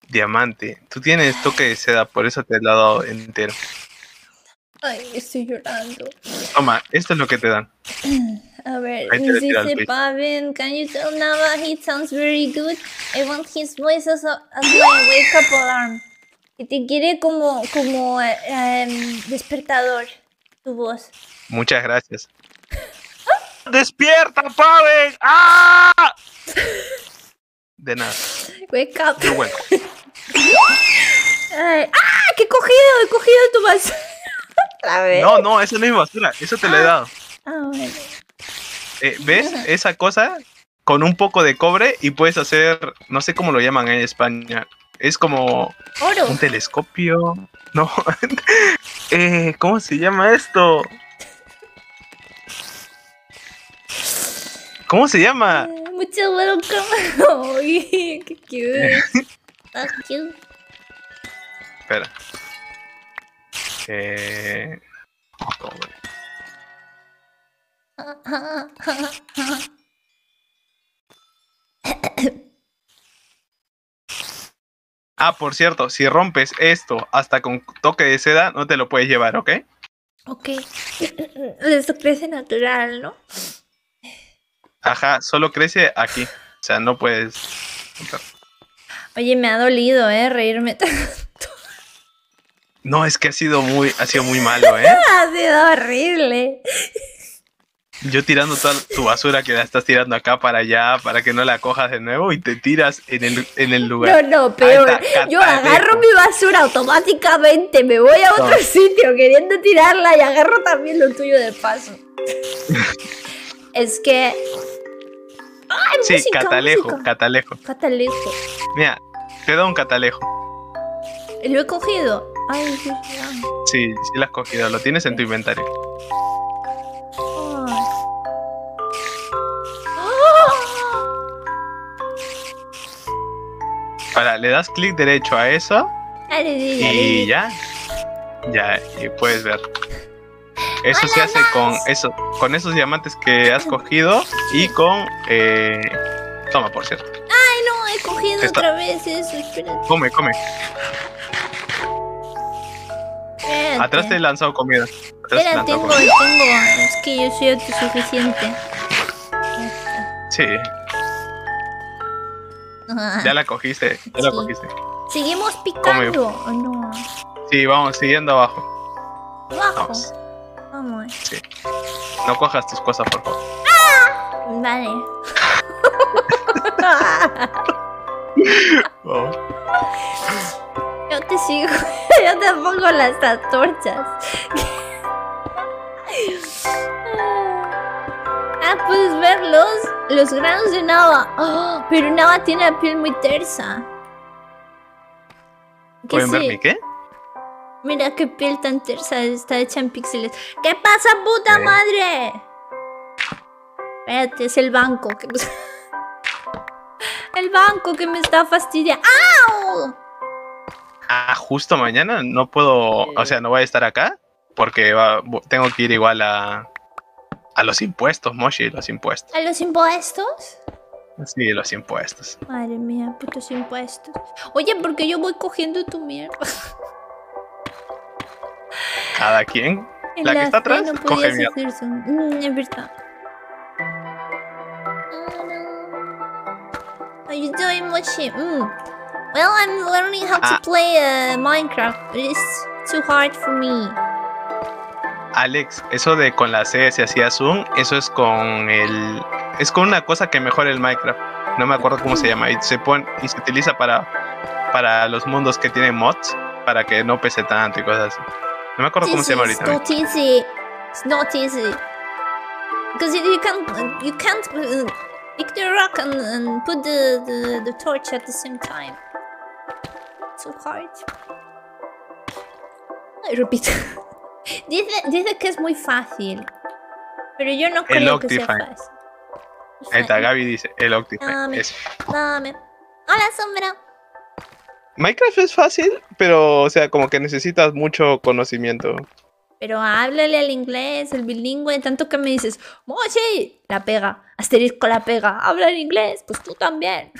Diamante. Tú tienes toque de seda, por eso te lo he dado entero. Ay, estoy llorando. Toma, esto es lo que te dan. A ver, Ahí te lo tiro al dice piso. Pavin, can you tell Nava he sounds very good? I want his voice as my wake up alarm. Y te quiere como despertador, tu voz. Muchas gracias. ¡Despierta, Paven! ¡Ah! De nada. Wake up. You're welcome. Ay, ¡ah! ¡Que he cogido tu basura! A ver. No, eso no es basura. Eso te lo he dado. Ah, bueno. ¿Ves esa cosa? Con un poco de cobre y puedes hacer, no sé cómo lo llaman en España. Es como Oro. un telescopio. No. ¿Cómo se llama esto? ¿Cómo se llama? Mucho welcome. Uy, qué cute. Está cute. Espera. Cobre. Ah, por cierto, si rompes esto hasta con toque de seda, no te lo puedes llevar, ¿ok? Ok. Esto crece natural, ¿no? Ajá, solo crece aquí. O sea, no puedes romper. Oye, me ha dolido, reírme tanto. No, es que ha sido muy malo, ¿eh? Ha sido horrible. Yo tirando toda tu basura que la estás tirando acá para allá para que no la cojas de nuevo y te tiras en el lugar. No, peor. Ahí está, Yo catalejo. agarro mi basura automáticamente, me voy a otro sitio queriendo tirarla y agarro también lo tuyo de paso. Es que... ¡Ay, Sí, música, catalejo, música! catalejo. Catalejo. Mira, te da un catalejo. Lo he cogido. Ay, Dios mío. Sí, sí lo has cogido, lo tienes en tu inventario. Ay. Ahora, le das clic derecho a eso y ya, y puedes ver. Eso se hace con esos diamantes que has cogido y con... Toma, por cierto. Ay, no, he cogido Está- otra vez eso. Espérate. Come. Espérate. Atrás te he lanzado comida. Atrás te he Espera, lanzado tengo. comida. Es que yo soy autosuficiente. Sí, ya la cogiste, ya la Sí. cogiste. Seguimos picando. ¿O no? Sí, vamos, siguiendo abajo. Abajo. Vamos. Vamos. Sí. No cojas tus cosas, por favor. Vale. Vamos. Yo te sigo. Yo te pongo las antorchas. Puedes ver los granos de Nava. Oh, pero Nava tiene la piel muy tersa. ¿Qué ¿Pueden ver sí? mi qué? Mira qué piel tan tersa, está hecha en píxeles. ¿Qué pasa, puta madre? Espérate, es el banco que me... El banco que me está fastidiando. ¡Au! Ah, justo mañana no puedo, o sea, no voy a estar acá porque tengo que ir igual a los impuestos, Moshi, los impuestos. ¿A los impuestos? Sí, los impuestos. Madre mía, putos impuestos. Oye, porque yo voy cogiendo tu mierda. Cada quien. En La que está fe atrás, no coge podías mierda. hacer eso. Es verdad. How you doing, Mochi? Well, I'm learning how to play Minecraft, but it's too hard for me. Alex, eso de con la C se hacía zoom, eso es con es con una cosa que mejora el Minecraft. No me acuerdo cómo se llama y se utiliza para los mundos que tienen mods para que no pese tanto y cosas así. No me acuerdo cómo se llama ahorita. It's not easy. It's not easy. Because you can't pick the rock and put the torch at the same time. It's so hard. Ay, repito. Dice que es muy fácil. Pero yo no creo que sea fácil. Ahí está, Gaby dice, el Optifine. Dame, Eso. dame. Hola, Sombra. Minecraft es fácil, pero, o sea, como que necesitas mucho conocimiento. Pero háblale al inglés, el bilingüe, tanto que me dices, Mochi, la pega, asterisco la pega, habla en inglés, pues tú también.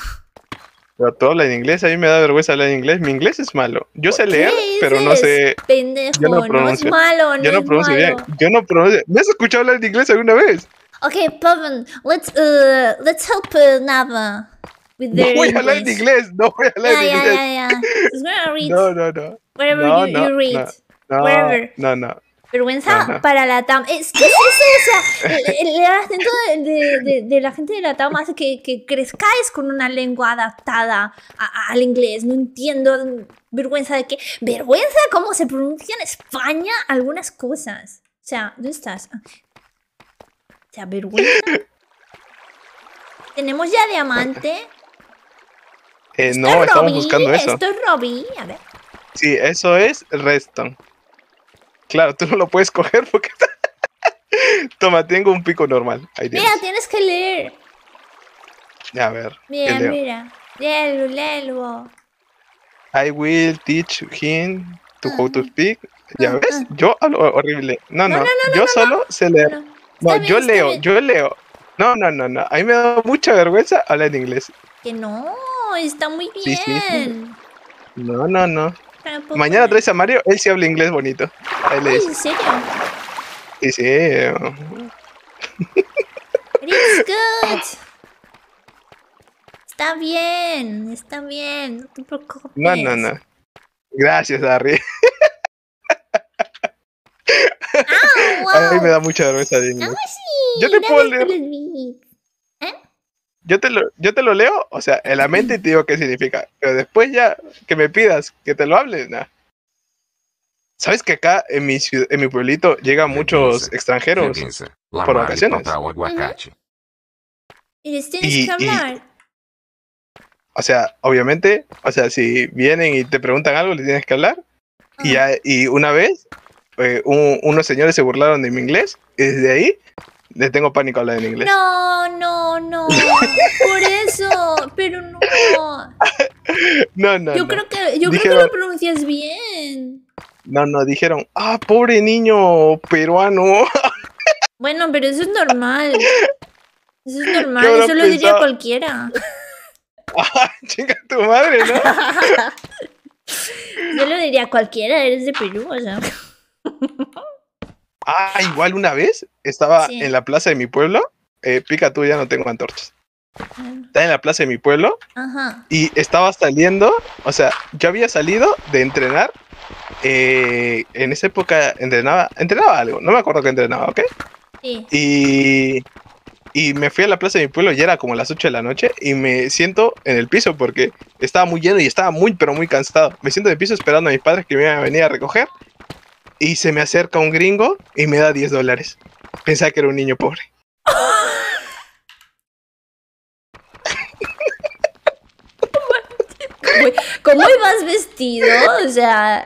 Pero tú hablas en inglés, a mí me da vergüenza hablar en inglés. Mi inglés es malo. Yo sé ¿Qué leer, pero no dices? sé. Pendejo, Yo no no es pronuncio. malo, no Yo no es pronuncio bien. malo. Yo no pronuncio. ¿Me has escuchado hablar en inglés alguna vez? Okay, Pavan, let's help Nava with No their voy a hablar en English. inglés. No voy a hablar Yeah, en yeah, inglés. yeah, yeah. Just gonna read No, no, no. wherever No, you read. No, Wherever. no. Vergüenza No, no. para la TAM. Es que es eso, o sea, el acento de la gente de la TAM hace que crezcáis con una lengua adaptada al inglés. No entiendo. Vergüenza de qué. Vergüenza cómo se pronuncia en España algunas cosas. O sea, ¿dónde estás? O sea, vergüenza. Tenemos ya diamante. No, ¿Esto es estamos Robby? buscando eso. Esto es Robby. A ver. Sí, eso es redstone. Claro, tú no lo puedes coger porque... Toma, tengo un pico normal. Ahí Mira, tienes. tienes que leer. A ver. ¿qué Mira, leo? mira. Léelo, léelo. I will teach him to how to Ah, speak. ¿Ya ah, ves? ah. Yo hablo horrible. No, No, no. no, no, Yo no, solo sé leer. No, No, está bien, yo está leo, bien. yo leo. No. A mí me da mucha vergüenza hablar en inglés. Que no, está muy Sí, sí, sí. bien. No. Tampoco Mañana no. traes a Mario, él sí habla inglés bonito. Ahí le Ay, dices. ¿en serio? Sí, sí. It's good. Está bien, no te preocupes. No. Gracias, Harry. Ah, A mí me wow. da mucha vergüenza de Ah, inglés. sí, Yo te puedo gracias por leer. los beats. Yo te lo leo, o sea, en la mente y te digo qué significa. Pero después ya que me pidas que te lo hable, nada. ¿Sabes que acá en en mi pueblito llegan muchos extranjeros por vacaciones? Y les tienes Y- que hablar. O sea, obviamente, o sea, si vienen y te preguntan algo, les tienes que hablar. Y una vez, unos señores se burlaron de mi inglés, y desde ahí le tengo pánico a hablar en inglés. No. Por eso, pero no. No. Yo creo que lo pronuncias bien. No, dijeron, pobre niño peruano. Bueno, pero eso es normal. Eso es normal, ¿Qué habrá eso lo diría pensado? cualquiera. Chinga tu madre, ¿no? Yo lo diría cualquiera, eres de Perú, o sea. Igual una vez estaba Sí. en la plaza de mi pueblo. Pica tú, ya no tengo antorchas. Estaba en la plaza de mi pueblo Ajá. y estaba saliendo, o sea, yo había salido de entrenar. En esa época entrenaba algo, no me acuerdo qué entrenaba, ¿ok? Sí. Y me fui a la plaza de mi pueblo y era como las 8 de la noche y me siento en el piso porque estaba muy lleno y estaba pero muy cansado. Me siento en el piso esperando a mis padres que me iban a venir a recoger y se me acerca un gringo y me da $10. Pensaba que era un niño pobre. ¿Cómo ibas vestido? O sea,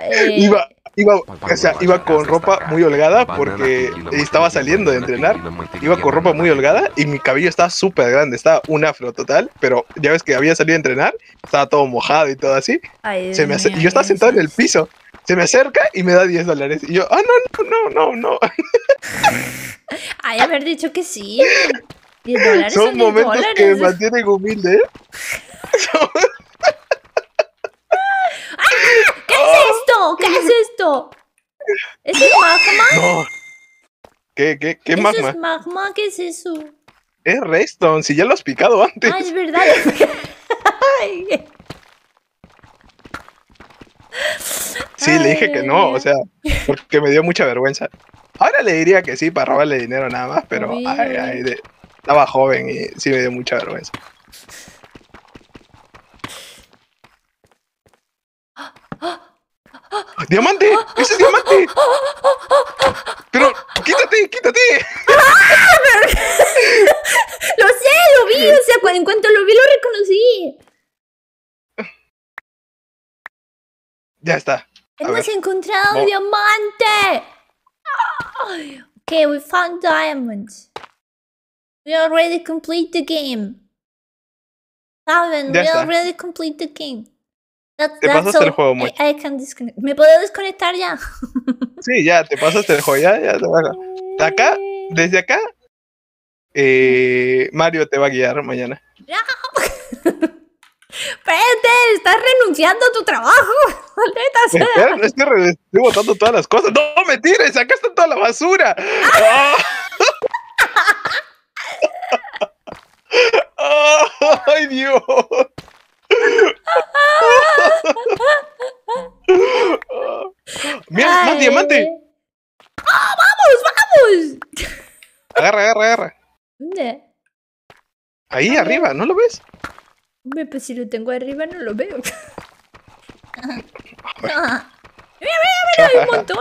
Iba con ropa muy holgada porque estaba saliendo de entrenar. Iba con ropa muy holgada y mi cabello estaba súper grande. Estaba un afro total, pero ya ves que había salido a entrenar. Estaba todo mojado y todo así. ay, Y Dios yo mío, estaba sentado en el Jesús. piso. Se me acerca y me da $10. Y yo, no. Ay, haber dicho que sí. $10 Son momentos $10. que me mantienen humilde. ¿Eh? ¿Qué es esto? ¿Qué es esto? ¿Eso es magma? No. ¿Qué ¿Eso magma? es magma? ¿Qué es eso? Es redstone, si ya lo has picado antes. Ah, es verdad. Ay. Sí, le dije que no, Ay. o sea, porque me dio mucha vergüenza. Ahora le diría que sí para robarle dinero nada más, pero Uy. estaba joven y sí me dio mucha vergüenza. ¡Diamante! ¡Ese es diamante! Pero, quítate. Lo sé, lo vi. O sea, en cuanto lo vi, lo reconocí. Ya está. A Hemos ver. encontrado un No. diamante. Ay. Okay, we found diamonds. We already complete the game. Calvin, Ya we está. already complete the game. Te pasaste el juego, Mochi. I can disconnect. ¿Me puedo desconectar ya? Sí, ya, te pasaste el juego, ya te vas. Acá, desde acá, Mario te va a guiar mañana. Espérate, estás renunciando a tu trabajo. Maldita sea. Espera, estoy botando todas las cosas. No me tires, acá está toda la basura. ¡Ah! ¡Ay, Dios! Mira, más diamante. ¡Ah, vamos! Agarra. ¿Dónde? Ahí arriba, ¿no lo ves? Hombre, pues si lo tengo arriba no lo veo. Mira, hay un montón.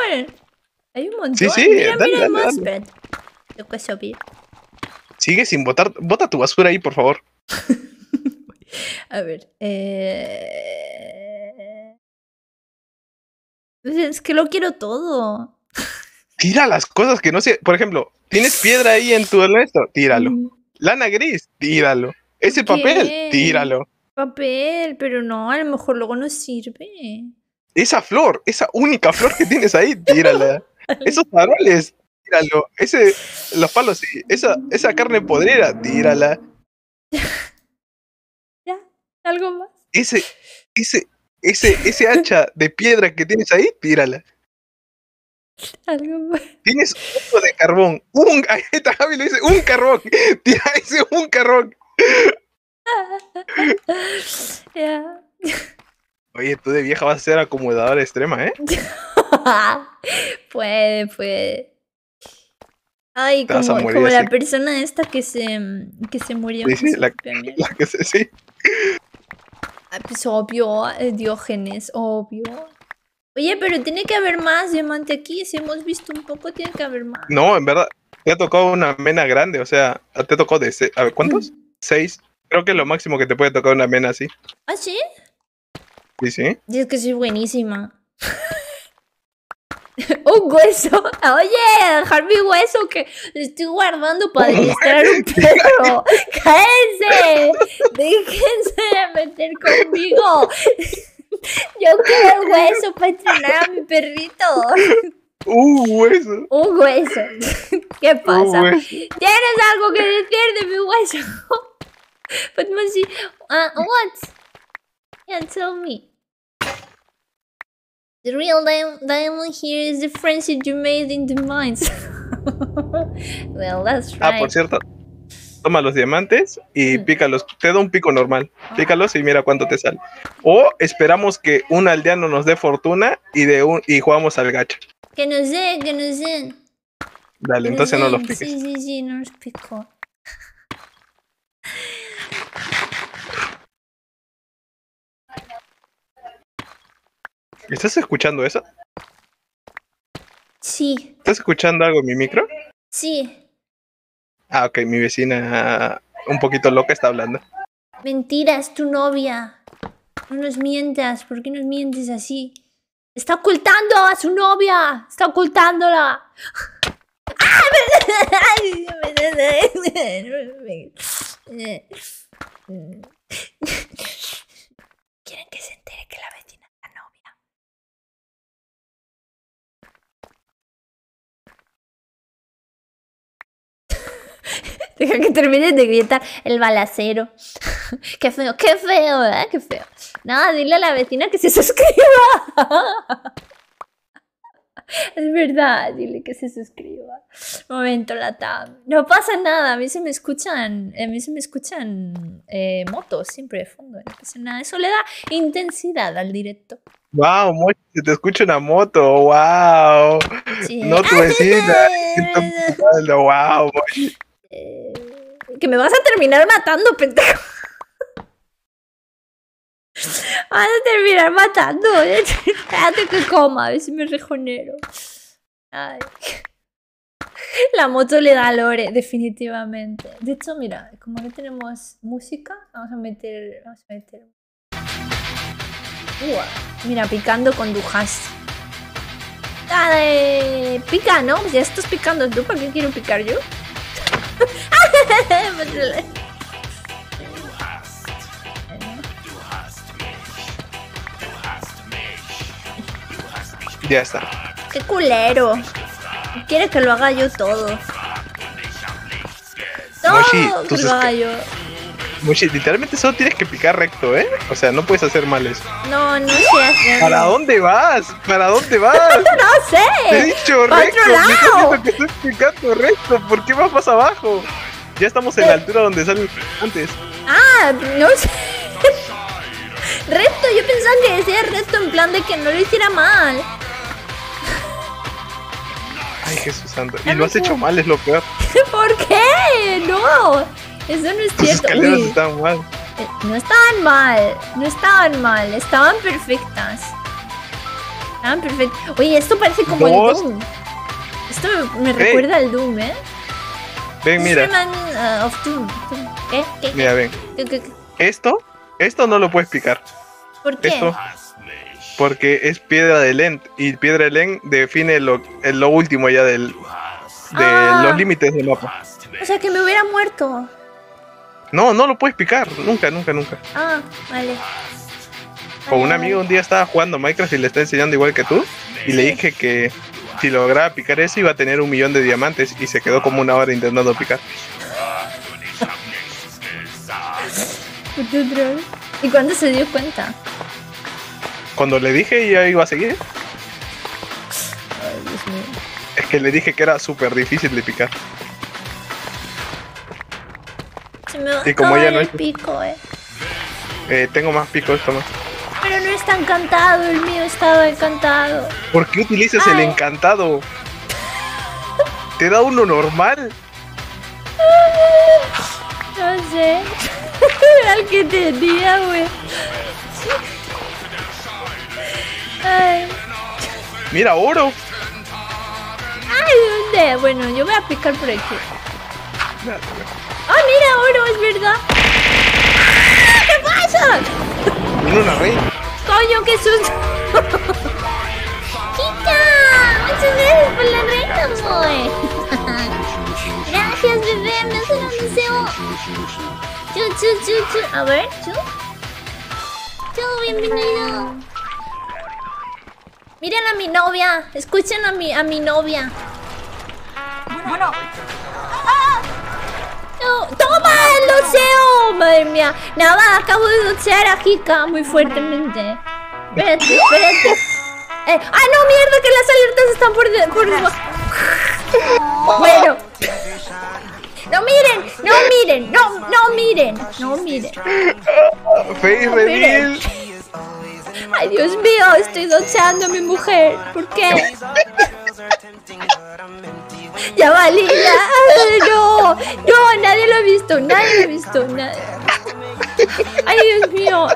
Hay un montón. Sí, mira, dale, hay dale, más. dale. Espérate. Tengo que subir. Sigue sin botar. Bota tu basura ahí, por favor. A ver. Es que lo quiero todo. Tira las cosas que no sé. Por ejemplo, ¿tienes piedra ahí en tu esto? Tíralo. Lana gris, tíralo. Ese ¿Qué? papel, tíralo. Papel, pero no, a lo mejor luego no sirve. Esa flor, esa única flor que tienes ahí, tírala. Esos faroles, tíralo. Los palos, sí. Esa carne podrida, tírala. Ya, algo más. Ese hacha de piedra que tienes ahí, tírala. Algo más. Tienes un poco de carbón. Ahí está Javi, le dice, un carbón. Tira ese un carbón. Ya. Oye, tú de vieja vas a ser acomodadora extrema, ¿eh? Puede. Ay, Te vas a morir como la así. persona esta que se murió. Sí, con sí, su propia mierda. la que sí. Ah, pues obvio, Diógenes, obvio. Oye, pero tiene que haber más diamante aquí. Si hemos visto un poco, tiene que haber más. No, en verdad, te ha tocado una mena grande, o sea, te tocó de... A ver, ¿cuántos? 6. Creo que es lo máximo que te puede tocar una mena así. ¿Ah, sí? Sí. Y es que soy buenísima. Un hueso. Oye, dejar mi hueso que lo estoy guardando para administrar un perro. ¡Cállense! Déjense de meter conmigo. Yo quiero el hueso para entrenar a mi perrito. Hueso. Un hueso. ¿Qué pasa? Hueso. ¿Tienes algo que decir de mi hueso? But Mochi, what? Yeah, tell me. The real diamond here is the friendship you made in the mines. Well, that's right. Ah, por cierto, toma los diamantes y pícalos. Te da un pico normal. Pícalos y mira cuánto te sale. O esperamos que un aldeano nos dé fortuna y jugamos al gacha. Que nos den. Dale, entonces no los piques. Sí, no los pico. ¿Estás escuchando eso? Sí, ¿Estás escuchando algo en mi micro? sí. Ah, ok, mi vecina un poquito loca está hablando. Mentira, es tu novia. No nos mientas. ¿Por qué nos mientes así? Está ocultando a su novia. Está ocultándola. Quieren que se entere que la vecina es la novia. Deja que termine de gritar el balacero. Qué feo, ¿verdad? Qué feo. No, dile a la vecina que se suscriba. Es verdad, dile que se suscriba. Momento, la tab. No pasa nada, a mí se me escuchan motos siempre de fondo. No pasa nada. Eso le da intensidad al directo. Wow, Mochi, se te escucha una moto, wow. Sí. No tu vecina. Wow, Mochi. Que me vas a terminar matando, pendejo. Vas a terminar matando. Espérate que coma, a ver si me regenero. Ay. La moto le da lore, definitivamente. De hecho, mira, como no tenemos música, vamos a meter. Mira, picando con Dujas. ¡Dale! Pica, ¿no? Pues ya estás picando tú, ¿para qué quiero picar yo? Ya está. Qué culero. Quiere que lo haga yo todo. Moshi, Todo tú que lo haga yo. Moshi, literalmente solo tienes que picar recto, ¿eh? O sea, no puedes hacer mal eso. No, no sé hacerlo. ¿Para dónde vas? ¿Para dónde vas? No sé. Te he dicho ¡Pa' recto. otro Me estás lado! diciendo que estoy picando recto. ¿Por qué vas más abajo? Ya estamos en la altura donde salen antes. Ah, no sé. Recto, yo pensaba que decía recto en plan de que no lo hiciera mal. Ay, Jesús santo. Y lo has hecho mal, es lo peor. ¿Por qué? No, eso no es Tus cierto. escaleras Uy, están mal. no estaban mal, no estaban mal, estaban perfectas. Estaban perfectas. Oye, esto parece como Dos. el Doom. Esto me recuerda al Doom, ¿eh? Ven, mira. Superman, of Doom. ¿Qué? ¿Qué? Mira, ven. ¿Qué? Esto no lo puedes picar. ¿Por qué? Esto. Porque es piedra de Lent. Y piedra de Lent define lo último ya de los límites del mapa. O sea, que me hubiera muerto. No, no lo puedes picar. Nunca, nunca, nunca. Ah, vale. Con un amigo un día estaba jugando Minecraft y le está enseñando igual que tú. Y le dije que si lograba picar eso iba a tener 1 millón de diamantes. Y se quedó como 1 hora intentando picar. ¿Y cuándo se dio cuenta? Cuando le dije ya iba a seguir. Ay, Dios mío. Es que le dije que era súper difícil de picar. Se me va a Y como acabar ella no el es- pico, Tengo más picos, toma. Pero no está encantado, el mío estaba encantado. ¿Por qué utilizas el Ay. encantado? ¿Te da uno normal? No sé. Era el que tenía, güey. Ay. Mira, oro. Ay, ¿dónde? Bueno, yo voy a picar por aquí. ¡Ah, mira, oro, es verdad! ¡Ah! ¿Qué pasa? Viene una reina. ¡Coño, qué susto! ¡Chica! ¡Muchas gracias por la reina, boy! Gracias, bebé, me hace un deseo. Chu. A ver, chu. Chu, bienvenido. Miren a mi novia. Escuchen a mi novia. Bueno, No, ¡toma el doceo! Madre mía. Nada, acabo de docear a Hika muy fuertemente. Espérate. ¡Ah, no, mierda! Que las alertas están por debajo. Bueno. No miren. Face reveal. Ay, Dios mío, estoy doceando a mi mujer. ¿Por qué? Ya valía. No, nadie lo ha visto. Nadie. Ay, Dios mío.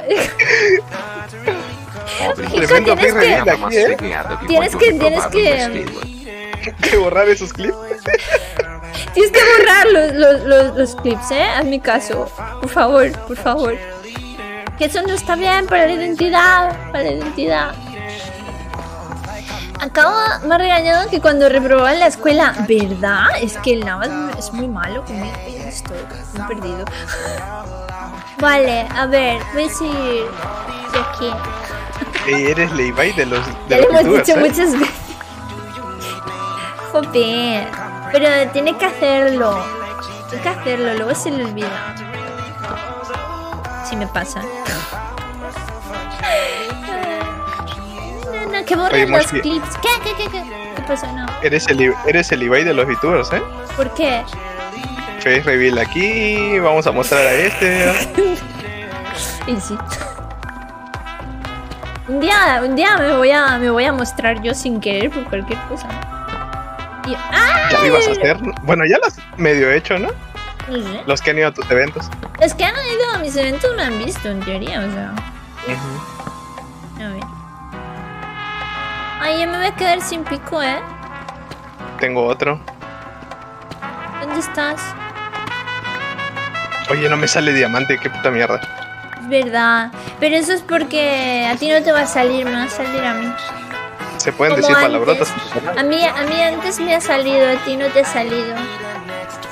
Tremendo face reveal aquí, ¿eh? Tienes que Hay que borrar esos clips. Tienes que borrar los clips, ¿eh? Hazme caso. Por favor. Que eso no está bien para la identidad. Me ha regañado que cuando reprobaba en la escuela, ¿verdad? Es que el Nava es muy malo conmigo. Estoy muy perdido. Vale, a ver, voy a seguir de aquí. Eres Levi de los Ya lo hemos youtubers, dicho ¿eh? muchas veces. Joder, pero tiene que hacerlo. Luego se le olvida. Si me pasa. No, que borren Oye, los Moshi. clips. ¿Qué pasa? No. Eres el Levi de los youtubers, ¿eh? ¿Por qué? Face reveal aquí. Vamos a mostrar a este. Y sí. Un día me voy a mostrar yo sin querer por cualquier cosa. Y, ¡ah! Ya lo ibas a hacer. Bueno, ya lo has medio hecho, ¿no? No sé. Los que han ido a tus eventos. Los que han ido a mis eventos me han visto, en teoría, o sea. A ver. Ay, ya me voy a quedar sin pico, ¿eh? Tengo otro. ¿Dónde estás? Oye, no me sale diamante, qué puta mierda. Es verdad. Pero eso es porque a ti no te va a salir, me va a salir a mí. Se pueden Como decir antes. palabrotas. A mí antes me ha salido, a ti no te ha salido.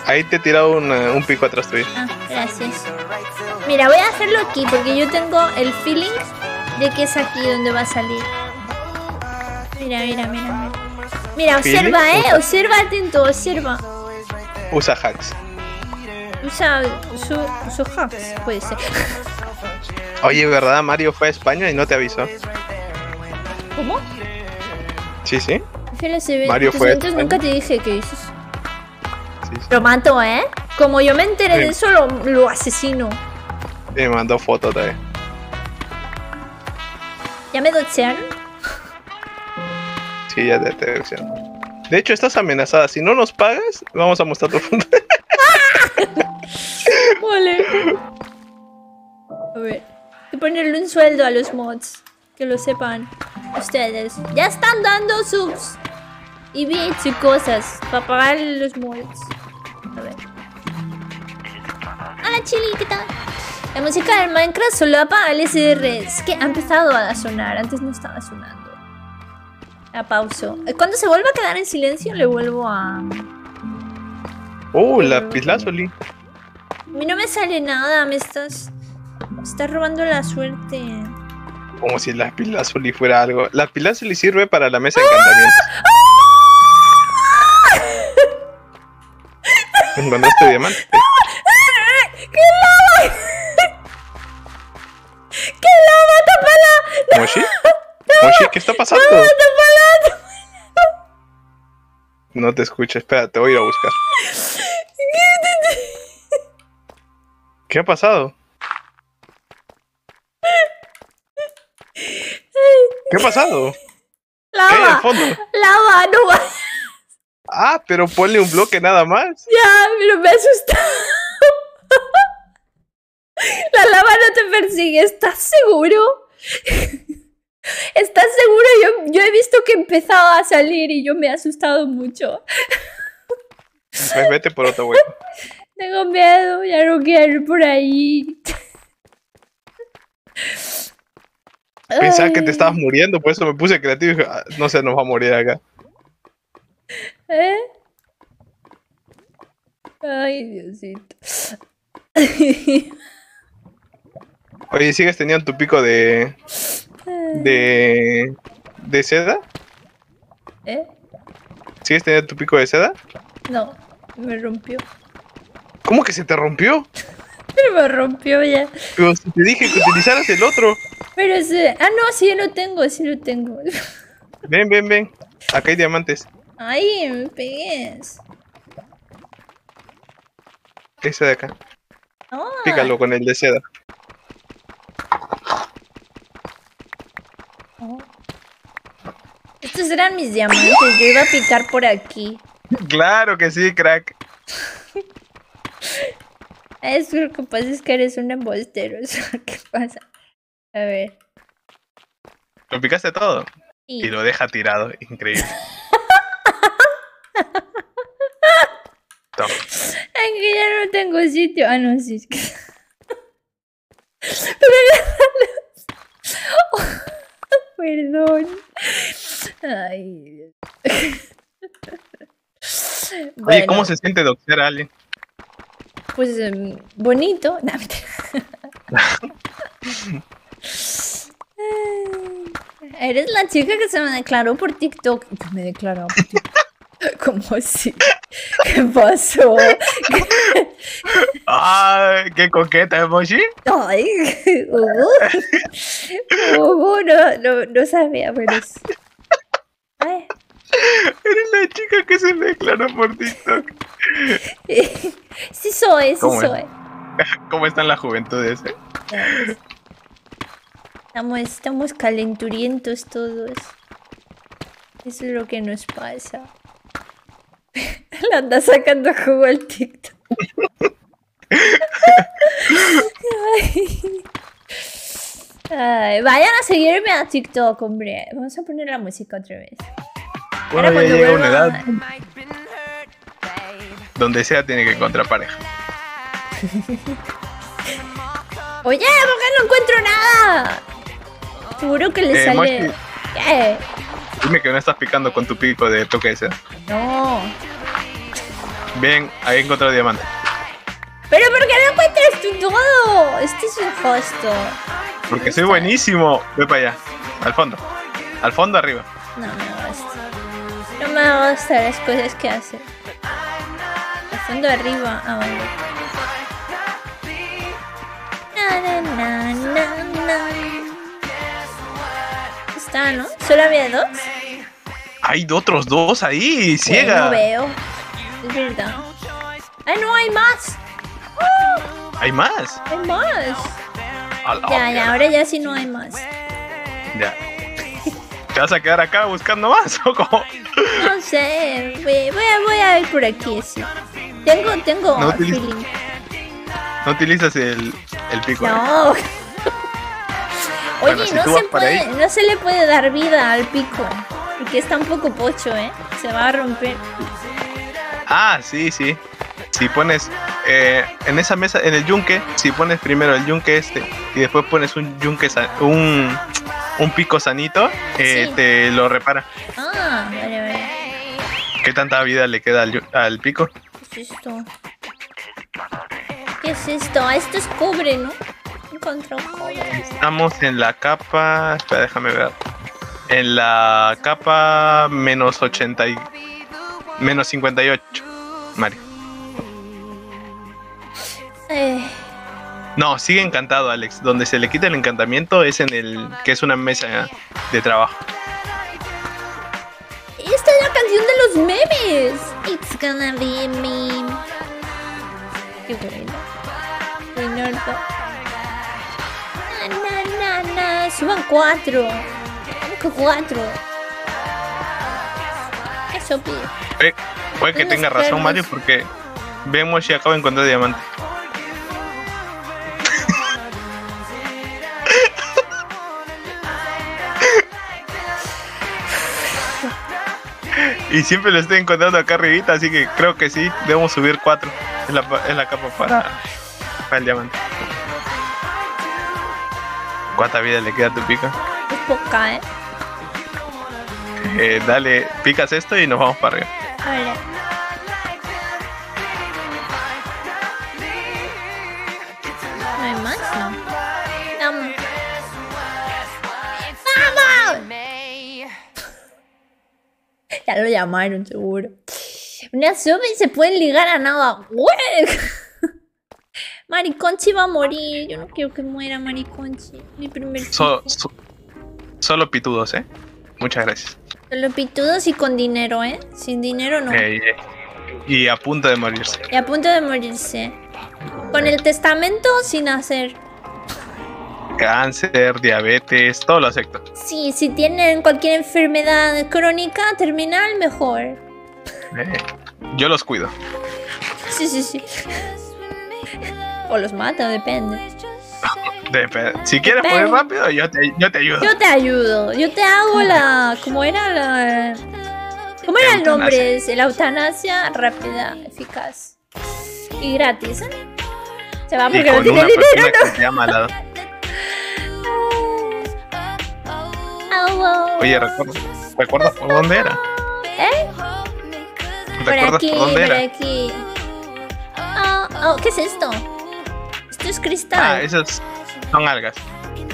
Ahí te he tirado un pico atrás tuyo. Ah, gracias. Mira, voy a hacerlo aquí porque yo tengo el feeling de que es aquí donde va a salir. Mira. Mira, observa, observa atento, observa. Usa hacks. Usa hacks, puede ser. Oye, ¿verdad? Mario fue a España y no te avisó. ¿Cómo? Sí, sí. Mario fue. Entonces nunca te dije que dices. Sí. Lo mato, ¿eh? Como yo me enteré de eso, lo asesino. Me mandó foto también. ¿Ya me doxearon? Sí, ya te doxearon. De hecho, estás amenazada. Si no nos pagas, vamos a mostrar tu foto. Vale. A ver. Hay que ponerle un sueldo a los mods. Que lo sepan ustedes. Ya están dando subs y bits y cosas para pagar los mods. A ver. Hola Chili, ¿qué tal? La música del Minecraft solo apaga el SR. Es que ha empezado a sonar. Antes no estaba sonando. La pauso. Cuando se vuelva a quedar en silencio le vuelvo a... Lapislázuli. A mí no me sale nada. Me estás robando la suerte. Como si la lapislázuli fuera algo. La lapislázuli sirve para la mesa de encantamientos. ¿Encontraste diamante? ¡Qué lava! ¡Qué lava! ¡Tápala! ¿Moshi? ¿Moshi? ¿Qué está pasando? ¡Tápala! No te escucho, espera, te voy a ir a buscar. ¿Qué ha pasado? ¿Qué ha pasado? ¡Lava! ¿Qué hay al fondo? ¡Lava! ¡No va! Ah, pero ponle un bloque nada más. Ya, pero me ha asustado. La lava no te persigue, ¿estás seguro? ¿Estás seguro? Yo he visto que empezaba a salir y yo me he asustado mucho. Pues vete por otro hueco. Tengo miedo, ya no quiero ir por ahí. Pensaba que te estabas muriendo, por eso me puse creativo y dije, no se nos va a morir acá. Ay, Diosito. Oye, ¿sigues teniendo tu pico de seda? ¿Sigues teniendo tu pico de seda? No, me rompió. ¿Cómo que se te rompió? Me rompió ya. Pero si te dije que utilizaras el otro. Pero ese... Ah, no, sí lo tengo, sí lo tengo. Ven. Acá hay diamantes. Ay, me pegues. Ese de acá. Ah. Pícalo con el de seda. Oh. Estos eran mis diamantes, yo iba a picar por aquí. Claro que sí, crack. Es lo que pasa es que eres un embustero. ¿Qué pasa? A ver. ¿Lo picaste todo? Sí. Y lo deja tirado. Increíble. Toma. Es que ya no tengo sitio. Ah, no, sí. Es que... Perdón. Ay. Oye, Bueno, ¿cómo se siente doxear a alguien? pues bonito. No, eres la chica que se me declaró por TikTok. Me declaró por TikTok. ¿Cómo así? ¿Qué pasó? ¡Ay, qué coqueta, emoji! Ay, Hugo, no sabía, pero es... Ay. Eres la chica que se me declaró por TikTok. Sí soy. ¿Cómo están las juventudes? Estamos calenturientos todos. Eso es lo que nos pasa. Le anda sacando jugo al TikTok. Ay, vayan a seguirme a TikTok, hombre. Vamos a poner la música otra vez. Bueno, Ahora ya llega una vuelva- edad donde sea tiene que encontrar pareja. Oye, ¿por qué no encuentro nada? Seguro que le sale... Mochi, ¿Qué? dime que no estás picando con tu pico de toque de seda. No. Bien, ahí he encontrado diamante. ¿Pero por qué no encuentras tú todo? Este es injusto. Porque soy buenísimo. Ve para allá. Al fondo. Al fondo arriba. No. me gustan las cosas que hace. El fondo arriba. Ah, vale. Está, ¿no? ¿Solo había 2? Hay otros 2 ahí, ciega. No veo. Es verdad. ¡Ah, no! ¡Hay más! ¿Hay más? ¡Hay más! A la Ya, mierda. ahora ya sí no hay más. Ya. ¿Te vas a quedar acá buscando más o cómo? No sé. Voy a ir por aquí, sí. Tengo No utilizo- feeling. No utilizas el pico. No. Oye, Bueno, si no tú se vas para ahí. no se le puede dar vida al pico. Porque está un poco pocho, ¿eh? Se va a romper. Ah, sí, sí. Si pones en esa mesa, en el yunque, si pones primero el yunque y después pones un yunque un pico sanito, Sí. te lo repara. Ah, vale. ¿Qué tanta vida le queda al pico? ¿Qué es esto? ¿Qué es esto? Ah, esto es cobre, ¿no? Encontró cobre. Estamos en la capa. Espera, déjame ver. En la capa menos 80 y menos 58, Mario. No, sigue encantado, Alex. Donde se le quita el encantamiento es en el que es una mesa de trabajo. Esta es la canción de los memes. It's gonna be a meme. Qué bueno. Buenardo. Na. Suban 4. ¿Cómo que 4? Eso pide. Puede que Unos tenga razón, perros. Mario, porque vemos si acaba de encontrar diamante. Y siempre lo estoy encontrando acá arribita, así que creo que sí, debemos subir 4 en la capa para el diamante. ¿Cuánta vida le queda a tu pico? Es poca, ¿eh? Dale, picas esto y nos vamos para arriba. Vale. ¿No hay más? No. Vamos. ¡Vamos! Ya lo llamaron, seguro. Una sube y se pueden ligar a nada. ¡Güey! Mariconchi va a morir. Yo no quiero que muera Mariconchi. Mi primer pico. Solo pitudos, Muchas gracias. Solo pitudos y con dinero, ¿eh? Sin dinero no. Y a punto de morirse. Y a punto de morirse. Con el testamento sin hacer. Cáncer, diabetes, todo lo acepto. Sí, si tienen cualquier enfermedad crónica, terminal, mejor. Yo los cuido. Sí. O los mata, depende. Si quieres Depende. morir rápido, yo te ayudo. Yo te ayudo. Yo te hago la... ¿Cómo era la...? ¿Cómo era el nombre? La eutanasia rápida, eficaz. Y gratis, ¿eh? Se va Y porque no con tiene una dinero, persona ¿no? que se llama al lado. Oye, ¿recuerdas por dónde era? Por ¿Recuerdas aquí, por dónde por era? aquí. Oh, ¿qué es esto? Esto es cristal. Esas son algas.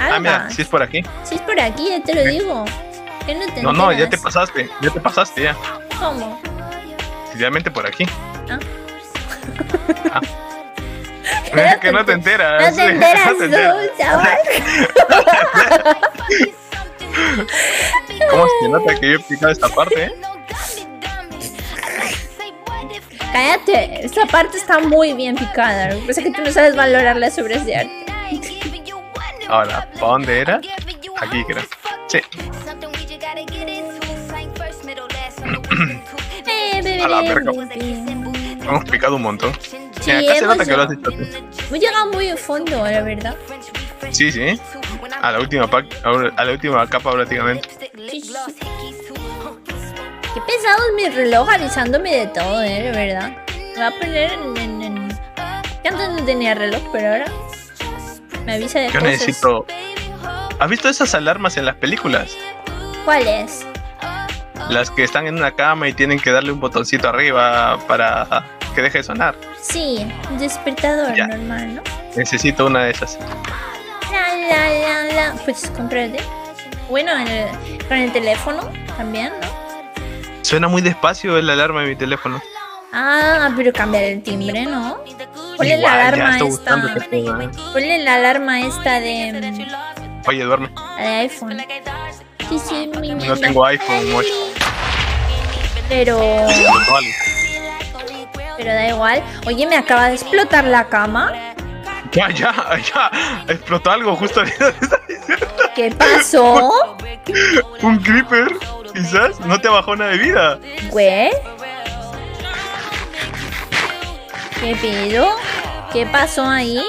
Algas. Mira, si es por aquí. Si es por aquí, ya te lo digo. ¿Qué no te No, ya enteras? te pasaste ya. ¿Cómo? Idealmente por aquí. Ah. Ah. Es que no te enteras. No te enteras No te enteras. tú, chaval. ¿Cómo se nota que yo he picado esta parte, Cállate, esta parte está muy bien picada. Lo que pasa es que tú no sabes valorar las obras de arte. Ahora, ¿para dónde era? Aquí creo. Sí. A la verga. Hemos picado un montón. Sí, Mira, acá se hemos nota que lo has hecho tú. Hemos llegado muy a fondo, la verdad. Sí, sí. A la última capa prácticamente. Sí. Qué pesado es mi reloj avisándome de todo, de verdad. Me va a poner en... Que antes no tenía reloj, pero ahora me avisa de Yo cosas. necesito... ¿Has visto esas alarmas en las películas? ¿Cuáles? Las que están en una cama y tienen que darle un botoncito arriba para que deje de sonar. Sí, un despertador Ya. normal, ¿no? Necesito una de esas. Pues cómprate. Bueno, con el teléfono también, ¿no? Suena muy despacio la alarma de mi teléfono. Ah, pero cambiar el timbre, ¿no? Ponle la Igual, ya alarma estoy esta. buscando que pueda. Ponle la alarma esta de. Oye, duerme. La de iPhone. Sí, sí, mi No niña. tengo iPhone, mocho. Pero. Vale. Pero da igual. Oye, me acaba de explotar la cama. Ya. Explotó algo justo ahorita. ¿Qué pasó? Un creeper, quizás. No te bajó nada de vida. Güey. ¿Qué pido? ¿Qué pasó ahí?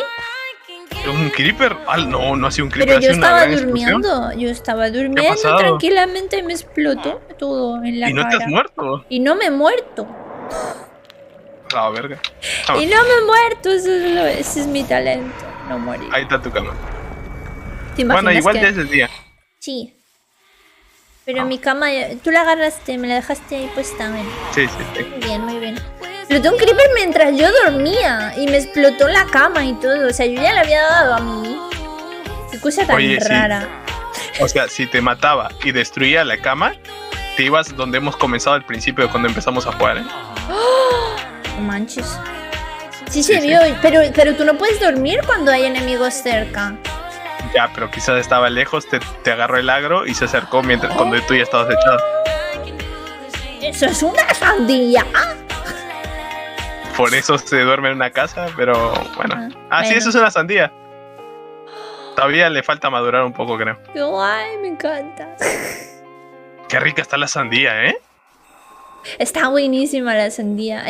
¿Un creeper? No ha sido un creeper. Pero yo ha sido una estaba gran explosión. durmiendo. Yo estaba durmiendo pasado? tranquilamente y me explotó todo en la ¿Y no cara. te has muerto? Y no me he muerto. Ah, verga. Y no me he muerto. Ese es mi talento. No morir. Ahí está tu cama. ¿Te Bueno, imaginas igual que- ya es el día. Sí. Pero mi cama, tú la agarraste, me la dejaste ahí puesta. Bueno, Sí. muy bien, muy bien. Explotó un creeper mientras yo dormía y me explotó la cama y todo. O sea, yo ya le había dado a mí. Qué cosa tan Oye, sí. rara. O sea, si te mataba y destruía la cama, te ibas donde hemos comenzado al principio, cuando empezamos a jugar, ¿eh? No manches. Sí Sí, se sí. vio, pero tú no puedes dormir cuando hay enemigos cerca. Ya, pero quizás estaba lejos, te agarró el agro y se acercó cuando tú ya estabas echado. Eso es una sandía. Por eso se duerme en una casa, pero bueno. Ah, sí, bueno. eso es una sandía. Todavía le falta madurar un poco, creo. Qué guay, me encanta. Qué rica está la sandía, ¿eh? Está buenísima la sandía. Allá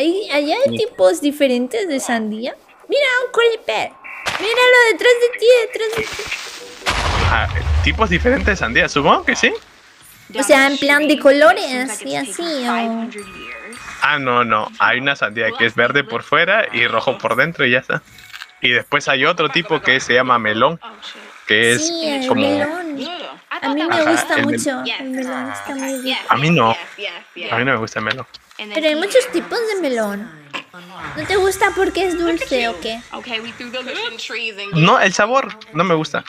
hay Sí. tipos diferentes de sandía. Mira, un creeper. Míralo detrás de ti. Ah, tipos diferentes de sandía, supongo que sí. O sea, en plan de colores y así. O... Ah, no. Hay una sandía que es verde por fuera y rojo por dentro y ya está. Y después hay otro tipo que se llama melón, que es Sí, el como... melón. A mí me Ajá, gusta el mucho. El melón está muy rico. A mí no. A mí no me gusta el melón. Pero hay muchos tipos de melón. ¿No te gusta porque es dulce o qué? No, el sabor no me gusta.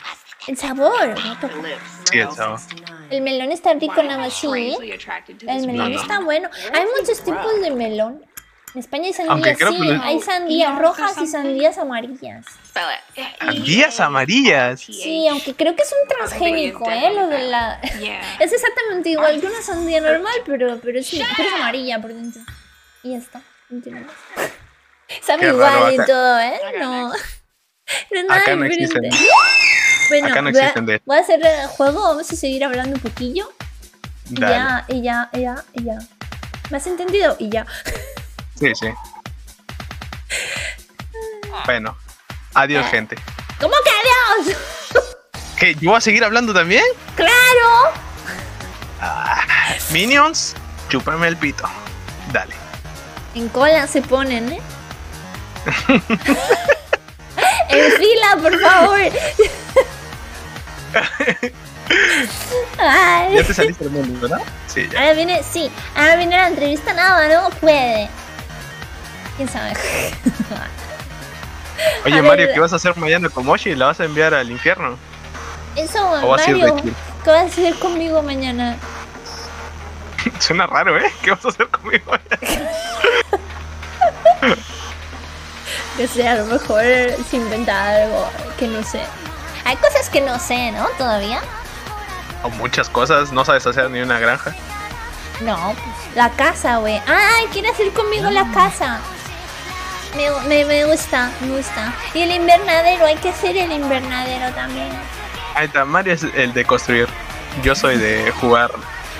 El sabor. No toco. Sí, el sabor. El melón está rico nada más, sí. El melón No. está bueno. Hay muchos tipos de melón. En España hay Aunque sandías, creo sí. que- Hay sandías rojas y sandías amarillas. Sandías amarillas. Sí, aunque creo que es un transgénico, Lo de la... Es exactamente igual que una sandía normal, pero es amarilla por dentro. Y ya está. No tiene más. Sabe Qué igual raro, y acá- todo, No. No es nada Acá no diferente. existen. Bueno, Acá no existen de- voy a hacer el juego, vamos a seguir hablando un poquillo. Y Dale. ya. ¿Me has entendido? Y ya. Sí. Bueno, adiós, gente. ¿Cómo que adiós? ¿Qué? ¿Yo voy a seguir hablando también? ¡Claro! Minions, chúpame el pito. Dale. En cola se ponen, En fila, por favor. Ay. Ya te saliste del mundo, ¿verdad? Sí, ya. Ahora viene la entrevista, nada, no puede. ¿Quién sabe? Oye, A Mario, ver. ¿qué vas a hacer mañana con Moshi? ¿La vas a enviar al infierno? Eso, ¿O vas a ir de Mario, chill? ¿qué vas a hacer conmigo mañana? Suena raro, ¿eh? ¿Qué vas a hacer conmigo? No sé, a lo mejor se inventa algo que no sé. Hay cosas que no sé, ¿no? Todavía. O muchas cosas, no sabes hacer ni una granja. No, pues la casa, güey. ¡Ay, quiere hacer conmigo la casa! Me gusta. Y el invernadero, hay que hacer el invernadero también. Ahí está, Mario es el de construir. Yo soy de jugar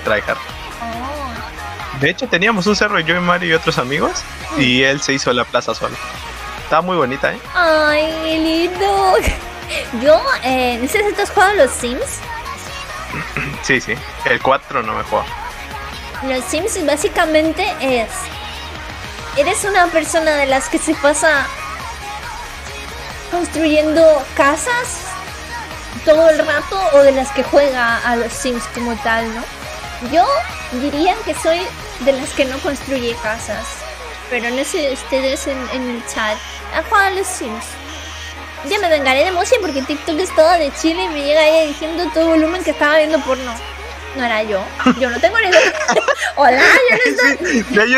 tryhard. Oh. De hecho, teníamos un cerro, yo y Mario y otros amigos, y él se hizo la plaza solo. Estaba muy bonita, ¿eh? ¡Ay, qué lindo! Yo, no sé si tú has jugado los Sims. Sí. El 4 no me juego. Los Sims básicamente eres una persona de las que se pasa construyendo casas todo el rato o de las que juega a los Sims como tal, ¿no? Yo diría que soy de las que no construye casas, pero no sé ustedes en el chat han jugado a los Sims. Ya me vengaré de Moshi porque TikTok es todo de Chile y me llega ella diciendo todo volumen que estaba viendo porno. No era yo. Yo no tengo ningún... Hola, yo no estoy... Sí, hay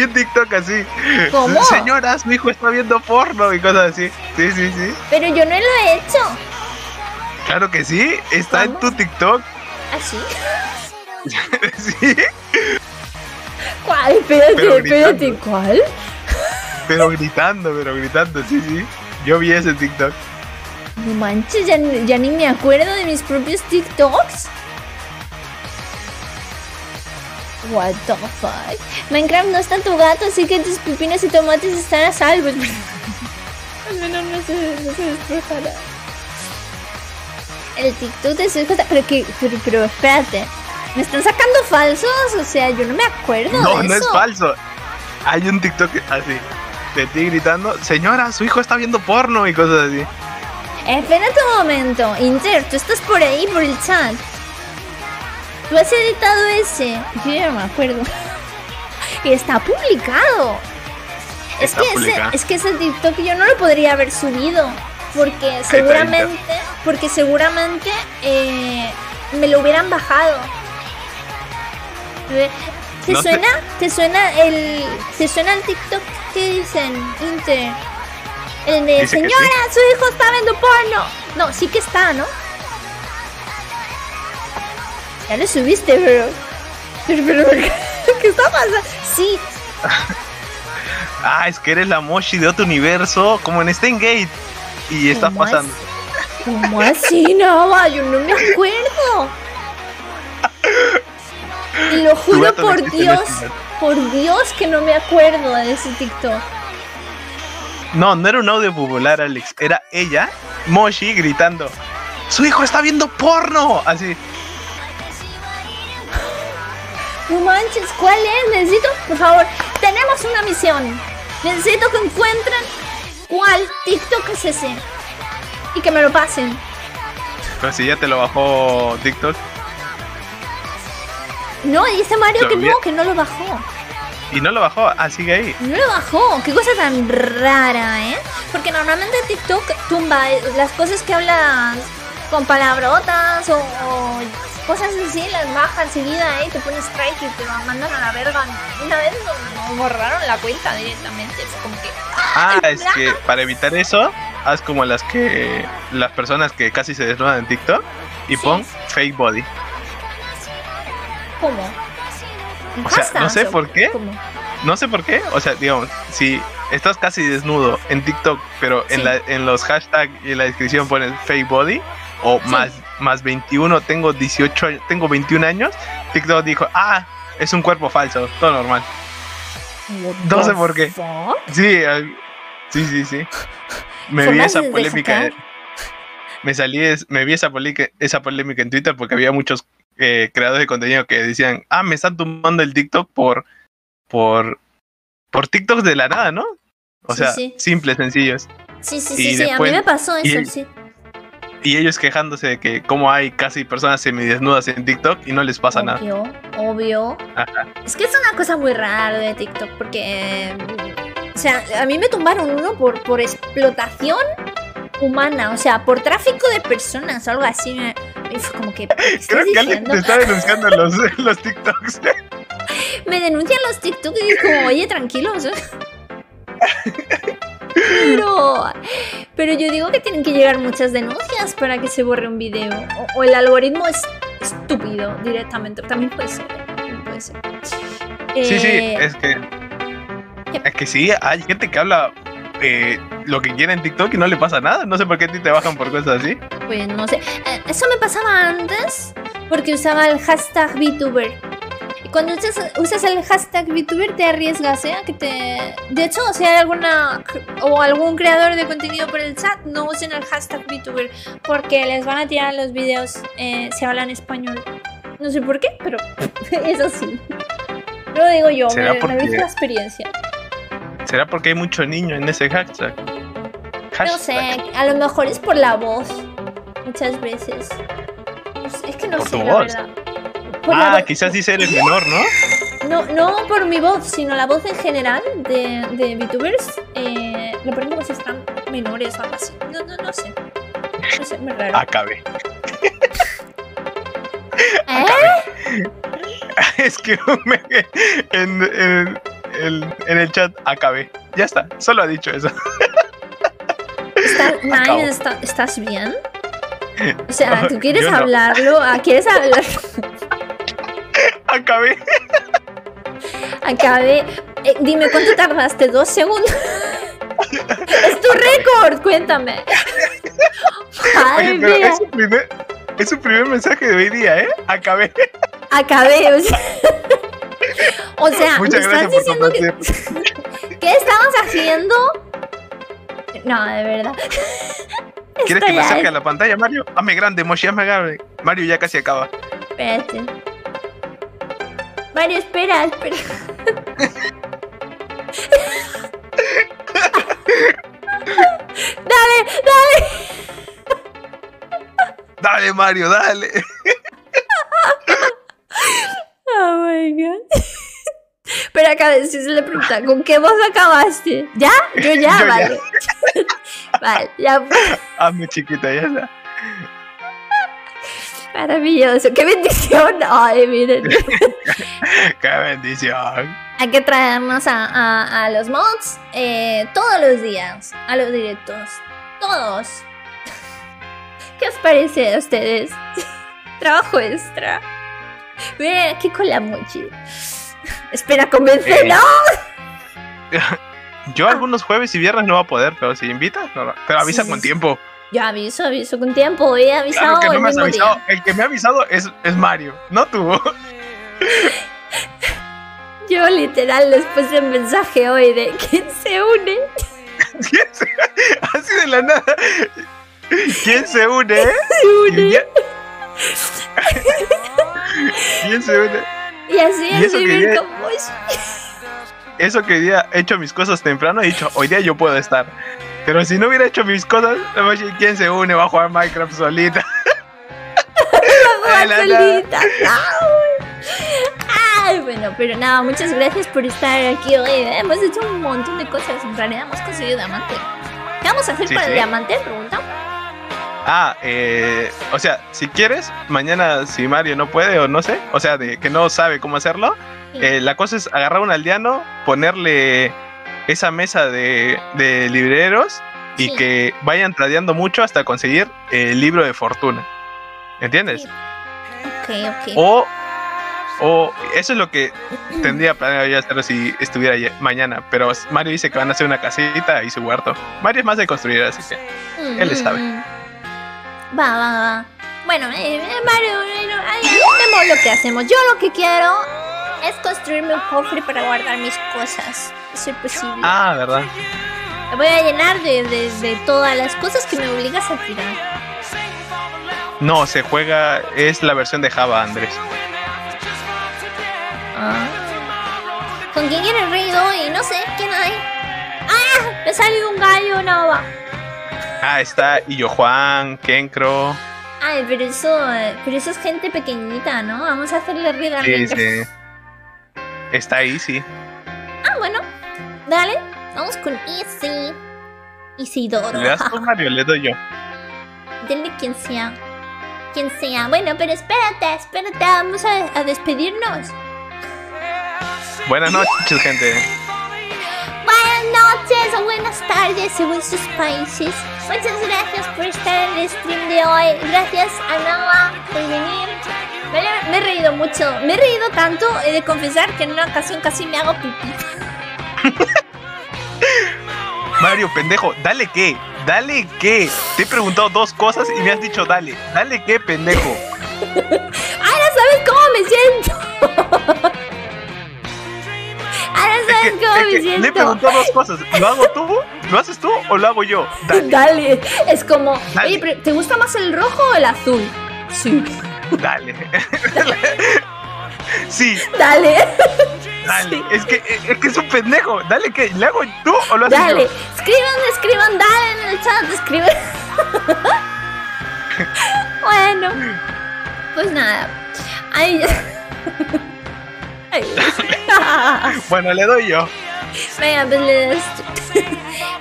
un TikTok así. ¿Cómo? Señora, su hijo está viendo porno y cosas así. Sí. Pero yo no lo he hecho. Claro que sí, está ¿Cómo? en tu TikTok. ¿Así? Sí, ¿Cuál? Pero Espérate, gritando. ¿cuál? pero gritando, sí. Yo vi ese TikTok. No manches, ya ni me acuerdo de mis propios TikToks. What the fuck. Minecraft no está tu gato, así que tus pepinos y tomates están a salvo. Al menos no se destrojará. El TikTok de su hijo está... Pero espérate. ¿Me están sacando falsos? O sea, yo no me acuerdo No, de no es eso. falso. Hay un TikTok así, de ti gritando, señora, su hijo está viendo porno y cosas así. Espérate un momento. Inter, tú estás por ahí, por el chat. ¿Tú has editado ese? Yo ya no me acuerdo. Y está publicado. Está publicado. Es que ese TikTok yo no lo podría haber subido. Porque seguramente me lo hubieran bajado. ¿Te No suena? ¿Te suena el TikTok que dicen, Inter? El de, Dice que señora, su hijo está viendo porno. No, sí que está, ¿no? Ya lo subiste, pero ¿qué está pasando? Sí, Ah, es que eres la Moshi de otro universo, como en Steingate. Y está ¿Cómo pasando. ¿cómo así, Nava? Yo no me acuerdo. Y lo Tu juro gato no existe en este mundo. por Dios que no me acuerdo de ese TikTok. No era un audio popular, Alex. Era ella, Moshi, gritando, su hijo está viendo porno. Así. No manches, ¿cuál es? Necesito, por favor, tenemos una misión. Necesito que encuentren cuál TikTok es ese. Y que me lo pasen. Pero si ya te lo bajó TikTok. No, dice Mario Lo vi- que no lo bajó. Y no lo bajó, sigue ahí. No lo bajó, qué cosa tan rara, ¿eh? Porque normalmente TikTok tumba las cosas que hablan con palabrotas o cosas así, las baja enseguida, ¿eh? Te pone strike y te lo mandan a la verga. Una vez nos borraron la cuenta directamente, es como que... Es que para evitar eso, haz como las personas que casi se desnudan en TikTok y Sí. pon fake body. ¿Cómo? ¿En O sea, no hashtags sé o por qué. cómo? No sé por qué, o sea, digamos, si estás casi desnudo en TikTok, pero Sí. en los hashtags y en la descripción pones fake body o Sí. más 21, tengo 18 años, tengo 21 años, TikTok dijo, es un cuerpo falso, todo normal. What No sé the por qué. fuck? Sí. Me vi Formas esa de polémica. sacar. Me vi esa polémica en Twitter porque había muchos creadores de contenido que decían, me están tumbando el TikTok por TikToks de la nada, ¿no? O Sí, sea, sí. simples, sencillos. Sí, Y a después- mí me pasó eso, y- sí. Y ellos quejándose de que como hay casi personas semidesnudas en TikTok y no les pasa nada. Obvio. Ajá. Es que es una cosa muy rara de TikTok porque... o sea, a mí me tumbaron uno por explotación humana, o sea, por tráfico de personas o algo así. Y fue como que... ¿qué estás Creo que Alex diciendo? te está denunciando los TikToks. Me denuncian los TikTok y digo, oye, tranquilos. Pero yo digo que tienen que llegar muchas denuncias para que se borre un video. O el algoritmo es estúpido directamente. También puede ser. Sí, Eh, es que sí, hay gente que habla lo que quiere en TikTok y no le pasa nada. No sé por qué a ti te bajan por cosas así. Pues no sé. Eso me pasaba antes porque usaba el hashtag VTuber. Y cuando usas el hashtag VTuber te arriesgas, ¿eh? A que te... De hecho, si hay algún creador de contenido por el chat, no usen el hashtag VTuber porque les van a tirar los vídeos si hablan español. No sé por qué, pero es así. No lo digo yo, ¿Será me porque- he visto la experiencia. ¿Será porque hay mucho niño en ese hashtag? No sé, a lo mejor es por la voz. Muchas veces. Es que no ¿Por sé, tu la voz? verdad. Por la voz. Quizás dice eres menor, ¿no? No por mi voz, sino la voz en general de VTubers. Lo ponen como si están menores o algo así. No sé. No sé, muy raro. Acabe. ¿Eh? escríbeme en el chat acabé. Ya está, solo ha dicho eso. Nine, ¿estás bien? O sea, ¿tú quieres Yo no. hablarlo? ¿Quieres hablar? Acabé. Acabé. Dime, ¿cuánto tardaste? 2 segundos. Es tu récord, cuéntame. Madre Oye, pero mía. es su primer mensaje de hoy día, ¿eh? Acabé. Acabé, o sea, ¿me Muchas estás gracias por diciendo compartir. qué estabas haciendo? No, de verdad. ¿Quieres que me acerque a la pantalla, Mario? Hazme grande, Moshi, hazme grande. Mario ya casi acaba. Espérate. Mario, espera. Dale. Dale, Mario, dale. Oh my god. Pero acá si se le pregunta, ¿con qué voz acabaste? ¿Ya? Yo ya, Yo ya. vale. Vale, ya. Hazme chiquita, ya está. Maravilloso. ¡Qué bendición! Ay, miren. Qué bendición. Hay que traernos a los mods todos los días, a los directos. Todos. ¿Qué os parece a ustedes? Trabajo extra. Miren aquí con la mochi. Espera, convence, ¿no? Yo algunos jueves y viernes no voy a poder, pero si invitas, no. Pero avisa Sí. con tiempo. Yo aviso con tiempo. He avisado Claro que no el me has mismo avisado. día. El que me ha avisado es Mario, no tú. Yo literal les puse un mensaje hoy de ¿quién se une? Así de la nada. ¿Quién se une? Se une. Y ya- ¿Quién se une? Y así ¿Y eso es que vivir ya- con vos. Eso que hoy día he hecho mis cosas temprano, he dicho, hoy día yo puedo estar. Pero si no hubiera hecho mis cosas, ¿quién se une? Va a jugar Minecraft solita. De la nada. Solita. Ay, bueno, pero nada, muchas gracias por estar aquí hoy. Hemos hecho un montón de cosas. En realidad hemos conseguido diamante. ¿Qué vamos a hacer Sí, para el sí. diamante? Pregunta. O sea, si quieres, mañana si Mario no puede o no sé, o sea, de que no sabe cómo hacerlo, la cosa es agarrar un aldeano, ponerle esa mesa de libreros y Sí. que vayan tradeando mucho hasta conseguir el libro de fortuna. ¿Entiendes? Ok. O eso es lo que tendría planeado ya hacer si estuviera mañana, pero Mario dice que van a hacer una casita y su huerto. Mario es más de construir, así que él le sabe. Va. Bueno, Mario, vemos lo que hacemos. Yo lo que quiero es construirme un cofre para guardar mis cosas. Eso es posible. Ah, ¿verdad? Me voy a llenar de todas las cosas que me obligas a tirar. No, se juega, es la versión de Java, Andrés. ¿Con quién quieres reír hoy? No sé, ¿quién hay? ¡Ah! Me ha salido un gallo nova. Ah, está Illo Juan, Kenkro. Ay, pero eso es gente pequeñita, ¿no? Vamos a hacerle reír a Sí, alguien. sí. Está ahí, sí. Ah, bueno. Dale. Vamos con Easy. Isidoro. ¿Le das tú, Mario? Le doy yo. Denle quien sea. Quien sea. Bueno, pero espérate. Vamos a despedirnos. Buenas noches, gente. Buenas noches o buenas tardes según sus países. Muchas gracias por estar en el stream de hoy. Gracias a Nova por venir. Me he reído mucho. Me he reído tanto, he de confesar que en una ocasión casi me hago pipí. Mario, pendejo, dale qué. Dale qué. Te he preguntado 2 cosas y me has dicho dale. Dale qué, pendejo. Ahora sabes cómo me siento. Ahora sabes cómo me Le he siento. preguntado 2 cosas. ¿Lo hago tú? ¿Lo haces tú o lo hago yo? Dale. Dale. Es como, Dale. oye, pero ¿te gusta más el rojo o el azul? Sí. Dale. Sí, Dale. dale. Sí. Es que es un pendejo. Dale qué. ¿Le hago tú o lo haces Dale. yo? Escriban, dale en el chat, escriban. Bueno. Pues nada. Ay. Ay. Bueno, le doy yo. Venga, pues le das tú.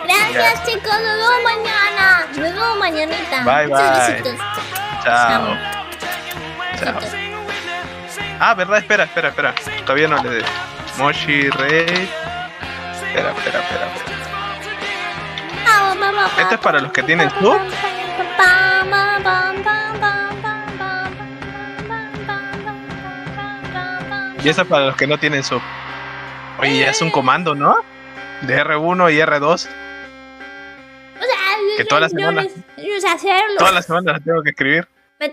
Gracias, chicos. Nos vemos mañana. Nos vemos mañanita. Bye, Muchos bye. besitos. Chao. Amo. Chao. Besitos. Ah, ¿verdad? Espera. Todavía no le... Moshi Rey. Espera. Esto es para los que tienen sub. Y eso es para los que no tienen sub. Oye, ya es un comando, ¿no? De R1 y R2. O sea, Que todas las semanas. yo sé hacerlo. Todas las semanas las tengo que escribir. Me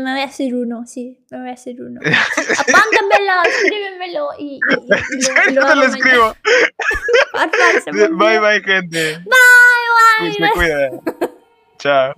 voy a hacer uno, sí, me voy a hacer uno. Apántamelo, escríbemelo y Yo te lo escribo. Por favor, se me olvidó. Bye, gente. Bye. Se cuida. Chao.